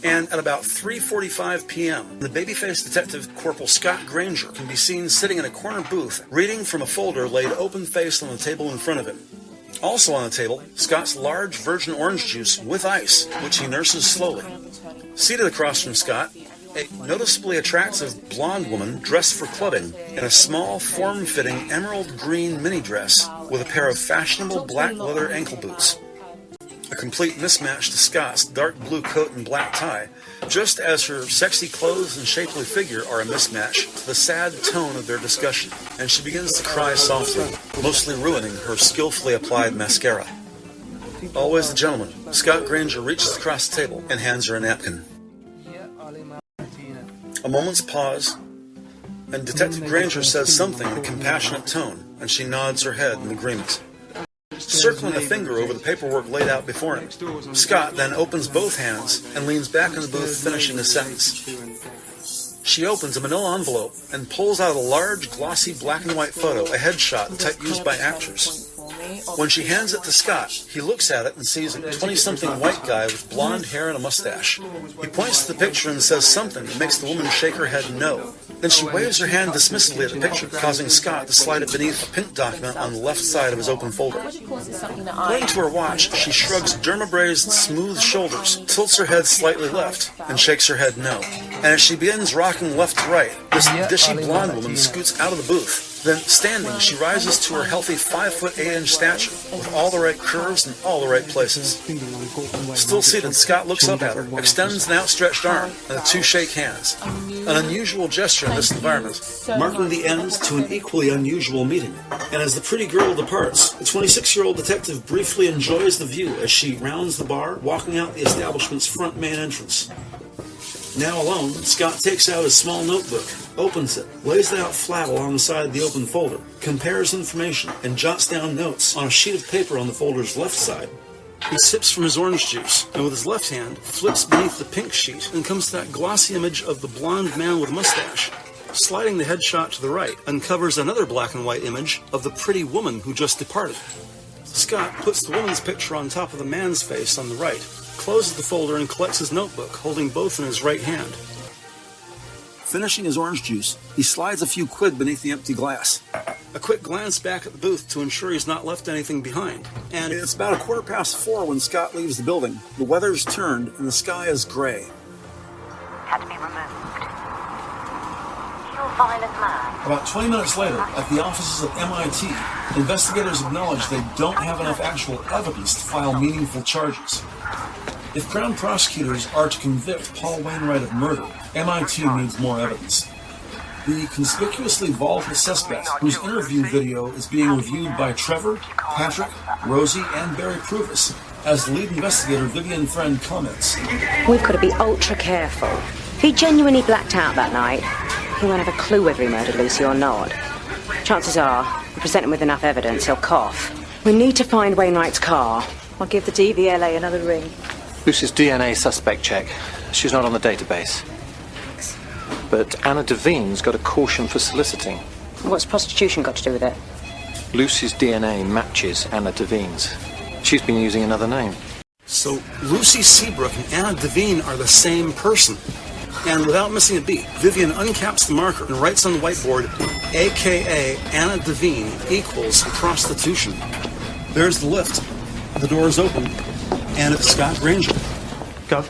And at about 3:45 p.m., the baby-faced detective Corporal Scott Granger can be seen sitting in a corner booth, reading from a folder laid open-faced on the table in front of him. Also on the table, Scott's large virgin orange juice with ice, which he nurses slowly. Seated across from Scott, a noticeably attractive blonde woman dressed for clubbing in a small, form-fitting emerald green mini dress with a pair of fashionable black leather ankle boots. A complete mismatch to Scott's dark blue coat and black tie, just as her sexy clothes and shapely figure are a mismatch to the sad tone of their discussion, and she begins to cry softly, mostly ruining her skillfully applied mascara. Always the gentleman, Scott Granger reaches across the table and hands her a napkin. A moment's pause, and Detective Granger says something in a compassionate tone, and she nods her head in agreement. Circling a finger over the paperwork laid out before him, Scott then opens both hands and leans back in the booth, finishing a sentence. She opens a manila envelope and pulls out a large, glossy black and white photo, a headshot, the type used by actors. When she hands it to Scott, he looks at it and sees a 20-something white guy with blonde hair and a mustache. He points to the picture and says something that makes the woman shake her head no. Then she waves her hand dismissively at the picture, causing Scott to slide it beneath a pink document on the left side of his open folder. Pointing to her watch, she shrugs dermabrased, smooth shoulders, tilts her head slightly left, and shakes her head no. And as she begins rocking left to right, this dishy blonde woman scoots out of the booth. Then, standing, she rises to her healthy 5'8" stature, with all the right curves in all the right places. Still seated, Scott looks up at her, extends an outstretched arm, and the two shake hands. An unusual gesture in this environment, marking the end to an equally unusual meeting. And as the pretty girl departs, the 26-year-old detective briefly enjoys the view as she rounds the bar, walking out the establishment's front main entrance. Now alone, Scott takes out his small notebook, opens it, lays it out flat alongside the open folder, compares information, and jots down notes on a sheet of paper on the folder's left side. He sips from his orange juice, and with his left hand, flips beneath the pink sheet and comes to that glossy image of the blonde man with a mustache. Sliding the headshot to the right, uncovers another black and white image of the pretty woman who just departed. Scott puts the woman's picture on top of the man's face on the right, closes the folder and collects his notebook, holding both in his right hand. Finishing his orange juice, he slides a few quid beneath the empty glass. A quick glance back at the booth to ensure he's not left anything behind. And it's about 4:15 when Scott leaves the building. The weather's turned and the sky is gray. Had to be removed. You're a violent man. About 20 minutes later, at the offices of M.I.T, investigators acknowledge they don't have enough actual evidence to file meaningful charges. If Crown prosecutors are to convict Paul Wainwright of murder, M.I.T needs more evidence. The conspicuously volatile suspect, whose interview video is being reviewed by Trevor, Patrick, Rosie, and Barry Pruvis, as the lead investigator, Vivian Friend, comments. We've got to be ultra careful. If he genuinely blacked out that night, he won't have a clue whether he murdered Lucy or not. Chances are, if we present him with enough evidence, he'll cough. We need to find Wainwright's car. I'll give the DVLA another ring. Lucy's DNA suspect check. She's not on the database. But Anna Devine's got a caution for soliciting. What's prostitution got to do with it? Lucy's DNA matches Anna Devine's. She's been using another name. So Lucy Seabrook and Anna Devine are the same person. And without missing a beat, Vivian uncaps the marker and writes on the whiteboard, a.k.a. Anna Devine equals prostitution. There's the lift. The door is open, and it's Scott Granger. Gov?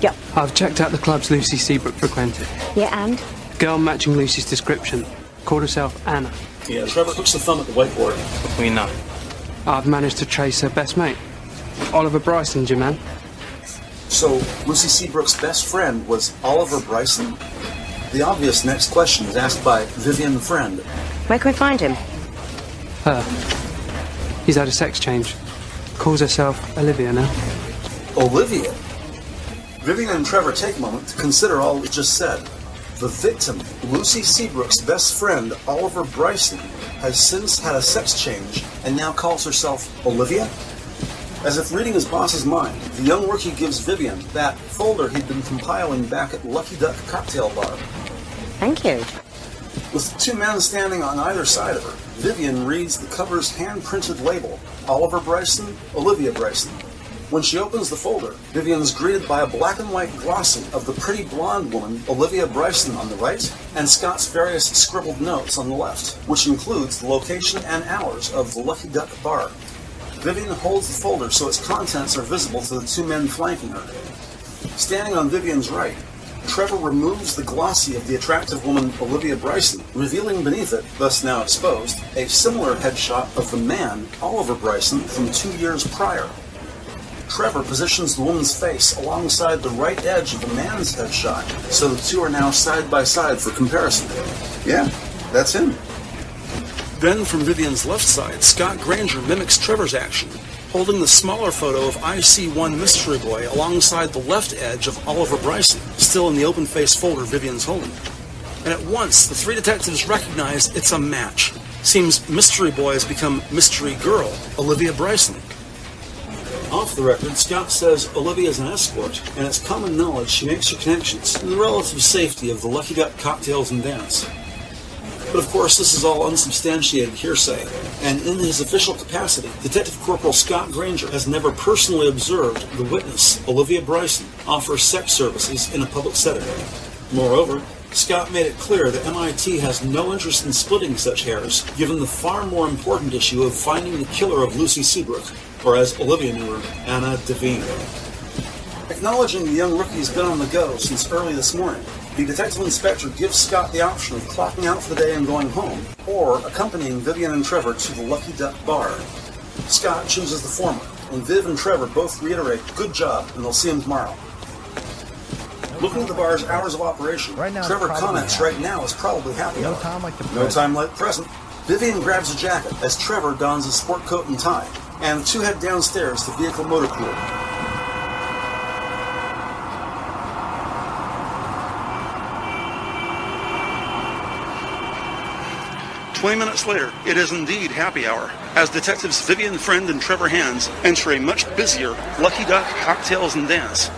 Yep. I've checked out the clubs Lucy Seabrook frequented. Yeah, and? Girl matching Lucy's description. Called herself Anna. Yeah, Trevor hooks the thumb at the whiteboard. We know. I've managed to trace her best mate. Oliver Bryson, your man. So, Lucy Seabrook's best friend was Oliver Bryson? The obvious next question is asked by Vivian Friend. Where can we find him? Her. He's had a sex change. Calls herself Olivia now. Olivia? Vivian and Trevor take a moment to consider all we just said. The victim, Lucy Seabrook's best friend, Oliver Bryson, has since had a sex change and now calls herself Olivia? As if reading his boss's mind, the young rookie gives Vivian that folder he'd been compiling back at Lucky Duck Cocktail Bar. Thank you. With two men standing on either side of her, Vivian reads the cover's hand-printed label, Oliver Bryson, Olivia Bryson. When she opens the folder, Vivian is greeted by a black and white glossing of the pretty blonde woman, Olivia Bryson, on the right, and Scott's various scribbled notes on the left, which includes the location and hours of the Lucky Duck Bar. Vivian holds the folder so its contents are visible to the two men flanking her. Standing on Vivian's right, Trevor removes the glossy of the attractive woman Olivia Bryson, revealing beneath it, thus now exposed, a similar headshot of the man, Oliver Bryson, from 2 years prior. Trevor positions the woman's face alongside the right edge of the man's headshot, so the two are now side by side for comparison. Yeah, that's him. Then from Vivian's left side, Scott Granger mimics Trevor's action, holding the smaller photo of IC1 Mystery Boy alongside the left edge of Oliver Bryson, still in the open-face folder Vivian's holding. And at once, the three detectives recognize it's a match. Seems Mystery Boy has become Mystery Girl, Olivia Bryson. Off the record, Scott says Olivia is an escort, and it's common knowledge she makes her connections in the relative safety of the Lucky Duck Cocktails and Dance. But of course, this is all unsubstantiated hearsay, and in his official capacity, Detective Corporal Scott Granger has never personally observed the witness, Olivia Bryson, offer sex services in a public setting. Moreover, Scott made it clear that M.I.T. has no interest in splitting such hairs, given the far more important issue of finding the killer of Lucy Seabrook, or as Olivia knew her, Anna Devine. Acknowledging the young rookie's been on the go since early this morning, the detective inspector gives Scott the option of clocking out for the day and going home, or accompanying Vivian and Trevor to the Lucky Duck Bar. Scott chooses the former, and Viv and Trevor both reiterate, good job, and they'll see him tomorrow. Looking at the bar's hours of operation, Trevor comments right now is probably happy hour. No time like the present. Vivian grabs a jacket as Trevor dons a sport coat and tie, and the two head downstairs to vehicle motor pool. Minutes later, it is indeed happy hour, as detectives Vivian Friend and Trevor Hands enter a much busier Lucky Duck Cocktails and Dance.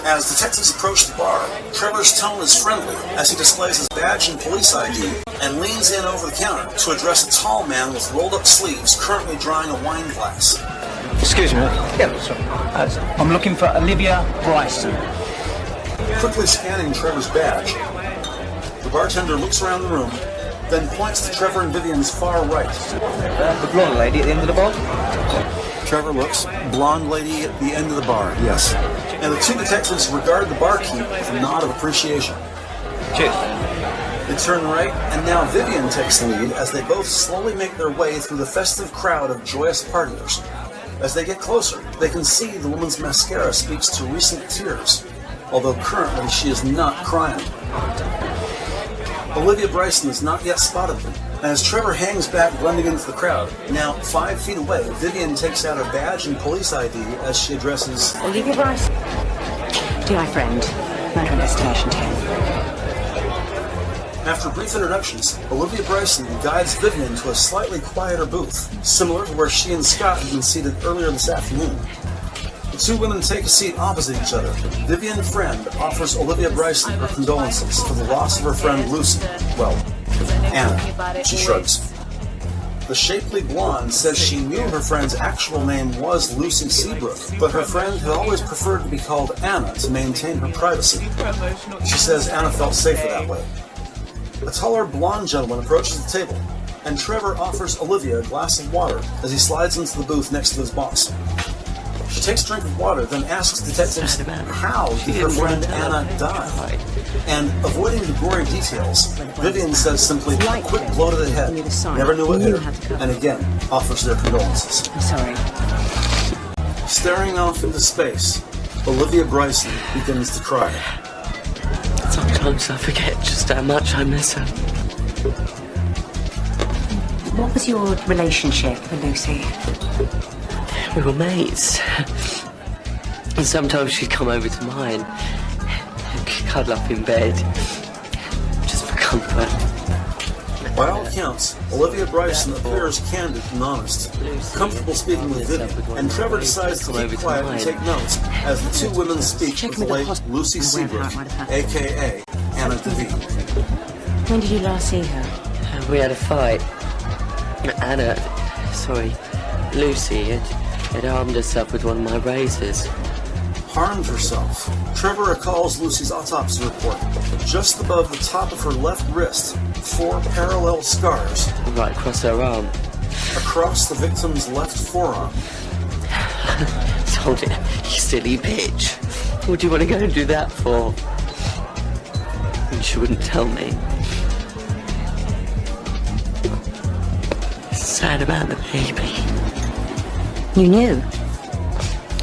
As detectives approach the bar, Trevor's tone is friendly as he displays his badge and police ID and leans in over the counter to address a tall man with rolled-up sleeves currently drying a wine glass. Excuse me. Yeah, sorry. I'm looking for Olivia Bryson. Quickly scanning Trevor's badge, the bartender looks around the room, then points to Trevor and Vivian's far right. The blonde lady at the end of the bar? Trevor looks. Blonde lady at the end of the bar, yes. And the two detectives regard the barkeep with a nod of appreciation. Cheers. They turn right, and now Vivian takes the lead as they both slowly make their way through the festive crowd of joyous partiers. As they get closer, they can see the woman's mascara speaks to recent tears, although currently she is not crying. Olivia Bryson has not yet spotted them, As Trevor hangs back, blending into the crowd, now 5 feet away, Vivian takes out her badge and police ID as she addresses Olivia Bryce. DI friend, murder investigation team. After brief introductions, Olivia Bryson guides Vivian to a slightly quieter booth, similar to where she and Scott had been seated earlier this afternoon. The two women take a seat opposite each other. Vivian Friend offers Olivia Bryson her condolences for the loss of her friend Lucy. Well, Anna. She shrugs. The shapely blonde says she knew her friend's actual name was Lucy Seabrook, but her friend had always preferred to be called Anna to maintain her privacy. She says Anna felt safer that way. A taller blonde gentleman approaches the table, and Trevor offers Olivia a glass of water as he slides into the booth next to his boss. She takes a drink of water, then asks detectives how did her friend Anna die? And avoiding the gory details, Vivian says simply, quick blow to the head, never knew what hit her, and again offers their condolences. I'm sorry. Staring off into space, Olivia Bryson begins to cry. Sometimes I forget just how much I miss her. What was your relationship with Lucy? We were mates. And sometimes she'd come over to mine and cuddle up in bed, just for comfort. By all accounts, Olivia Bryson appears candid and honest, comfortable speaking with Vivian, and Trevor decides to keep quiet and take notes as the two women speak of the late Lucy Seabrook, a.k.a. Anna Devine. When did you last see her? We had a fight. Lucy had armed herself with one of my razors. Harmed herself. Trevor recalls Lucy's autopsy report. Just above the top of her left wrist, 4 parallel scars. Right across her arm. Across the victim's left forearm. Told it, you silly bitch. What do you want to go and do that for? And she wouldn't tell me. Sad about the baby. You knew?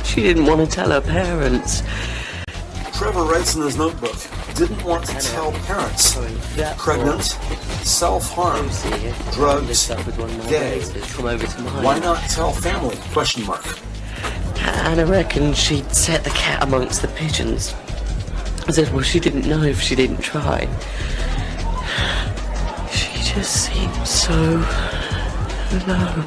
She didn't want to tell her parents. Trevor writes in his notebook, didn't want to tell parents. Pregnant, self-harm, drugs, gay. Why not tell family? ? And I reckon she'd set the cat amongst the pigeons. I said, well, she didn't know if she didn't try. She just seemed so low.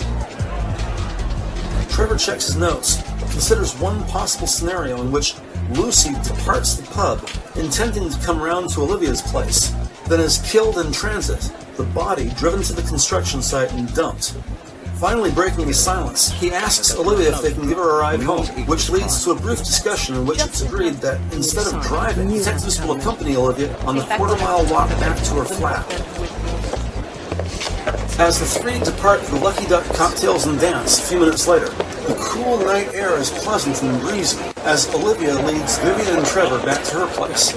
Trevor checks his notes, considers one possible scenario in which Lucy departs the pub, intending to come round to Olivia's place, then is killed in transit, the body driven to the construction site and dumped. Finally breaking his silence, he asks Olivia if they can give her a ride home, which leads to a brief discussion in which it's agreed that instead of driving, detectives will accompany Olivia on the quarter-mile walk back to her flat. As the three depart for the Lucky Duck cocktails and dance a few minutes later, the cool night air is pleasant and breezy as Olivia leads Vivian and Trevor back to her place.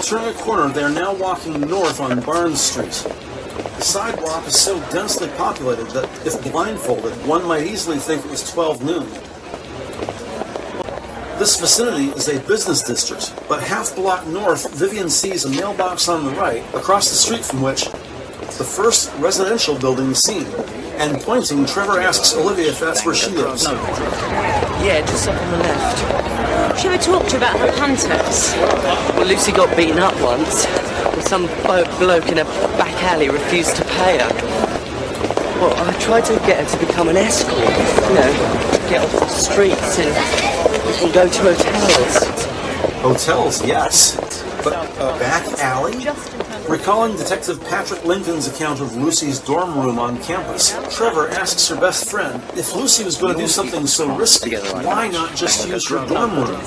Turning a corner, they are now walking north on Barnes Street. The sidewalk is so densely populated that, if blindfolded, one might easily think it was 12 noon. This vicinity is a business district, but half block north, Vivian sees a mailbox on the right, across the street from which the first residential building seen, and pointing, Trevor asks Olivia if that's where she lives. Yeah, just up on the left. She ever talked to you about her hunters? Well, Lucy got beaten up once. Some bloke in a back alley refused to pay her. Well, I tried to get her to become an escort, get off the streets and go to hotels. Hotels, yes. But a back alley? Recalling Detective Patrick Lincoln's account of Lucy's dorm room on campus, Trevor asks her best friend if Lucy was going to do something so risky, why not just use her dorm room?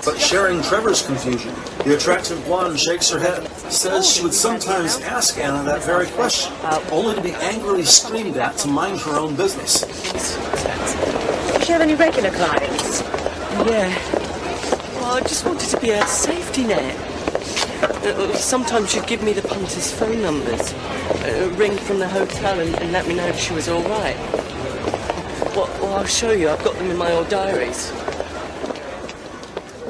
But sharing Trevor's confusion, the attractive blonde shakes her head, says she would sometimes ask Anna that very question, only to be angrily screamed at to mind her own business. Does she have any regular clients? Yeah. Well, I just wanted to be a safety net. Sometimes she'd give me the punters' phone numbers, ring from the hotel and let me know if she was all right. Well, I'll show you. I've got them in my old diaries.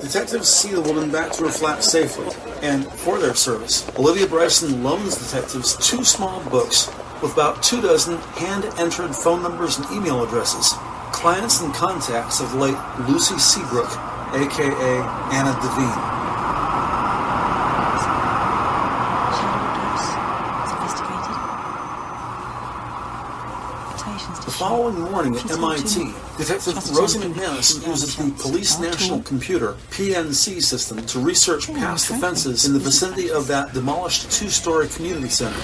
Detectives see the woman back to her flat safely, and for their service, Olivia Bryson loans detectives 2 small books with about 24 hand-entered phone numbers and email addresses, clients and contacts of the late Lucy Seabrook, a.k.a. Anna Devine. The following morning at M.I.T, Detective Rosie McManus uses the Police National Computer, PNC system to research past offenses in the vicinity of that demolished two-story community center.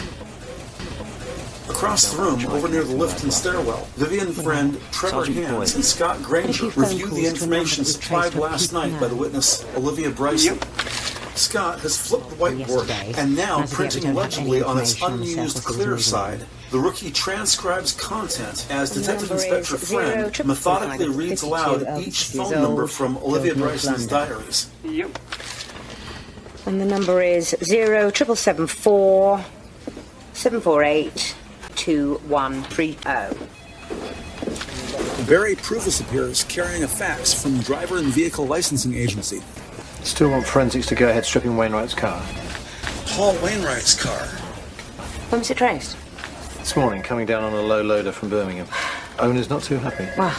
Across the room, over near the lift and stairwell, Vivian friend Trevor Hands and Scott Granger review the information supplied last night by the witness Olivia Bryson. Scott has flipped the whiteboard, and now printing legibly on its unused clear side, the rookie transcribes content as Detective Inspector Friend methodically reads aloud each phone number from Olivia Bryson's diaries. Yep. And the number is 0774 748 2130. Barry Pruvis appears carrying a fax from Driver and Vehicle Licensing Agency. Still want forensics to go ahead stripping Wainwright's car. Paul Wainwright's car. When was it traced? This morning, coming down on a low loader from Birmingham. Owner's not too happy. Wow.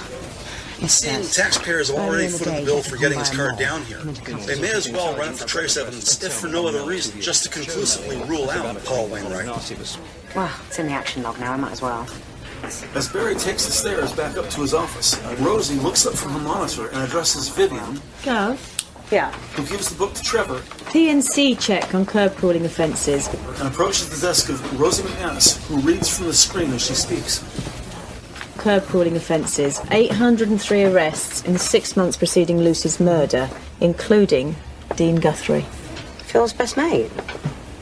Seeing taxpayers already footed the bill for getting his car down here, they may as well run it for trace evidence, if for no other reason, just to conclusively rule out Paul Wainwright. Well, it's in the action log now, I might as well. As Barry takes the stairs back up to his office, Rosie looks up from her monitor and addresses Vivian. Go. Yeah. Who gives the book to Trevor. PNC check on curb crawling offences. And approaches the desk of Rosie McManus, who reads from the screen as she speaks. Curb crawling offences. 803 arrests in the 6 months preceding Lucy's murder, including Dean Guthrie. Phil's best mate.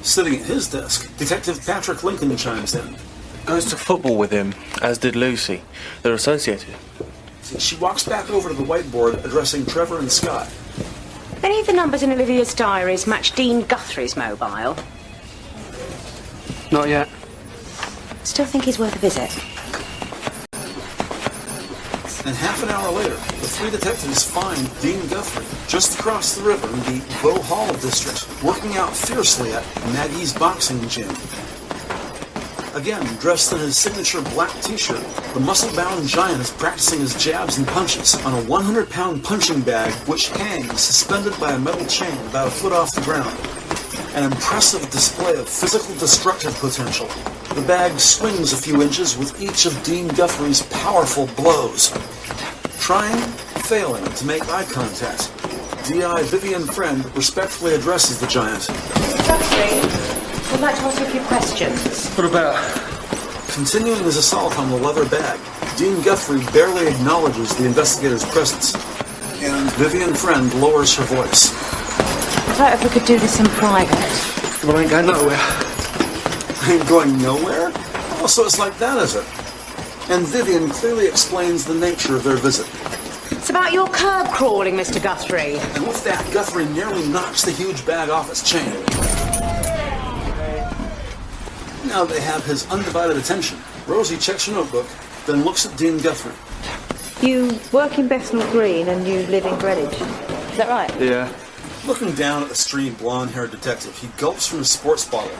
Sitting at his desk, Detective Patrick Lincoln chimes in. Goes to football with him, as did Lucy. They're associated. She walks back over to the whiteboard, addressing Trevor and Scott. Any of the numbers in Olivia's diaries match Dean Guthrie's mobile? Not yet. Still think he's worth a visit. And half an hour later, the three detectives find Dean Guthrie just across the river in the Bow Hall district, working out fiercely at Maggie's boxing gym. Again, dressed in his signature black t-shirt, the muscle-bound giant is practicing his jabs and punches on a 100-pound punching bag which hangs suspended by a metal chain about a foot off the ground. An impressive display of physical destructive potential. The bag swings a few inches with each of Dean Guthrie's powerful blows. Trying, failing to make eye contact, D.I. Vivian Friend respectfully addresses the giant. Mr. Guthrie, I'd like to ask you a few questions. What about? Continuing his assault on the leather bag, Dean Guthrie barely acknowledges the investigator's presence, and Vivian Friend lowers her voice. I'd like if we could do this in private. Well, I ain't going nowhere. Ain't going nowhere? Oh, so it's like that, is it? And Vivian clearly explains the nature of their visit. It's about your curb crawling, Mr. Guthrie. And with that, Guthrie nearly knocks the huge bag off its chain. Now they have his undivided attention. Rosie checks her notebook, then looks at Dean Guthrie. You work in Bethnal Green and you live in Greenwich. Is that right? Yeah. Looking down at the stringy blonde-haired detective, he gulps from his sports bottle.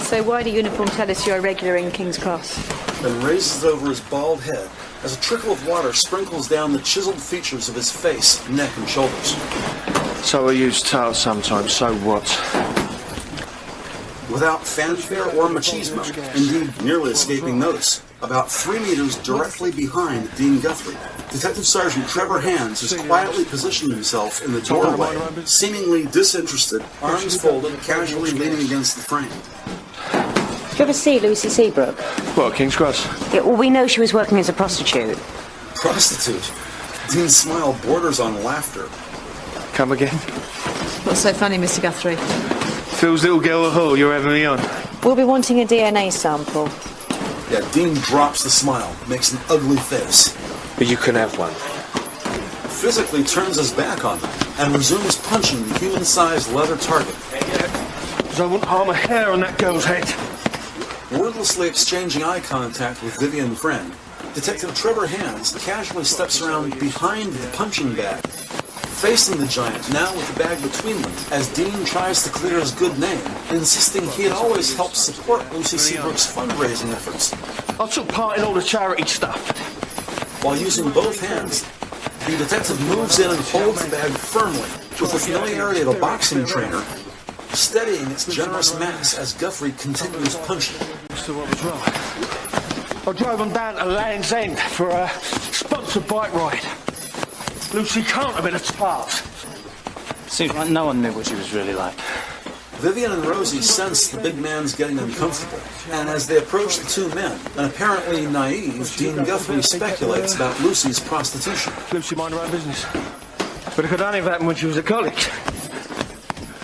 So why do uniform tell us you're a regular in King's Cross? Then raises it over his bald head as a trickle of water sprinkles down the chiseled features of his face, neck, and shoulders. So I use towels sometimes, so what? Without fanfare or machismo, indeed nearly escaping notice, about 3 meters directly behind Dean Guthrie, Detective Sergeant Trevor Hands has quietly positioned himself in the doorway, seemingly disinterested, arms folded, casually leaning against the frame. Did you ever see Lucy Seabrook? What, King's Cross? Yeah, well, we know she was working as a prostitute. Prostitute? Dean's smile borders on laughter. Come again? What's so funny, Mr. Guthrie? Phil's little girl at Hull, you're having me on. We'll be wanting a DNA sample. Yeah, Dean drops the smile, makes an ugly face. But you can have one. Physically turns his back on them and resumes punching the human-sized leather target. I won't harm a hair on that girl's head. Wordlessly exchanging eye contact with Vivian Friend, Detective Trevor Hands casually steps around behind the punching bag, facing the giant, now with the bag between them, as Dean tries to clear his good name, insisting he had always helped support Lucy Seabrook's fundraising efforts. I took part in all the charity stuff. While using both hands, the detective moves in and holds the bag firmly, with the familiarity of a boxing trainer, steadying its generous mass as Guthrie continues punching. So what was wrong? I drove them down to Land's End for a sponsored bike ride. Lucy can't have been a tart. Seems like no one knew what she was really like. Vivian and Rosie sense the big man's getting uncomfortable, and as they approach the two men, an apparently naive Dean Guthrie speculates about Lucy's prostitution. Lucy mind her own business. But it could only have happened when she was at college.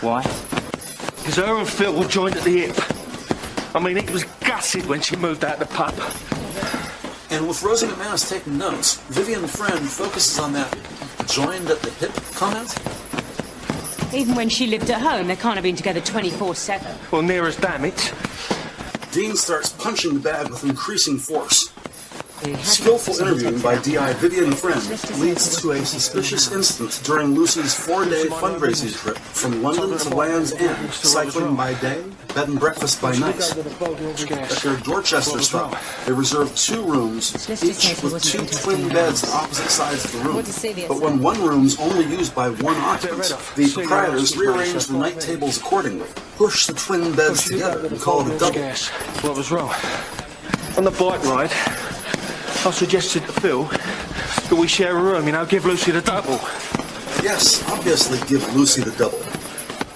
Why? Because her and Phil were joined at the hip. I mean, he was gutted when she moved out the pub. And with Rosie McManus taking notes, Vivian Friend focuses on that joined at the hip comment. Even when she lived at home, they can't have been together 24/7. Well, near as damn it. Dean starts punching the bag with increasing force. Skillful interviewing by D.I. Vivian Friend leads to a suspicious incident during Lucy's 4-day fundraising trip from London to Land's End, cycling by day, bed and breakfast by night. At their Dorchester stop, they reserved 2 rooms, each with 2 twin beds on opposite sides of the room. But when one room's only used by one occupant, the proprietors rearranged the night tables accordingly, pushed the twin beds together, and called it a double. What was wrong? On the bike ride, I suggested to Phil that we share a room, give Lucy the double. Yes, obviously give Lucy the double.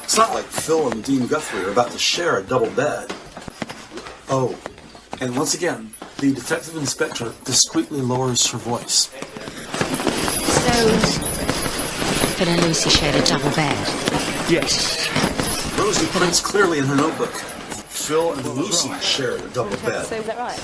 It's not like Phil and Dean Guthrie are about to share a double bed. Oh, and once again, the detective inspector discreetly lowers her voice. So, Phil and Lucy shared a double bed? Yes. Rosie prints clearly in her notebook. Phil and Lucy shared a double bed. So is that right?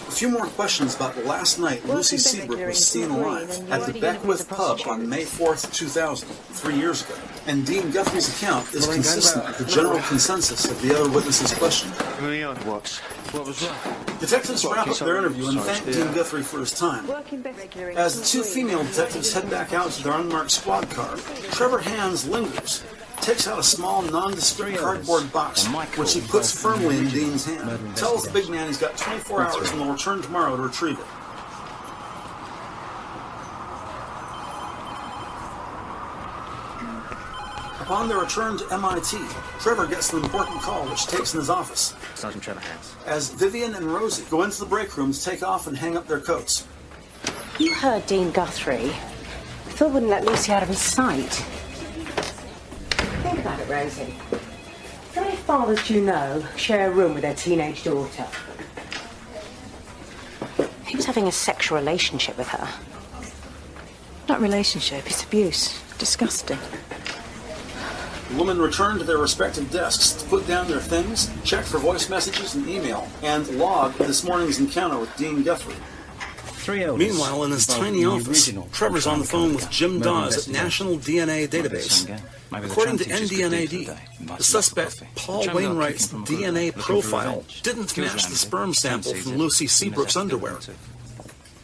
A few more questions about the last night Lucy Seabrook was seen alive at the Beckwith pub on May 4th, 2000, 3 years ago. And Dean Guthrie's account is consistent with the general consensus of the other witnesses questioned. What was that? Detectives wrap up their interview and thank Dean Guthrie for his time. As the 2 female detectives head back out to their unmarked squad car, Trevor Hands lingers, takes out a small, nondescript cardboard box, which he puts firmly in Dean's hand. Tells the big man he's got 24 hours and will return tomorrow to retrieve it. Upon their return to M.I.T, Trevor gets an important call which takes in his office. Sergeant Trevor Hands. As Vivian and Rosie go into the break room to take off and hang up their coats. You heard Dean Guthrie. Phil wouldn't let Lucy out of his sight. Think about it, Rosie. How many fathers do you know share a room with their teenage daughter? He was having a sexual relationship with her. Not relationship, it's abuse. Disgusting. The women return to their respective desks to put down their things, check for voice messages and email, and log this morning's encounter with Dean Guthrie. Meanwhile, in his tiny office, Trevor's on the phone with Jim Daws at National DNA Database. According to NDNAD, the suspect, Paul Wainwright's DNA profile didn't match the sperm sample from Lucy Seabrook's underwear.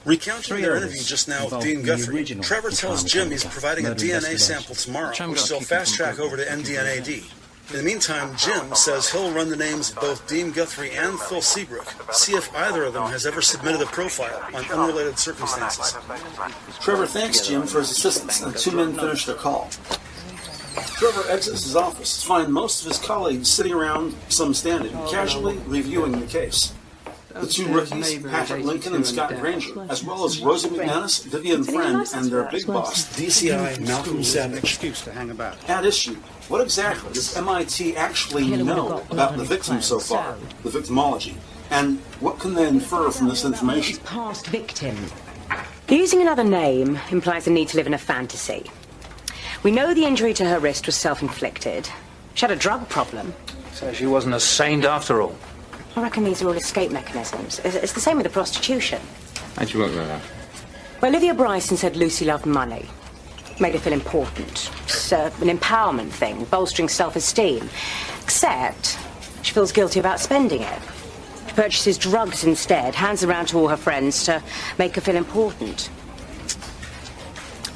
Recounting their interview just now with Dean Guthrie, Trevor tells Jim he's providing a DNA sample tomorrow, which they'll fast-track over to NDNAD. In the meantime, Jim says he'll run the names of both Dean Guthrie and Phil Seabrook, see if either of them has ever submitted a profile on unrelated circumstances. Trevor thanks Jim for his assistance, and the 2 men finish their call. Trevor exits his office to find most of his colleagues sitting around, some standing, casually reviewing the case. The 2 rookies, Patrick Lincoln and Scott Granger, as well as Rosie McManus, Vivian Friend, and their big boss, DCI Malcolm Savage. At issue, what exactly does M.I.T. actually know about the victim so far, the victimology, and what can they infer from this information? Past victim. Using another name implies a need to live in a fantasy. We know the injury to her wrist was self-inflicted. She had a drug problem. So she wasn't a saint after all. I reckon these are all escape mechanisms. It's the same with the prostitution. How'd you work with that? Well, Olivia Bryson said Lucy loved money. Made her feel important. It's an empowerment thing, bolstering self-esteem. Except she feels guilty about spending it. She purchases drugs instead, hands around to all her friends to make her feel important.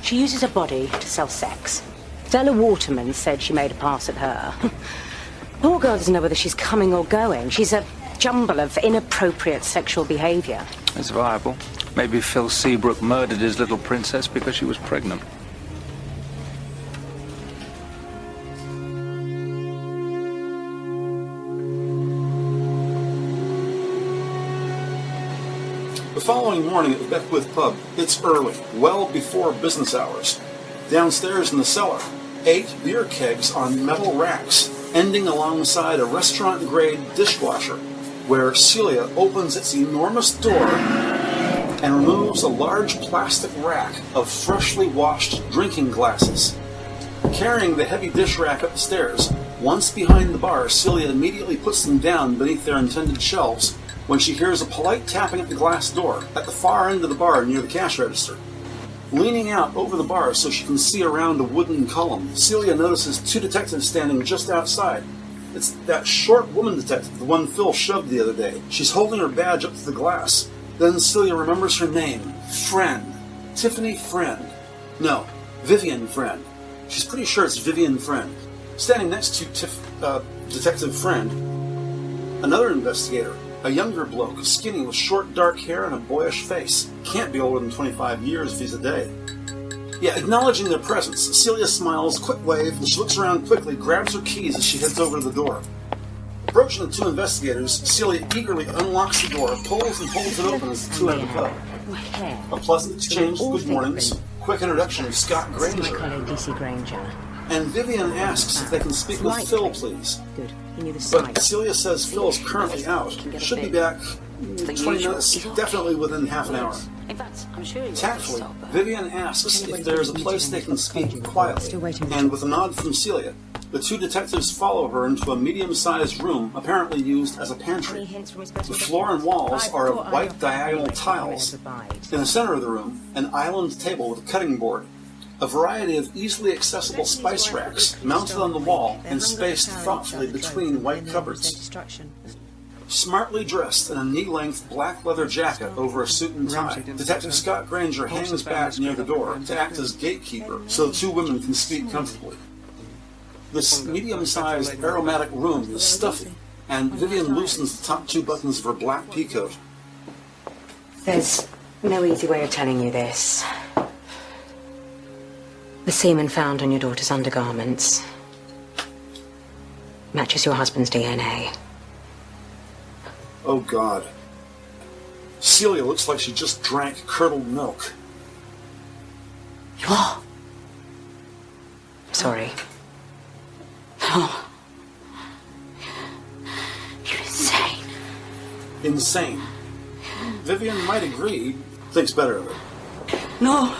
She uses her body to sell sex. Stella Waterman said she made a pass at her. Poor girl doesn't know whether she's coming or going. She's a jumble of inappropriate sexual behaviour. It's viable. Maybe Phil Seabrook murdered his little princess because she was pregnant. The following morning at the Beckwith pub, it's early, well before business hours. Downstairs in the cellar, 8 beer kegs on metal racks, ending alongside a restaurant-grade dishwasher, where Celia opens its enormous door and removes a large plastic rack of freshly washed drinking glasses. Carrying the heavy dish rack up the stairs, once behind the bar, Celia immediately puts them down beneath their intended shelves when she hears a polite tapping at the glass door at the far end of the bar near the cash register. Leaning out over the bar so she can see around a wooden column, Celia notices 2 detectives standing just outside. It's that short woman detective, the one Phil shoved the other day. She's holding her badge up to the glass. Then Celia remembers her name. Friend. Tiffany Friend. No, Vivian Friend. She's pretty sure it's Vivian Friend. Standing next to Detective Friend, another investigator. A younger bloke, skinny with short dark hair and a boyish face. Can't be older than 25 years if he's a day. Yeah, acknowledging their presence, Celia smiles, quick wave, and she looks around quickly, grabs her keys as she heads over to the door. Approaching the 2 investigators, Celia eagerly unlocks the door, pulls and holds it open as the 2 enter the pub. A pleasant exchange of good mornings, quick introduction of Scott Granger. And Vivian asks if they can speak with Phil, please. But Celia says Phil is currently out. Should be back 20 minutes, definitely within half an hour. Tactfully, Vivian asks if there is a place they can speak quietly, and with a nod from Celia, the 2 detectives follow her into a medium-sized room apparently used as a pantry. The floor and walls are of white diagonal tiles. In the center of the room, an island table with a cutting board. A variety of easily accessible spice racks mounted on the wall and spaced thoughtfully between white cupboards. Smartly dressed in a knee-length black leather jacket over a suit and tie, Detective Scott Granger hangs back near the door to act as gatekeeper so the 2 women can speak comfortably. This medium-sized aromatic room is stuffy, and Vivian loosens the top 2 buttons of her black peacoat. There's no easy way of telling you this. The semen found on your daughter's undergarments matches your husband's DNA. Oh, God. Celia looks like she just drank curdled milk. You are? Sorry. Oh. You're insane. Insane. Vivian might agree, thinks better of it. No.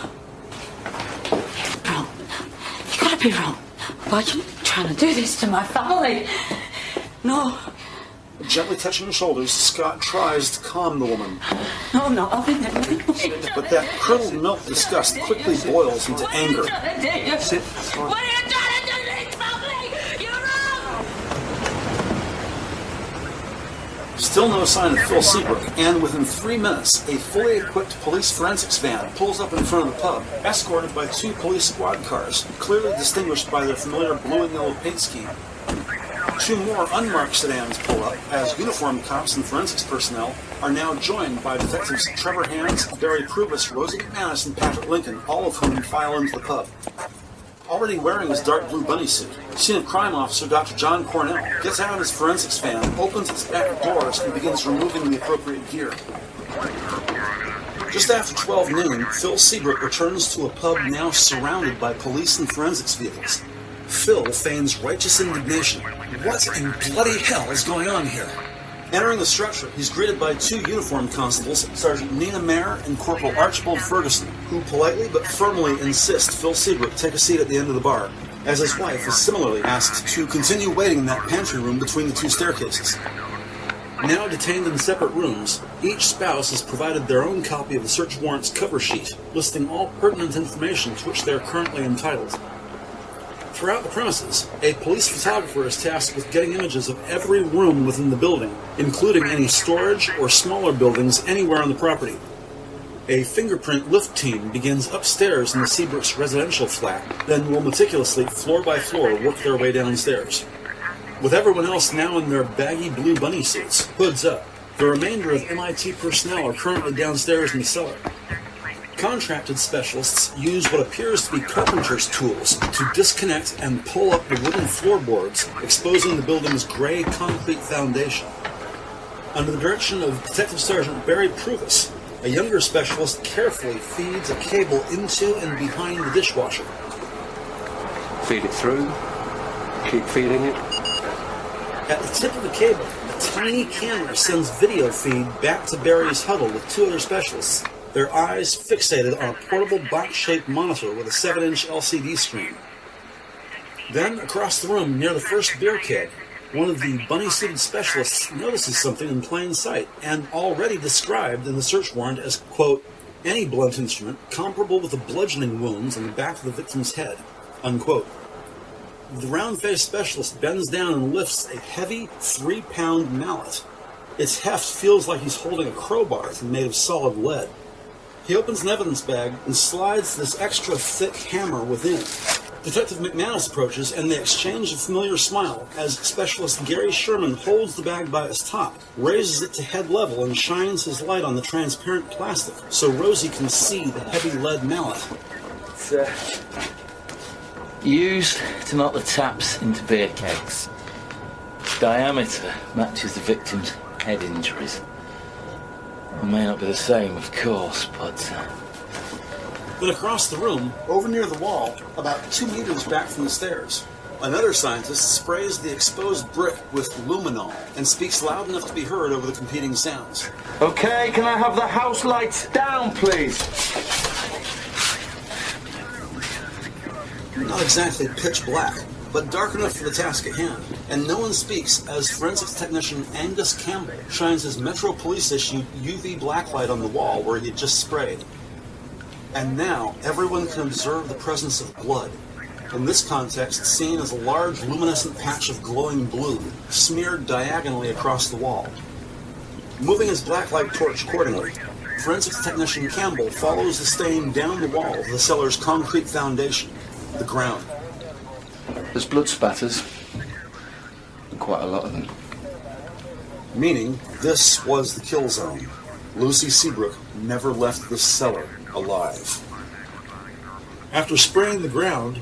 Wrong. You gotta be wrong. Why are you trying to do this to my family? No. Gently touching her shoulders, Scott tries to calm the woman. No, I'm not having it. But that curdled milk disgust quickly boils into anger. Sit. What are you trying to do to this family? You're wrong! Still no sign of Phil Seabrook, and within 3 minutes, a fully equipped police forensics van pulls up in front of the pub, escorted by 2 police squad cars, clearly distinguished by their familiar blue and yellow paint scheme. 2 more unmarked sedans pull up, as uniformed cops and forensics personnel are now joined by Detectives Trevor Hands, Barry Pruvis, Rosie McManus, and Patrick Lincoln, all of whom file into the pub. Already wearing his dark blue bunny suit, scene of crime officer Dr. John Cornell gets out of his forensics van, opens its back doors, and begins removing the appropriate gear. Just after 12 noon, Phil Seabrook returns to a pub now surrounded by police and forensics vehicles. Phil feigns righteous indignation. What in bloody hell is going on here? Entering the structure, he's greeted by 2 uniformed constables, Sergeant Nina Mayer and Corporal Archibald Ferguson, who politely but firmly insist Phil Seabrook take a seat at the end of the bar, as his wife is similarly asked to continue waiting in that pantry room between the 2 staircases. Now detained in separate rooms, each spouse is provided their own copy of the search warrant's cover sheet, listing all pertinent information to which they are currently entitled. Throughout the premises, a police photographer is tasked with getting images of every room within the building, including any storage or smaller buildings anywhere on the property. A fingerprint lift team begins upstairs in the Seabrook's residential flat, then will meticulously, floor by floor, work their way downstairs. With everyone else now in their baggy blue bunny suits, hoods up, the remainder of M.I.T. personnel are currently downstairs in the cellar. Contracted specialists use what appears to be carpenter's tools to disconnect and pull up the wooden floorboards, exposing the building's gray concrete foundation. Under the direction of Detective Sergeant Barry Pruvis, a younger specialist carefully feeds a cable into and behind the dishwasher. Feed it through. Keep feeding it. At the tip of the cable, a tiny camera sends video feed back to Barry's huddle with two other specialists, their eyes fixated on a portable box-shaped monitor with a 7-inch LCD screen. Then, across the room, near the first beer keg, one of the bunny-suited specialists notices something in plain sight, and already described in the search warrant as, quote, any blunt instrument comparable with the bludgeoning wounds on the back of the victim's head, unquote. The round-faced specialist bends down and lifts a heavy 3-pound mallet. Its heft feels like he's holding a crowbar made of solid lead. He opens an evidence bag and slides this extra thick hammer within. Detective McManus approaches, and they exchange a familiar smile as Specialist Gary Sherman holds the bag by its top, raises it to head level, and shines his light on the transparent plastic so Rosie can see the heavy lead mallet. It's used to knock the taps into beer kegs. Its diameter matches the victim's head injuries. It may not be the same, of course, but... Then across the room, over near the wall, about 2 meters back from the stairs, another scientist sprays the exposed brick with luminol and speaks loud enough to be heard over the competing sounds. Okay, can I have the house lights down, please? Not exactly pitch black, but dark enough for the task at hand, and no one speaks as forensics technician Angus Campbell shines his Metro Police-issued UV blacklight on the wall where he had just sprayed. And now, everyone can observe the presence of blood. In this context, seen as a large luminescent patch of glowing blue, smeared diagonally across the wall. Moving his blacklight torch accordingly, forensics technician Campbell follows the stain down the wall of the cellar's concrete foundation, the ground. There's blood spatters. Quite a lot of them. Meaning, this was the kill zone. Lucy Seabrook never left this cellar alive. After spraying the ground,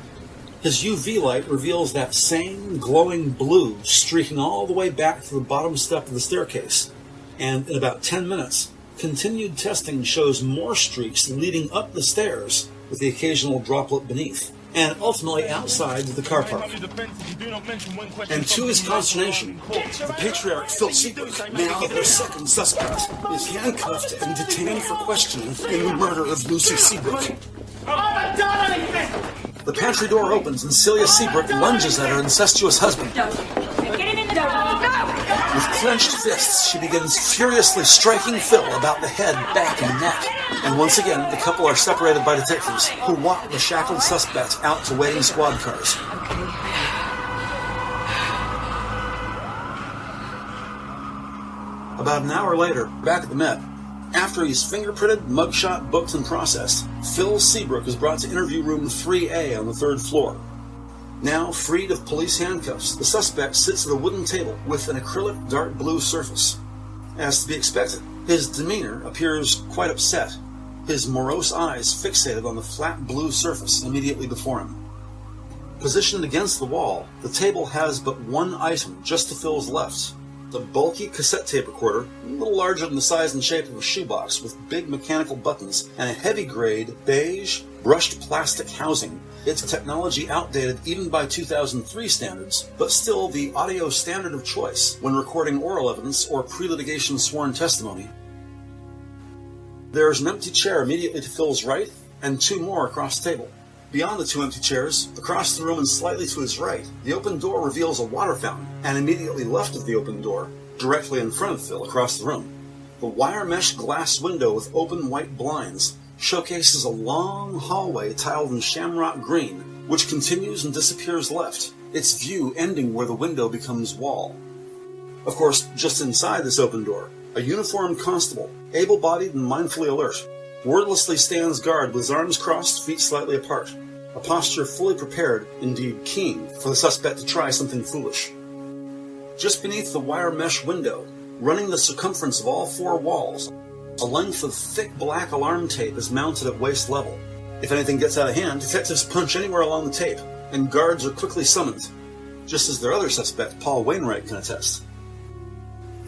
his UV light reveals that same glowing blue streaking all the way back to the bottom step of the staircase. And in about 10 minutes, continued testing shows more streaks leading up the stairs with the occasional droplet beneath, and ultimately outside the car park. And to his consternation, the patriarch Phil Seabrook, now their second suspect, is handcuffed and detained for questioning in the murder of Lucy Seabrook. I haven't done anything! The pantry door opens and Celia Seabrook lunges at her incestuous husband. Get him in the door! With clenched fists, she begins furiously striking Phil about the head, back, and neck. And once again, the couple are separated by detectives, who walk the shackled suspect out to waiting squad cars. About an hour later, back at the Met, after he's fingerprinted, mugshot, booked, and processed, Phil Seabrook is brought to interview room 3A on the 3rd floor. Now freed of police handcuffs, the suspect sits at a wooden table with an acrylic dark blue surface. As to be expected, his demeanor appears quite upset, his morose eyes fixated on the flat blue surface immediately before him. Positioned against the wall, the table has but one item just to Phil's left. The bulky cassette tape recorder, a little larger than the size and shape of a shoebox with big mechanical buttons and a heavy-grade, beige, brushed plastic housing. Its technology outdated even by 2003 standards, but still the audio standard of choice when recording oral evidence or pre-litigation sworn testimony. There's an empty chair immediately to Phil's right, and two more across the table. Beyond the two empty chairs, across the room and slightly to his right, the open door reveals a water fountain, and immediately left of the open door, directly in front of Phil across the room, the wire mesh glass window with open white blinds showcases a long hallway tiled in shamrock green, which continues and disappears left, its view ending where the window becomes wall. Of course, just inside this open door, a uniformed constable, able-bodied and mindfully alert. wordlessly stands guard with his arms crossed, feet slightly apart, a posture fully prepared, indeed keen, for the suspect to try something foolish. Just beneath the wire mesh window, running the circumference of all four walls, a length of thick black alarm tape is mounted at waist level. If anything gets out of hand, detectives punch anywhere along the tape, and guards are quickly summoned, just as their other suspect, Paul Wainwright, can attest.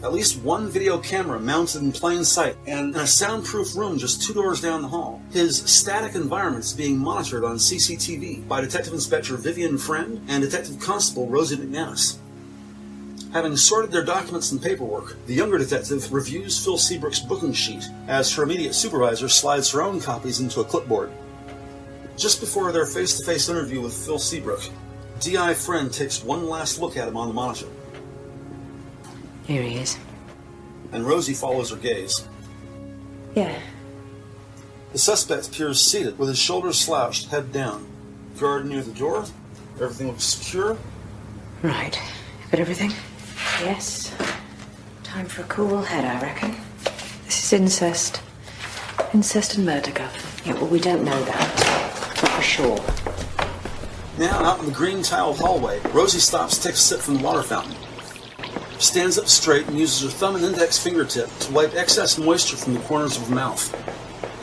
At least one video camera mounted in plain sight, and in a soundproof room just 2 doors down the hall. His static environment is being monitored on CCTV by Detective Inspector Vivian Friend and Detective Constable Rosie McManus. Having sorted their documents and paperwork, the younger detective reviews Phil Seabrook's booking sheet as her immediate supervisor slides her own copies into a clipboard. Just before their face-to-face interview with Phil Seabrook, D.I. Friend takes one last look at him on the monitor. Here he is. And Rosie follows her gaze. Yeah. The suspect appears seated, with his shoulders slouched, head down. Guard near the door. Everything looks secure. Right. Got everything? Yes. Time for a cool head, I reckon. This is incest. Incest and murder, Guth. Yeah, well, we don't know that. Not for sure. Now, out in the green-tiled hallway, Rosie stops to take a sip from the water fountain. Stands up straight and uses her thumb and index fingertip to wipe excess moisture from the corners of her mouth.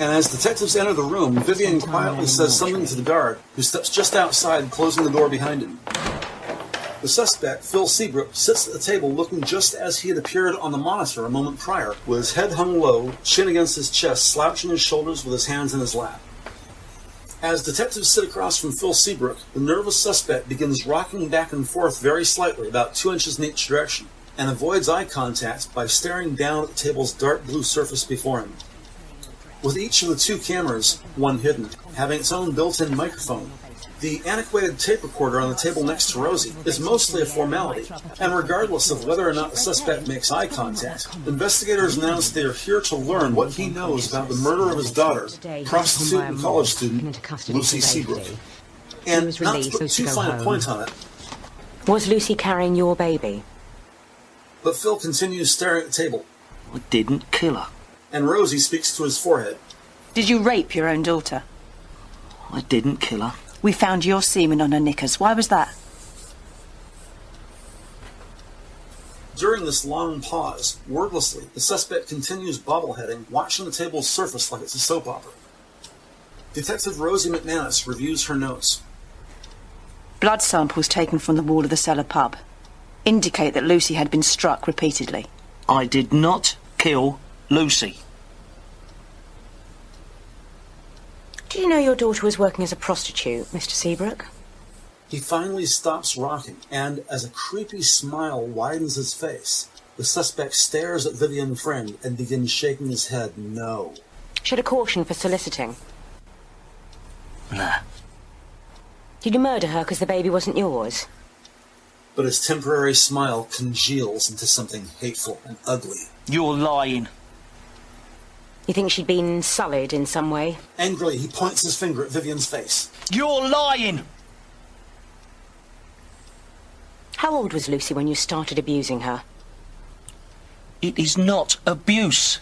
And as detectives enter the room, Vivian quietly says something to the guard, who steps just outside, closing the door behind him. The suspect, Phil Seabrook, sits at the table looking just as he had appeared on the monitor a moment prior, with his head hung low, chin against his chest, slouching his shoulders with his hands in his lap. As detectives sit across from Phil Seabrook, the nervous suspect begins rocking back and forth very slightly, about 2 inches in each direction, and avoids eye contact by staring down at the table's dark blue surface before him. With each of the two cameras, one hidden, having its own built-in microphone, the antiquated tape recorder on the table next to Rosie is mostly a formality, and regardless of whether or not the suspect makes eye contact, investigators announce they are here to learn what he knows about the murder of his daughter, prostitute and college student Lucy Seabrook. And not to put too fine a point on it, was Lucy carrying your baby? But Phil continues staring at the table. I didn't kill her. And Rosie speaks to his forehead. Did you rape your own daughter? I didn't kill her. We found your semen on her knickers. Why was that? During this long pause, wordlessly, the suspect continues bobbleheading, watching the table's surface like it's a soap opera. Detective Rosie McManus reviews her notes. Blood samples taken from the wall of the cellar pub indicate that Lucy had been struck repeatedly. I did not kill Lucy. Do you know your daughter was working as a prostitute, Mr. Seabrook? He finally stops rocking, and as a creepy smile widens his face, the suspect stares at Vivian Friend and begins shaking his head no. Should a caution for soliciting? Nah. Did you murder her because the baby wasn't yours? But his temporary smile congeals into something hateful and ugly. You're lying. You think she'd been sullied in some way? Angrily, he points his finger at Vivian's face. You're lying! How old was Lucy when you started abusing her? It is not abuse.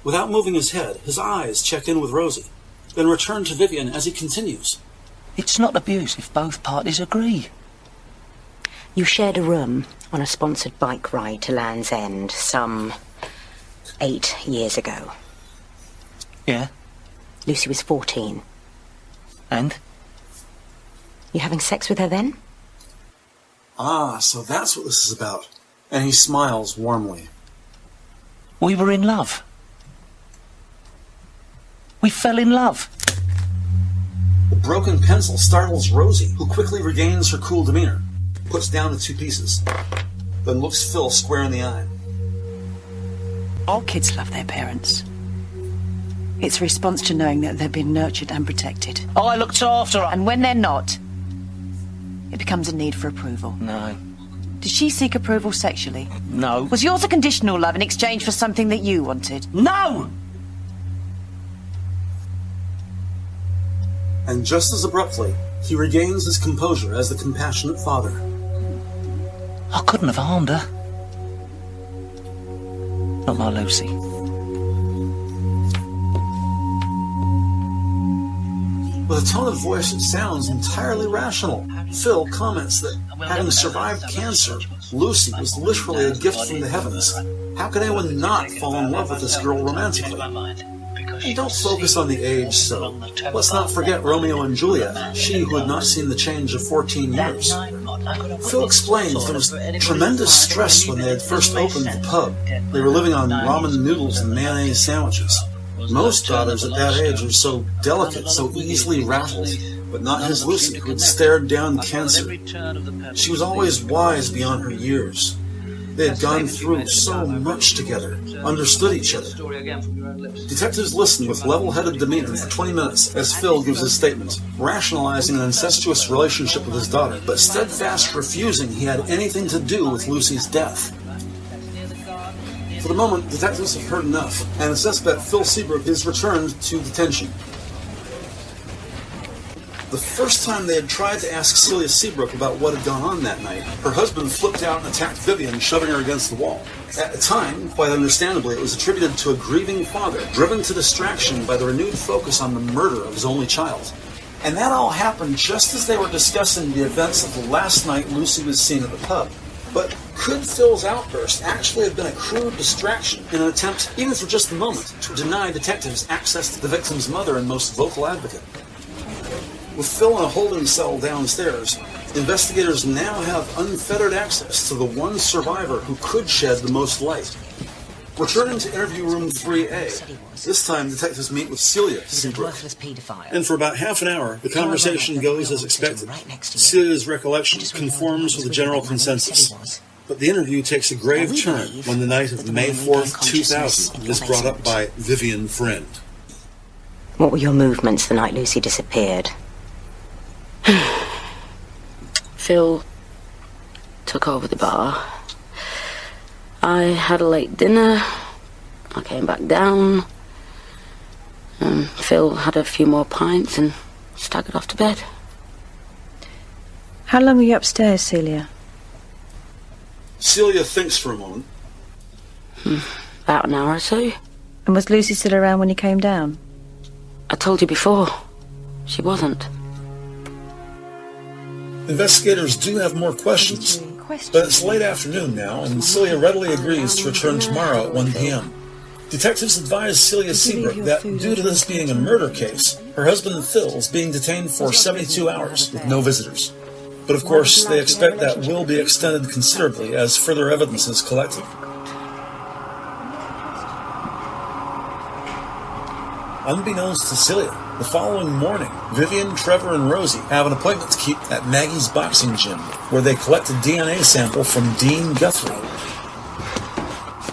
Without moving his head, his eyes check in with Rosie, then return to Vivian as he continues. It's not abuse if both parties agree. You shared a room on a sponsored bike ride to Land's End some 8 years ago. Yeah. Lucy was 14. And? You having sex with her then? Ah, so that's what this is about. And he smiles warmly. We were in love. We fell in love. The broken pencil startles Rosie, who quickly regains her cool demeanor, puts down the 2 pieces, then looks Phil square in the eye. All kids love their parents. It's a response to knowing that they've been nurtured and protected. I looked after her. And when they're not, it becomes a need for approval. No. Did she seek approval sexually? No. Was yours a conditional love in exchange for something that you wanted? No! And just as abruptly, he regains his composure as the compassionate father. I couldn't have harmed her. Not my Lucy. with a tone of voice that sounds entirely rational. Phil comments that, having survived cancer, Lucy was literally a gift from the heavens. How could anyone not fall in love with this girl romantically? And don't focus on the age, so let's not forget Romeo and Juliet, she who had not seen the change of 14 years. Phil explains there was tremendous stress when they had first opened the pub. They were living on ramen noodles and mayonnaise sandwiches. Most daughters at that age are so delicate, so easily rattled, but not his Lucy, who had stared down cancer. She was always wise beyond her years. They had gone through so much together, understood each other. Detectives listened with level-headed demeanor for 20 minutes as Phil gives his statement, rationalizing an incestuous relationship with his daughter, but steadfast refusing he had anything to do with Lucy's death. For the moment, detectives have heard enough, and the suspect, Phil Seabrook, is returned to detention. The first time they had tried to ask Celia Seabrook about what had gone on that night, her husband flipped out and attacked Vivian, shoving her against the wall. At the time, quite understandably, it was attributed to a grieving father, driven to distraction by the renewed focus on the murder of his only child. And that all happened just as they were discussing the events of the last night Lucy was seen at the pub. But could Phil's outburst actually have been a crude distraction in an attempt, even for just a moment, to deny detectives access to the victim's mother and most vocal advocate? With Phil in a holding cell downstairs, investigators now have unfettered access to the one survivor who could shed the most light. Returning to interview room 3A, this time detectives meet with Celia Seabrook. And for about half an hour, the conversation goes as expected. Celia's recollection conforms with the general consensus. But the interview takes a grave turn when the night of May 4th, 2000 is brought up by Vivian Friend. What were your movements the night Lucy disappeared? Phil took over the bar. I had a late dinner. I came back down. Phil had a few more pints and staggered off to bed. How long were you upstairs, Celia? Celia thinks for a moment. About an hour or so. And was Lucy still around when you came down? I told you before. She wasn't. Investigators do have more questions, but it's late afternoon now, and Celia readily agrees to return tomorrow at 1 p.m. Detectives advise Celia Seabrook that, due to this being a murder case, her husband Phil is being detained for 72 hours with no visitors. But of course, they expect that will be extended considerably as further evidence is collected. Unbeknownst to Celia, the following morning, Vivian, Trevor, and Rosie have an appointment to keep at Maggie's boxing gym, where they collect a DNA sample from Dean Guthrie.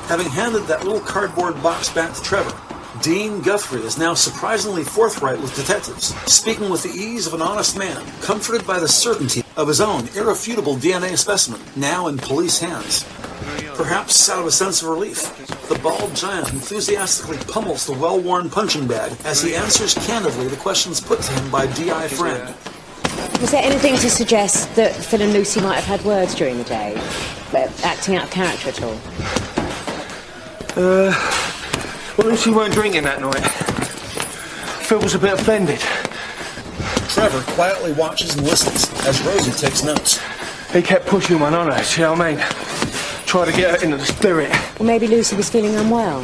Having handed that little cardboard box back to Trevor, Dean Guthrie is now surprisingly forthright with detectives, speaking with the ease of an honest man, comforted by the certainty of his own irrefutable DNA specimen, now in police hands. Perhaps out of a sense of relief, the bald giant enthusiastically pummels the well-worn punching bag as he answers candidly the questions put to him by D.I. Friend. Was there anything to suggest that Phil and Lucy might have had words during the day? Acting out of character at all? Well, Lucy weren't drinking that night. Phil was a bit offended. Trevor quietly watches and listens as Rosie takes notes. He kept pushing one on her, see what I mean? Try to get her into the spirit. Well, maybe Lucy was feeling unwell.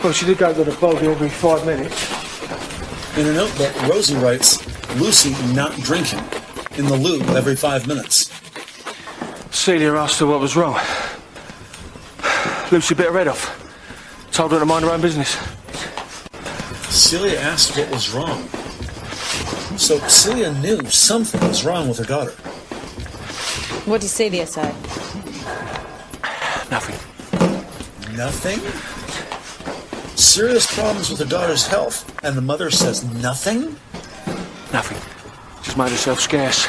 Well, she did go to the bogey every 5 minutes. In her notebook, Rosie writes, Lucy not drinking, in the loo every 5 minutes. Celia asked her what was wrong. Lucy bit her head off. Told her to mind her own business. Celia asked what was wrong. So Celia knew something was wrong with her daughter. What did Celia say? Nothing. Nothing? Serious problems with her daughter's health, and the mother says nothing? Nothing. Just made herself scarce.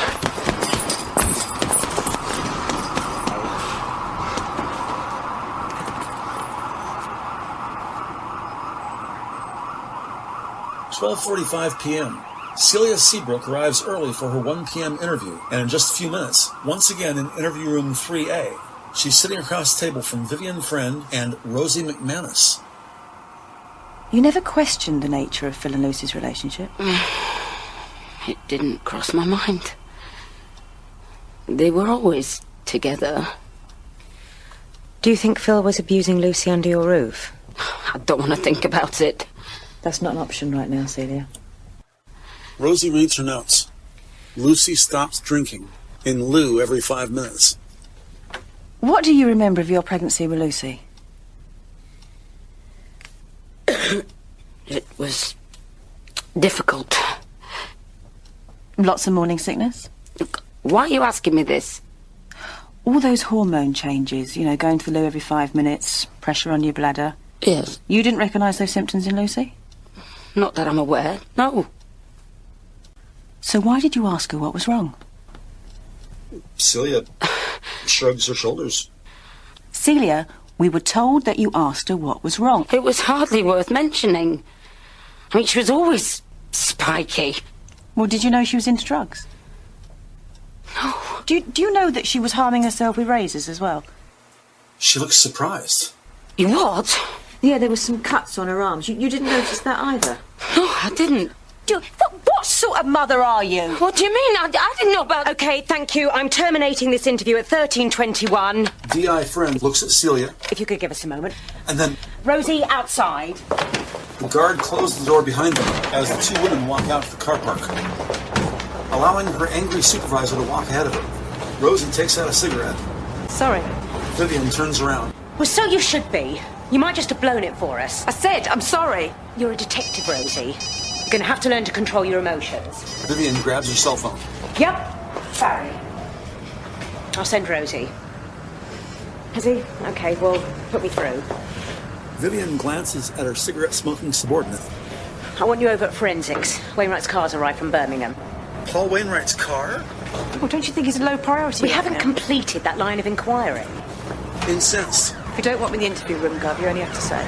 "12:45 p.m. Celia Seabrook arrives early for her 1 p.m. interview, and in just a few minutes, once again in interview room 3A, she's sitting across the table from Vivian Friend and Rosie McManus. You never questioned the nature of Phil and Lucy's relationship? It didn't cross my mind. They were always together. Do you think Phil was abusing Lucy under your roof? I don't want to think about it. That's not an option right now, Celia. Rosie reads her notes. Lucy stops drinking. In loo every 5 minutes. What do you remember of your pregnancy with Lucy? It was difficult. Lots of morning sickness? Look, why are you asking me this? All those hormone changes, you know, going to the loo every 5 minutes, pressure on your bladder. Yes. You didn't recognise those symptoms in Lucy? Not that I'm aware, no. So why did you ask her what was wrong? Celia shrugs her shoulders. Celia, we were told that you asked her what was wrong. It was hardly worth mentioning. I mean, she was always spiky. Well, did you know she was into drugs? No. Do you know that she was harming herself with razors as well? She looks surprised. You what? Yeah, there were some cuts on her arms. You didn't notice that either? No, I didn't. What sort of mother are you? What do you mean? I didn't know about... Okay, thank you. I'm terminating this interview at 13:21. DI friend looks at Celia. If you could give us a moment. And then... Rosie, outside. The guard closed the door behind them as the two women walk out to the car park, allowing her angry supervisor to walk ahead of her. Rosie takes out a cigarette. Sorry. Vivian turns around. Well, so you should be. You might just have blown it for us. I said, I'm sorry. You're a detective, Rosie. You're going to have to learn to control your emotions. Vivian grabs her cell phone. Yep. Sorry. I'll send Rosie. Has he? Okay, well, put me through. Vivian glances at her cigarette-smoking subordinate. I want you over at Forensics. Wainwright's car's arrived from Birmingham. Paul Wainwright's car? Well, don't you think he's a low priority? We haven't completed that line of inquiry. Incensed. If you don't want me in the interview room, Gov, you only have to say.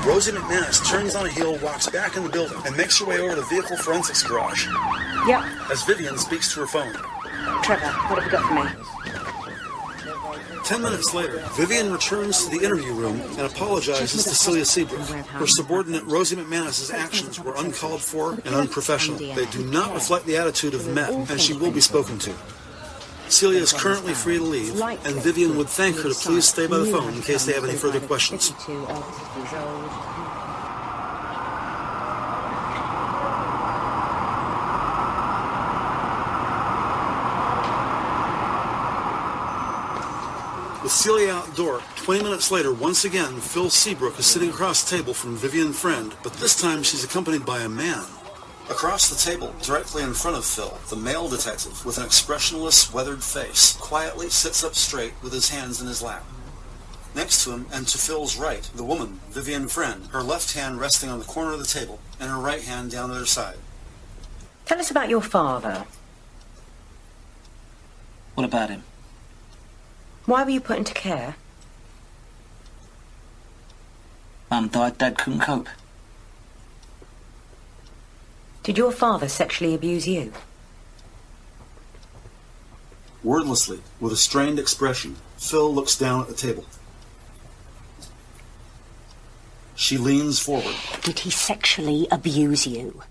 Rosie McManus turns on a heel, walks back in the building, and makes her way over to the vehicle forensics garage. Yep. As Vivian speaks to her phone. Trevor, what have you got for me? 10 minutes later, Vivian returns to the interview room and apologizes to Celia Seabrook. Her subordinate Rosie McManus's actions were uncalled for and unprofessional. They do not reflect the attitude of M.I.T, and she will be spoken to. Celia is currently free to leave, and Vivian would thank her to please stay by the phone in case they have any further questions. With Celia out the door, 20 minutes later, once again, Phil Seabrook is sitting across the table from Vivian Friend, but this time she's accompanied by a man. Across the table, directly in front of Phil, the male detective, with an expressionless, weathered face, quietly sits up straight with his hands in his lap. Next to him, and to Phil's right, the woman, Vivian Friend, her left hand resting on the corner of the table, and her right hand down at her side. Tell us about your father. What about him? Why were you put into care? Mum died, Dad couldn't cope. Did your father sexually abuse you? Wordlessly, with a strained expression, Phil looks down at the table. She leans forward. Did he sexually abuse you?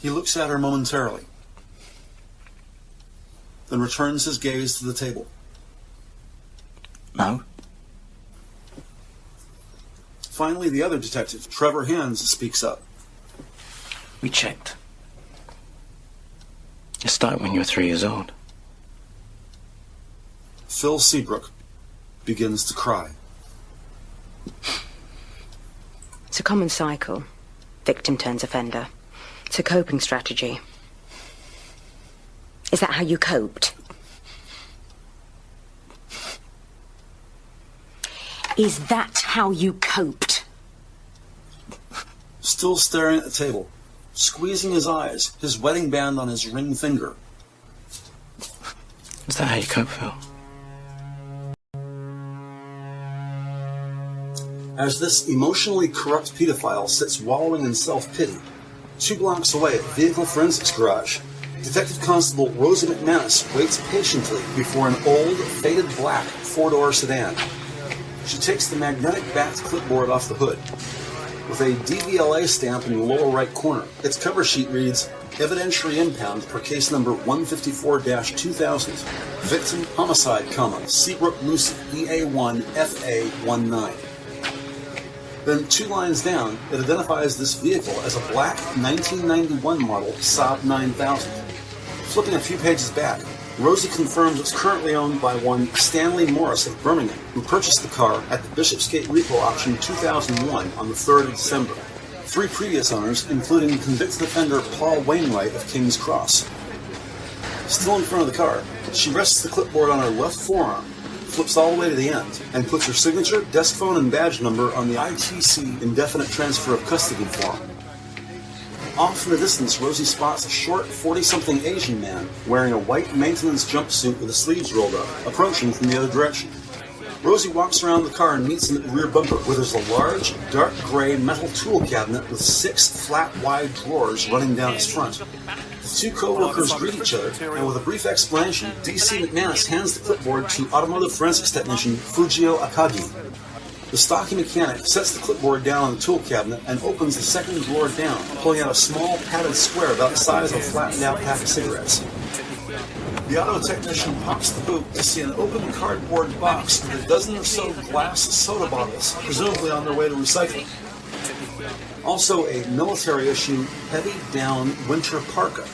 He looks at her momentarily, then returns his gaze to the table. No. Finally, the other detective, Trevor Hands, speaks up. We checked. It started when you were 3 years old. Phil Seabrook begins to cry. It's a common cycle. Victim turns offender. It's a coping strategy. Is that how you coped? Is that how you coped? Still staring at the table, squeezing his eyes, his wedding band on his ring finger. Is that how you cope, Phil? As this emotionally corrupt pedophile sits wallowing in self-pity, 2 blocks away at the vehicle forensics garage, Detective Constable Rosie McManus waits patiently before an old, faded black 4-door sedan. She takes the magnetic-backed clipboard off the hood. With a DVLA stamp in the lower right corner, its cover sheet reads, Evidentiary impound for case number 154-2000. Victim homicide, Seabrook Lucy, EA1FA19. Then 2 lines down, it identifies this vehicle as a black 1991 model Saab 9000. Flipping a few pages back, Rosie confirms it's currently owned by one Stanley Morris of Birmingham, who purchased the car at the Bishopsgate Repo Auction 2001 on the 3rd of December. 3 previous owners, including convicted offender Paul Wainwright of King's Cross. Still in front of the car, she rests the clipboard on her left forearm, flips all the way to the end, and puts her signature, desk phone, and badge number on the ITC Indefinite Transfer of Custody form. Off in the distance, Rosie spots a short, 40-something Asian man wearing a white maintenance jumpsuit with the sleeves rolled up, approaching from the other direction. Rosie walks around the car and meets him at the rear bumper, where there's a large, dark gray metal tool cabinet with 6 flat, wide drawers running down its front. The 2 co-workers greet each other, and with a brief explanation, D.C. McManus hands the clipboard to automotive forensics technician Fujio Akagi. The stocky mechanic sets the clipboard down on the tool cabinet and opens the second drawer down, pulling out a small padded square about the size of a flattened-out pack of cigarettes. The auto technician pops the boot to see an open cardboard box with a dozen or so glass soda bottles, presumably on their way to recycling. Also a military-issue heavy-down winter parka,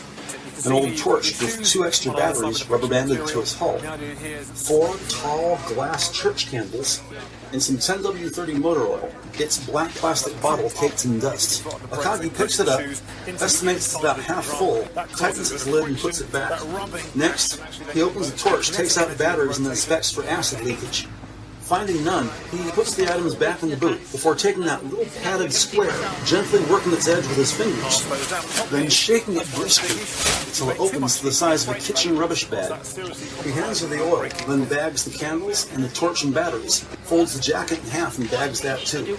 an old torch with 2 extra batteries rubber-banded to its hull, 4 tall glass church candles, and some 10W30 motor oil, its black plastic bottle caked in dust. Akagi picks it up, estimates it's about half full, tightens its lid and puts it back. Next, he opens the torch, takes out the batteries, and inspects for acid leakage. Finding none, he puts the items back in the boot before taking that little padded square, gently working its edge with his fingers, then shaking it briskly until it opens to the size of a kitchen rubbish bag. He hands her the oil, then bags the candles and the torch and batteries, folds the jacket in half and bags that too.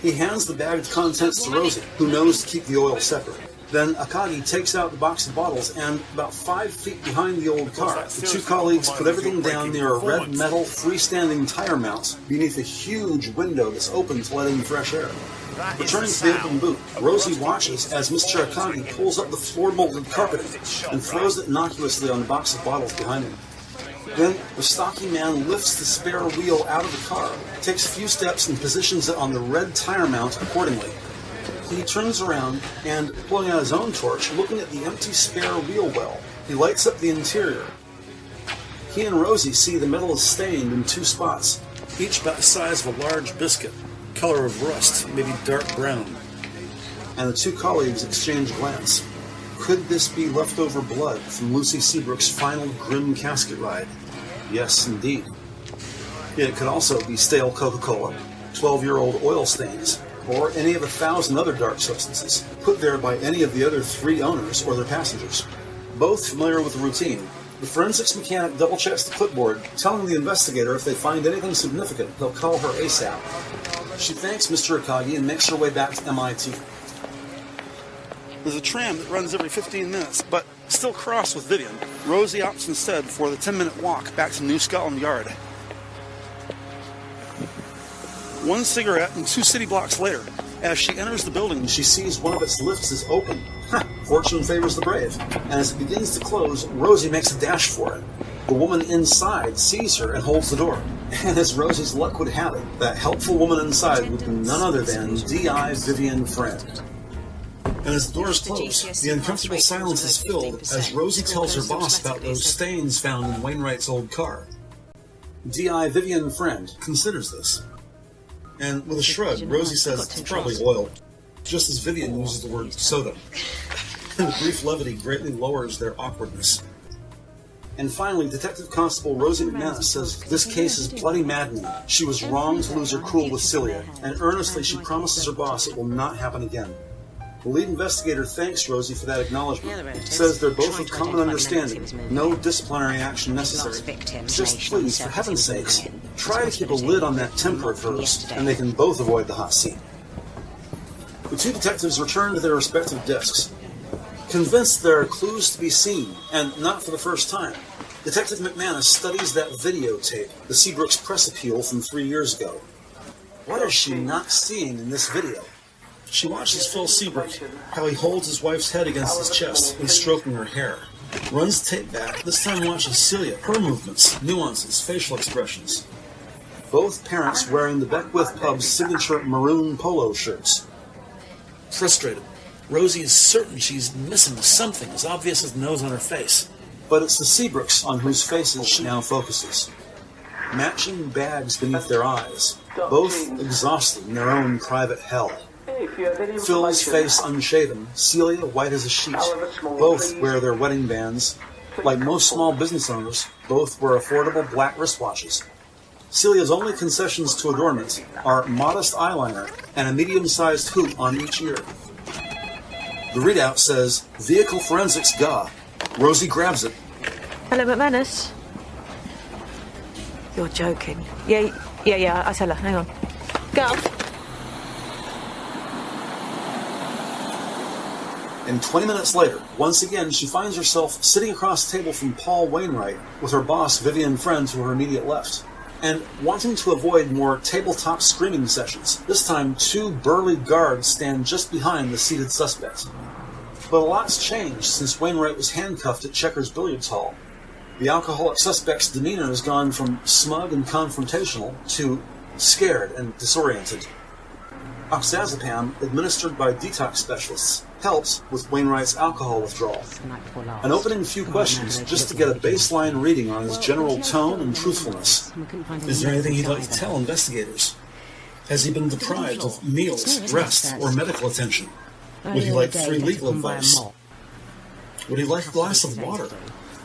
He hands the bagged contents to Rosie, who knows to keep the oil separate. Then Akagi takes out the box of bottles, and about 5 feet behind the old car, the 2 colleagues put everything down near a red metal freestanding tire mount beneath a huge window that's open to let in fresh air. Returning to the open boot, Rosie watches as Mr. Akagi pulls up the floor-molded carpeting and throws it innocuously on the box of bottles behind him. Then the stocky man lifts the spare wheel out of the car, takes a few steps and positions it on the red tire mount accordingly. He turns around and, pulling out his own torch, looking at the empty spare wheel well, he lights up the interior. He and Rosie see the metal is stained in 2 spots, each about the size of a large biscuit, color of rust, maybe dark brown. And the 2 colleagues exchange a glance. Could this be leftover blood from Lucy Seabrook's final grim casket ride? Yes, indeed. Yet it could also be stale Coca-Cola, 12-year-old oil stains, or any of 1,000 other dark substances, put there by any of the other 3 owners or their passengers. Both familiar with the routine, the forensics mechanic double-checks the clipboard, telling the investigator if they find anything significant, they'll call her ASAP. She thanks Mr. Akagi and makes her way back to M.I.T. There's a tram that runs every 15 minutes, but still crossed with Vivian. Rosie opts instead for the 10-minute walk back to New Scotland Yard. 1 cigarette and 2 city blocks later, as she enters the building, she sees one of its lifts is open. Fortune favors the brave. And as it begins to close, Rosie makes a dash for it. The woman inside sees her and holds the door. And as Rosie's luck would have it, that helpful woman inside would be none other than D.I. Vivian Friend. And as the doors close, the uncomfortable silence is filled as Rosie tells her boss about those stains found in Wainwright's old car. D.I. Vivian Friend considers this. And with a shrug, Rosie says it's probably oil, just as Vivian uses the word soda. And the brief levity greatly lowers their awkwardness. And finally, Detective Constable Rosie McManus says this case is bloody maddening. She was wrong to lose her cool with Celia, and earnestly she promises her boss it will not happen again. The lead investigator thanks Rosie for that acknowledgement, says they're both of common understanding, no disciplinary action necessary. Just please, for heaven's sakes, try to keep a lid on that temper of hers, and they can both avoid the hot seat. The 2 detectives return to their respective desks. Convinced there are clues to be seen, and not for the first time, Detective McManus studies that videotape, the Seabrook's press appeal from 3 years ago. What is she not seeing in this video? She watches Phil Seabrook, how he holds his wife's head against his chest and stroking her hair. Runs the tape back, this time watches Celia, her movements, nuances, facial expressions. Both parents wearing the Beckwith pub's signature maroon polo shirts. Frustrated, Rosie is certain she's missing something as obvious as the nose on her face. But it's the Seabrooks on whose faces she now focuses. Matching bags beneath their eyes, both exhausted in their own private hell. Phil's face unshaven, Celia white as a sheet. Both wear their wedding bands. Like most small business owners, both wear affordable black wristwatches. Celia's only concessions to adornment are modest eyeliner and a medium-sized hoop on each ear. The readout says, Vehicle Forensics GA. Rosie grabs it. Hello, McManus. You're joking. Yeah, I tell her. Hang on. Go. And 20 minutes later, once again, she finds herself sitting across the table from Paul Wainwright with her boss, Vivian Friend, to her immediate left. And wanting to avoid more tabletop screaming sessions, this time 2 burly guards stand just behind the seated suspect. But a lot's changed since Wainwright was handcuffed at Checker's billiards hall. The alcoholic suspect's demeanor has gone from smug and confrontational to scared and disoriented. Oxazepam, administered by detox specialists, helps with Wainwright's alcohol withdrawal. An opening few questions just to get a baseline reading on his general tone and truthfulness. Is there anything he'd like to tell investigators? Has he been deprived of meals, rest, or medical attention? Would he like free legal advice? Would he like a glass of water?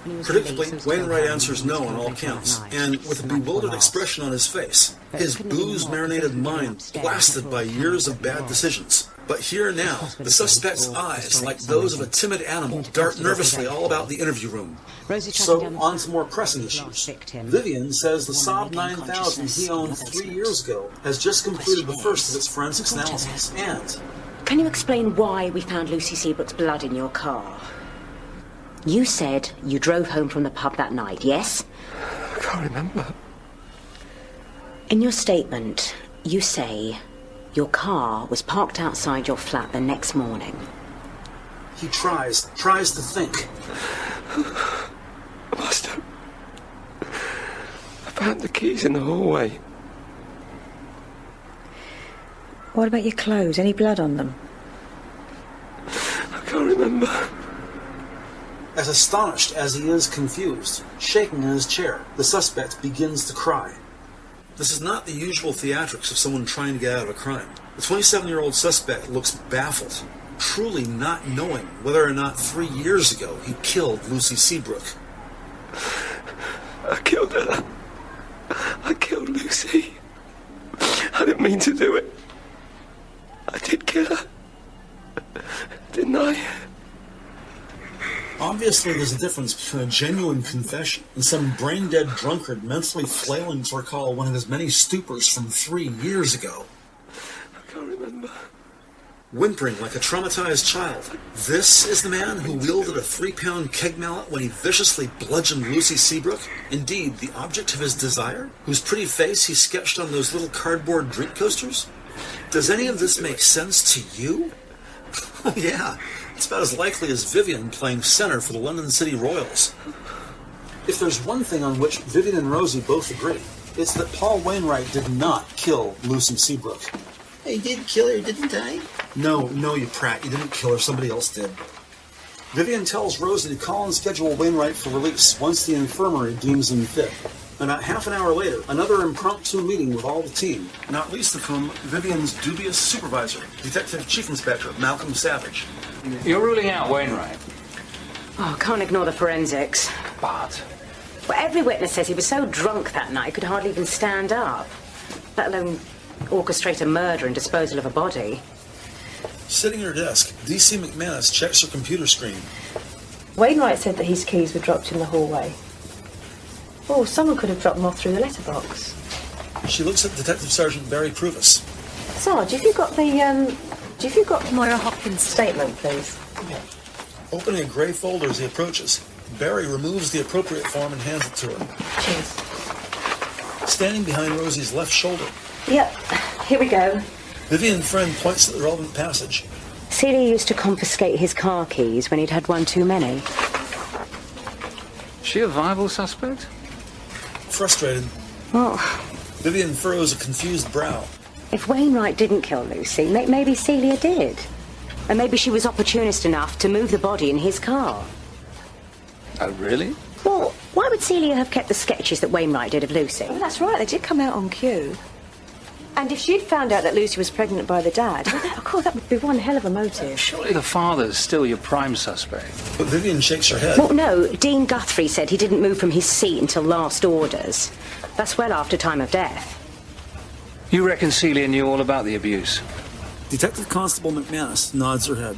Predictably, Wainwright answers no on all counts, and with a bewildered expression on his face, his booze-marinated mind blasted by years of bad decisions. But here now, the suspect's eyes, like those of a timid animal, dart nervously all about the interview room. So, on to more pressing issues. Vivian says the Saab 9000 he owned 3 years ago has just completed the first of its forensics analysis, and... Can you explain why we found Lucy Seabrook's blood in your car? You said you drove home from the pub that night, yes? I can't remember. In your statement, you say your car was parked outside your flat the next morning. He tries to think. I must have. I found the keys in the hallway. What about your clothes? Any blood on them? I can't remember. As astonished as he is confused, shaking in his chair, the suspect begins to cry. This is not the usual theatrics of someone trying to get out of a crime. The 27-year-old suspect looks baffled, truly not knowing whether or not 3 years ago he killed Lucy Seabrook. I killed her. I killed Lucy. I didn't mean to do it. I did kill her. Didn't I? Obviously, there's a difference between a genuine confession and some brain-dead drunkard mentally flailing to recall one of his many stupors from 3 years ago. I can't remember. Whimpering like a traumatized child, this is the man who wielded a 3-pound keg mallet when he viciously bludgeoned Lucy Seabrook? Indeed, the object of his desire, whose pretty face he sketched on those little cardboard drink coasters? Does any of this make sense to you? Oh yeah, it's about as likely as Vivian playing center for the London City Royals. If there's one thing on which Vivian and Rosie both agree, it's that Paul Wainwright did not kill Lucy Seabrook. I did kill her, didn't I? No, you prat. You didn't kill her. Somebody else did. Vivian tells Rosie to call and schedule Wainwright for release once the infirmary deems him fit. About half an hour later, another impromptu meeting with all the team, not least of whom Vivian's dubious supervisor, Detective Chief Inspector Malcolm Savage. You're ruling out Wainwright? Oh, can't ignore the forensics. But? Well, every witness says he was so drunk that night he could hardly even stand up, let alone orchestrate a murder and disposal of a body. Sitting at her desk, D.C. McManus checks her computer screen. Wainwright said that his keys were dropped in the hallway. Oh, someone could have dropped them off through the letterbox. She looks at Detective Sergeant Barry Pruvis. Sarge, have you got Moira Hopkins' statement, please? Yeah. Opening a grey folder as he approaches, Barry removes the appropriate form and hands it to her. Cheers. Standing behind Rosie's left shoulder. Yep, here we go. Vivian Friend points to the relevant passage. Celia used to confiscate his car keys when he'd had one too many. She a viable suspect? Frustrated, Well, Vivian furrows a confused brow. if Wainwright didn't kill Lucy, maybe Celia did. And maybe she was opportunist enough to move the body in his car. Oh, really? Well, why would Celia have kept the sketches that Wainwright did of Lucy? Well, that's right, they did come out on cue. And if she'd found out that Lucy was pregnant by the dad, well, of course, that would be one hell of a motive. Surely the father's still your prime suspect. But Vivian shakes her head. Well, no, Dean Guthrie said he didn't move from his seat until last orders. That's well after time of death. You reckon Celia knew all about the abuse? Detective Constable McManus nods her head.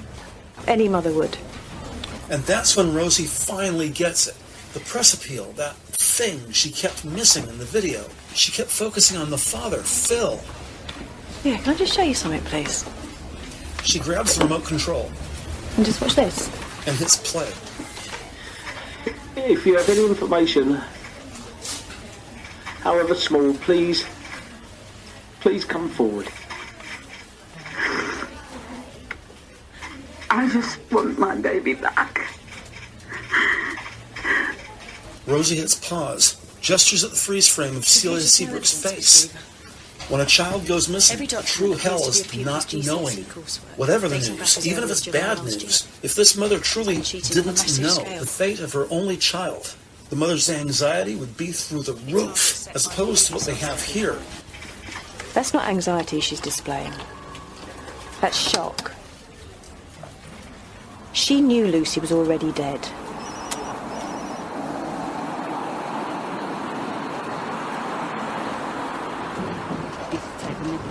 Any mother would. And that's when Rosie finally gets it. The press appeal, that thing she kept missing in the video. She kept focusing on the father, Phil. Yeah, can I just show you something, please? She grabs the remote control And just watch this. and hits play. If you have any information, however small, please come forward. I just want my baby back. Rosie hits pause, gestures at the freeze frame of Celia Seabrook's face. When a child goes missing, true hell is not knowing. Whatever the news, even if it's bad news, if this mother truly didn't know the fate of her only child, the mother's anxiety would be through the roof, as opposed to what they have here. That's not anxiety she's displaying. That's shock. She knew Lucy was already dead.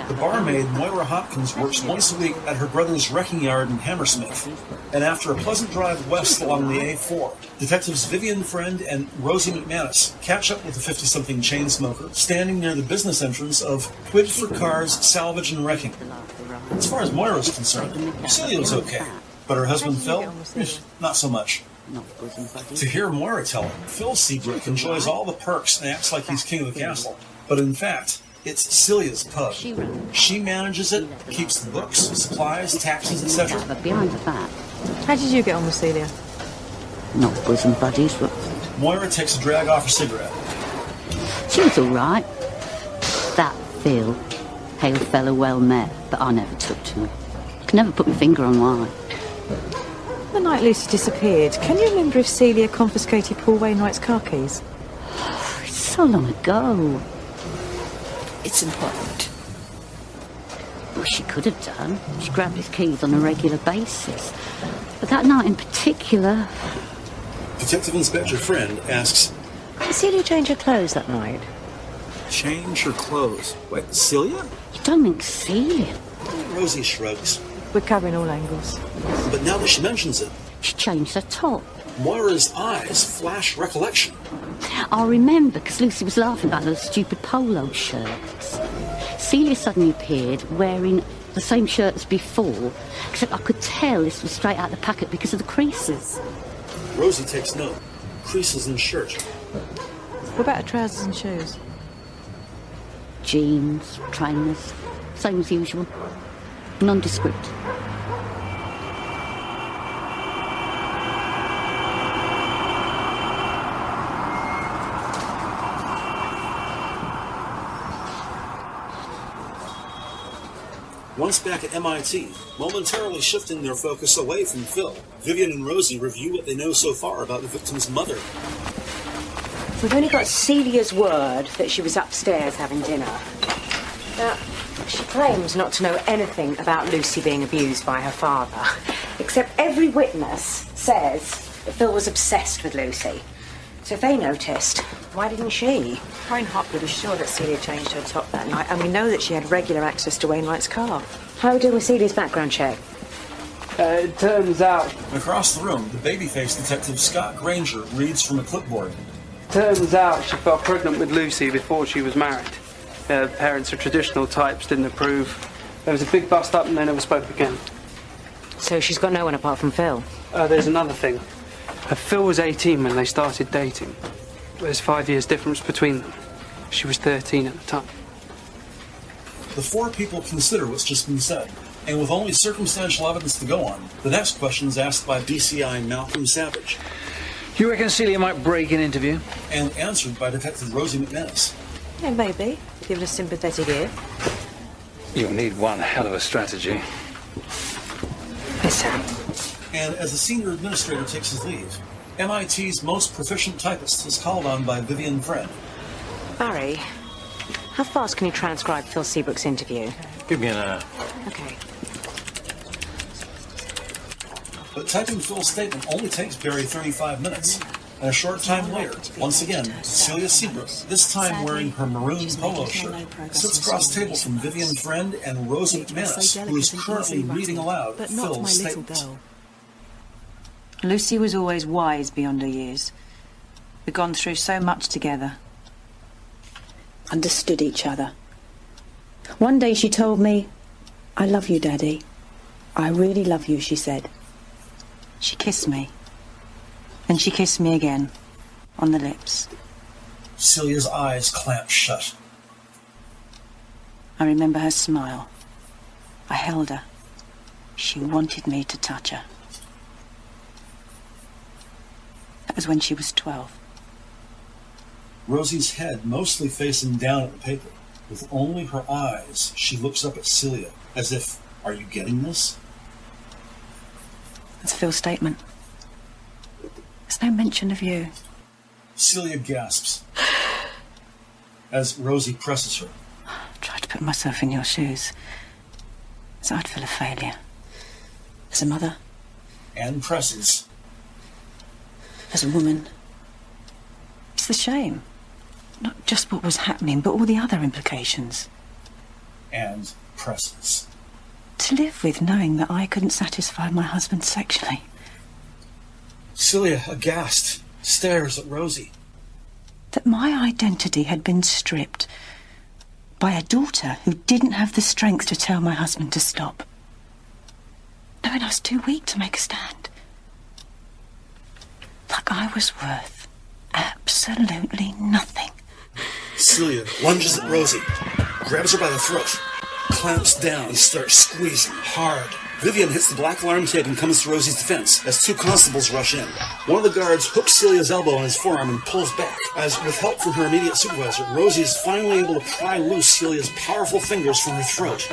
The barmaid, Moira Hopkins, works once a week at her brother's wrecking yard in Hammersmith. And after a pleasant drive west along the A4, detectives Vivian Friend and Rosie McManus catch up with the 50-something chain smoker standing near the business entrance of Quid for Cars, Salvage and Wrecking. As far as Moira's concerned, Celia was okay, but her husband Phil, not so much. To hear Moira tell him, Phil Seabrook enjoys all the perks and acts like he's king of the castle. But in fact, it's Celia's pub. She manages it, keeps the books, supplies, taxes, etc. But behind the back. How did you get on with Celia? Not bosom buddies, but Moira takes a drag off her cigarette. she was all right. That Phil, hail fellow well met, but I never took to him. Can never put my finger on why. The night Lucy disappeared, can you remember if Celia confiscated Paul Wainwright's car keys? It's so long ago. It's important. Well, she could have done. She grabbed his keys on a regular basis. But that night in particular... Detective Inspector Friend asks, Did Celia change her clothes that night? Change her clothes? Wait, Celia? You don't think Celia? Rosie shrugs. We're covering all angles. But now that she mentions it, She changed her top. Moira's eyes flash recollection. I remember because Lucy was laughing about those stupid polo shirts. Celia suddenly appeared wearing the same shirt as before, except I could tell this was straight out of the packet because of the creases. Rosie takes note. Creases in shirt. What about her trousers and shoes? Jeans, trainers, same as usual. Nondescript. Once back at M.I.T, momentarily shifting their focus away from Phil, Vivian and Rosie review what they know so far about the victim's mother. We've only got Celia's word that she was upstairs having dinner. Now, she claims not to know anything about Lucy being abused by her father, except every witness says that Phil was obsessed with Lucy. So if they noticed, why didn't she? Reinhardt was sure that Celia changed her top that night, and we know that she had regular access to Wainwright's car. How are we doing with Celia's background check? It turns out... Across the room, the baby-faced detective Scott Granger reads from a clipboard. Turns out she fell pregnant with Lucy before she was married. Her parents are traditional types, didn't approve. There was a big bust-up and they never spoke again. So she's got no one apart from Phil? There's another thing. Phil was 18 when they started dating. There's 5 years difference between them. She was 13 at the time. The four people consider what's just been said, and with only circumstantial evidence to go on, the next question is asked by BCI Malcolm Savage. You reckon Celia might break an interview? And answered by Detective Rosie McManus. Yeah, maybe. Given a sympathetic ear. You'll need one hell of a strategy. Yes, Sam. And as the senior administrator takes his leave, MIT's most proficient typist is called on by Vivian Friend. Barry, how fast can you transcribe Phil Seabrook's interview? Give me an hour. Okay. But typing Phil's statement only takes Barry 35 minutes. And a short time later, once again, Celia Seabrook, this time wearing her maroon polo shirt, sits across the table from Vivian Friend and Rosie McManus, who is currently reading aloud Phil's statement. Lucy was always wise beyond her years. We'd gone through so much together. Understood each other. One day she told me, "I love you, Daddy. I really love you," she said. She kissed me. And she kissed me again, on the lips. Celia's eyes clamped shut. I remember her smile. I held her. She wanted me to touch her. That was when she was 12. Rosie's head mostly facing down at the paper. With only her eyes, she looks up at Celia, as if, "Are you getting this?" That's Phil's statement. There's no mention of you. Celia gasps as Rosie presses her. I tried to put myself in your shoes. So I'd feel a failure. As a mother. And presses. As a woman. It's the shame. Not just what was happening, but all the other implications. And presses. To live with knowing that I couldn't satisfy my husband sexually. Celia, aghast, stares at Rosie. That my identity had been stripped by a daughter who didn't have the strength to tell my husband to stop. Knowing I was too weak to make a stand. Like I was worth absolutely nothing. Celia lunges at Rosie, grabs her by the throat, clamps down and starts squeezing hard. Vivian hits the black alarm tape and comes to Rosie's defense as two constables rush in. One of the guards hooks Celia's elbow on his forearm and pulls back. As, with help from her immediate supervisor, Rosie is finally able to pry loose Celia's powerful fingers from her throat.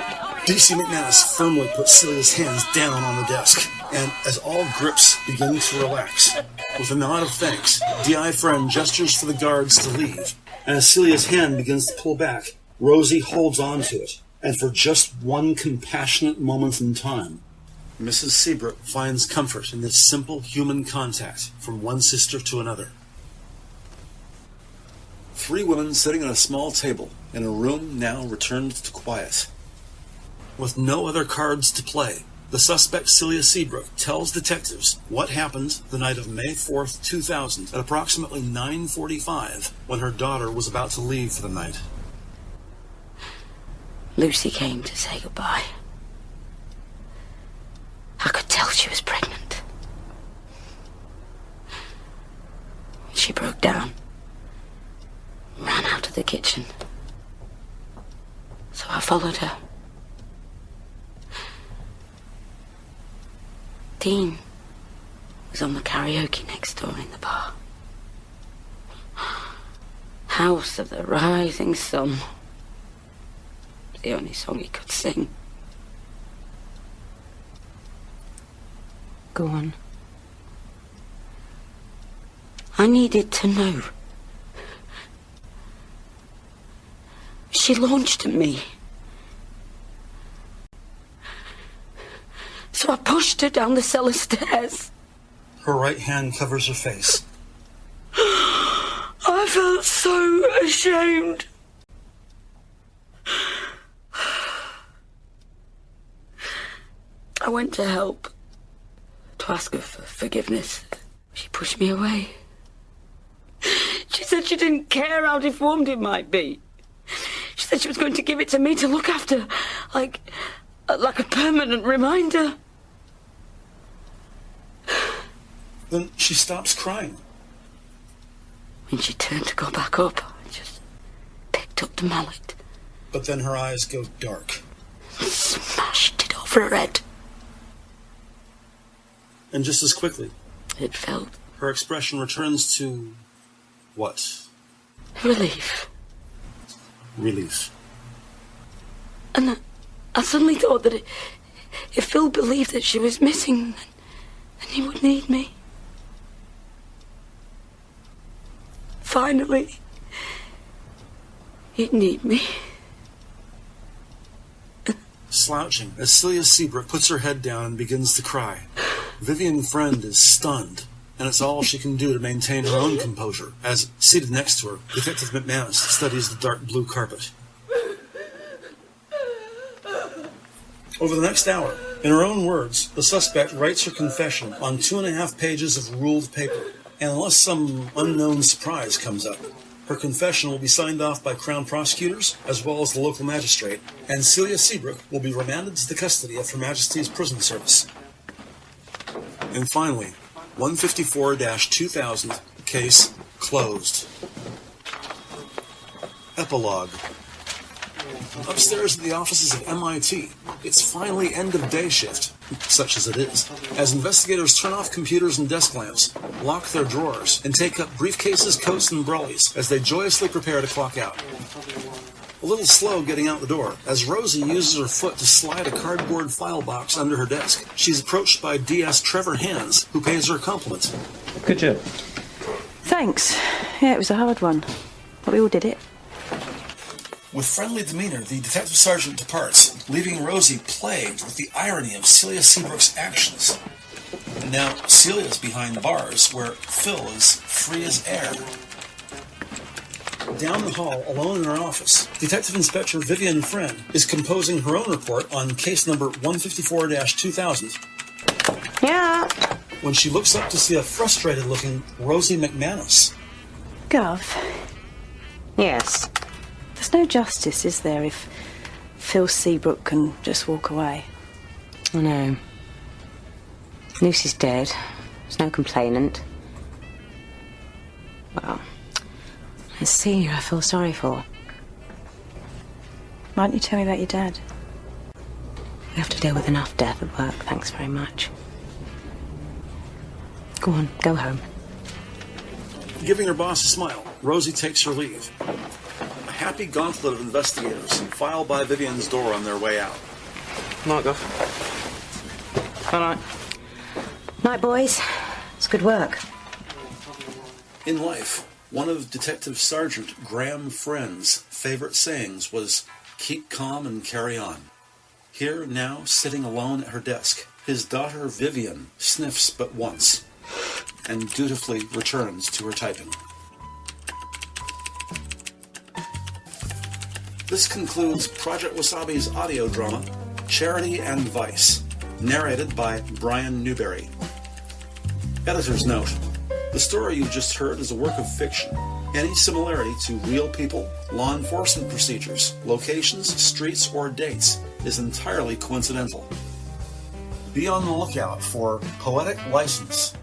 D.C. McManus firmly puts Celia's hands down on the desk, and as all grips begin to relax, with a nod of thanks, D.I. Friend gestures for the guards to leave, and as Celia's hand begins to pull back, Rosie holds on to it. And for just one compassionate moment in time, Mrs. Seabrook finds comfort in this simple human contact from one sister to another. Three women sitting at a small table in a room now returned to quiet. With no other cards to play, the suspect Celia Seabrook tells detectives what happened the night of May 4th, 2000 at approximately 9:45 when her daughter was about to leave for the night. Lucy came to say goodbye. I could tell she was pregnant. She broke down, ran out of the kitchen. So I followed her. Dean was on the karaoke next door in the bar. House of the Rising Sun. The only song he could sing. Go on. I needed to know. She launched at me. So I pushed her down the cellar stairs. Her right hand covers her face. I felt so ashamed. I went to help, to ask her for forgiveness. She pushed me away. She said she didn't care how deformed it might be. She said she was going to give it to me to look after, like a permanent reminder. Then she stops crying. When she turned to go back up, I just picked up the mallet. But then her eyes go dark. Smashed it over her head. And just as quickly, it felt. Her expression returns to what? Relief. Relief. And I suddenly thought that if Phil believed that she was missing, then he would need me. Finally, he'd need me. Slouching as Celia Seabrook puts her head down and begins to cry. Vivian Friend is stunned, and it's all she can do to maintain her own composure, as, seated next to her, Detective McManus studies the dark blue carpet. Over the next hour, in her own words, the suspect writes her confession on 2.5 pages of ruled paper, and unless some unknown surprise comes up, her confession will be signed off by Crown prosecutors as well as the local magistrate, and Celia Seabrook will be remanded to the custody of Her Majesty's Prison Service. And finally, 154-2000, case closed. Epilogue. Upstairs at the offices of M.I.T, it's finally end of day shift, such as it is, as investigators turn off computers and desk lamps, lock their drawers, and take up briefcases, coats, and brollies as they joyously prepare to clock out. A little slow getting out the door, as Rosie uses her foot to slide a cardboard file box under her desk. She's approached by DS Trevor Hands, who pays her a compliment. Good job. Thanks. Yeah, it was a hard one, but we all did it. With friendly demeanor, the detective sergeant departs, leaving Rosie plagued with the irony of Celia Seabrook's actions. And now Celia's behind bars, where Phil is free as air. Down the hall, alone in her office, Detective Inspector Vivian Friend is composing her own report on case number 154-2000. Yeah. When she looks up to see a frustrated-looking Rosie McManus. Gov. Yes. There's no justice, is there, if Phil Seabrook can just walk away? I know. Lucy's dead. There's no complainant. Well, it's Celia I feel sorry for. Why don't you tell me about your dad? We have to deal with enough death at work, thanks very much. Go on, go home. Giving her boss a smile, Rosie takes her leave. A happy gauntlet of investigators file by Vivian's door on their way out. Night, Guff. Night. Night, boys. It's good work. In life, one of Detective Sergeant Graham Friend's favorite sayings was, "Keep calm and carry on." Here, now, sitting alone at her desk, his daughter Vivian sniffs but once and dutifully returns to her typing. This concludes Project Wasabi's audio drama, Charity and Vice, narrated by Brian Newberry. Editor's note: the story you just heard is a work of fiction. Any similarity to real people, law enforcement procedures, locations, streets, or dates is entirely coincidental. Be on the lookout for poetic license.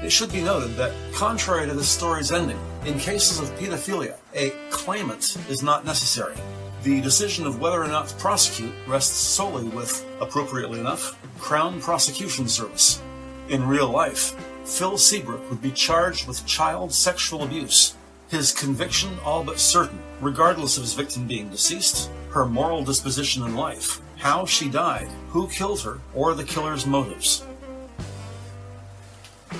It should be noted that, contrary to this story's ending, in cases of pedophilia, a claimant is not necessary. The decision of whether or not to prosecute rests solely with, appropriately enough, Crown Prosecution Service. In real life, Phil Seabrook would be charged with child sexual abuse, his conviction all but certain, regardless of his victim being deceased, her moral disposition in life, how she died, who killed her, or the killer's motives.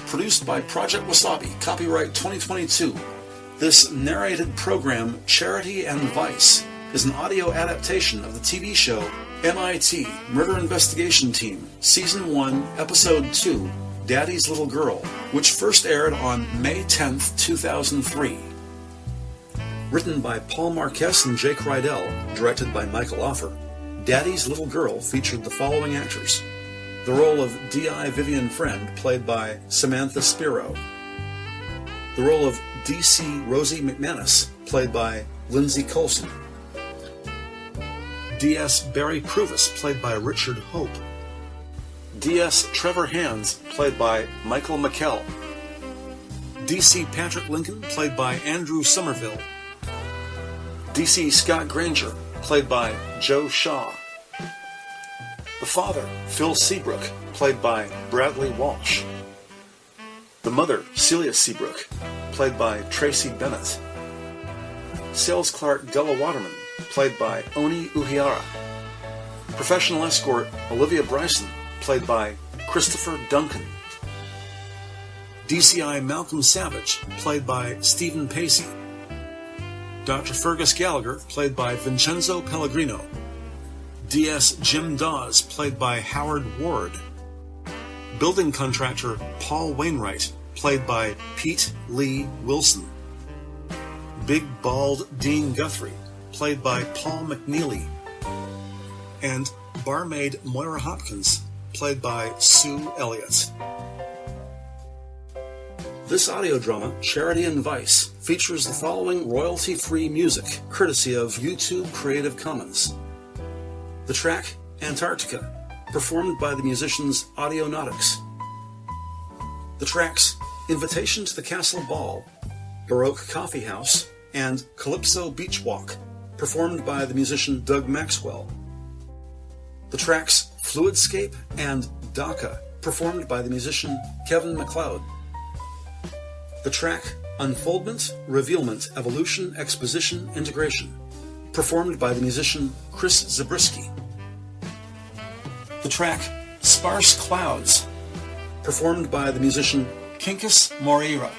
Produced by Project Wasabi, copyright 2022. This narrated program, Charity and Vice, is an audio adaptation of the TV show M.I.T, Murder Investigation Team, Season 1, Episode 2, Daddy's Little Girl, which first aired on May 10th, 2003. Written by Paul Marquez and Jake Rydell, directed by Michael Offer, Daddy's Little Girl featured the following actors. The role of D.I. Vivian Friend, played by Samantha Spiro. The role of D.C. Rosie McManus, played by Lindsay Colson. D.S. Barry Pruvis, played by Richard Hope. D.S. Trevor Hands, played by Michael McKell. D.C. Patrick Lincoln, played by Andrew Somerville. D.C. Scott Granger, played by Joe Shaw. The father, Phil Seabrook, played by Bradley Walsh. The mother, Celia Seabrook, played by Tracy Bennett. Sales clerk Della Waterman, played by Oni Uhiara. Professional escort Olivia Bryson, played by Christopher Duncan. DCI Malcolm Savage, played by Stephen Pacey. Dr. Fergus Gallagher, played by Vincenzo Pellegrino. DS Jim Daws, played by Howard Ward. Building contractor Paul Wainwright, played by Pete Lee Wilson. Big Bald Dean Guthrie, played by Paul McNeely. And Barmaid Moira Hopkins, played by Sue Elliott. This audio drama, Charity and Vice, features the following royalty-free music, courtesy of YouTube Creative Commons. The track, Antarctica, performed by the musicians Audionautics. The tracks, Invitation to the Castle Ball, Baroque Coffee House, and Calypso Beach Walk, performed by the musician Doug Maxwell. The tracks, Fluidscape and DACA, performed by the musician Kevin MacLeod. The track, Unfoldment, Revealment, Evolution, Exposition, Integration, performed by the musician Chris Zabriskie. The track, Sparse Clouds, performed by the musician Kinkus Moira.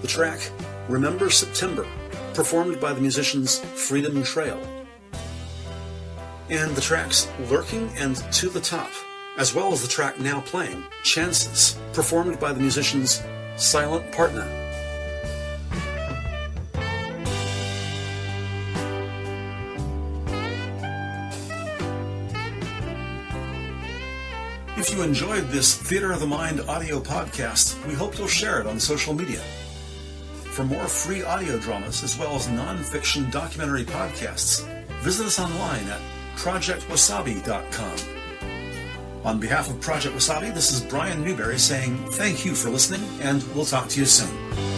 The track, Remember September, performed by the musicians Freedom Trail. And the tracks, Lurking and To the Top, as well as the track now playing, Chances, performed by the musicians Silent Partner. If you enjoyed this Theater of the Mind audio podcast, we hope you'll share it on social media. For more free audio dramas as well as non-fiction documentary podcasts, visit us online at projectwasabi.com. On behalf of Project Wasabi, this is Brian Newberry saying thank you for listening, and we'll talk to you soon.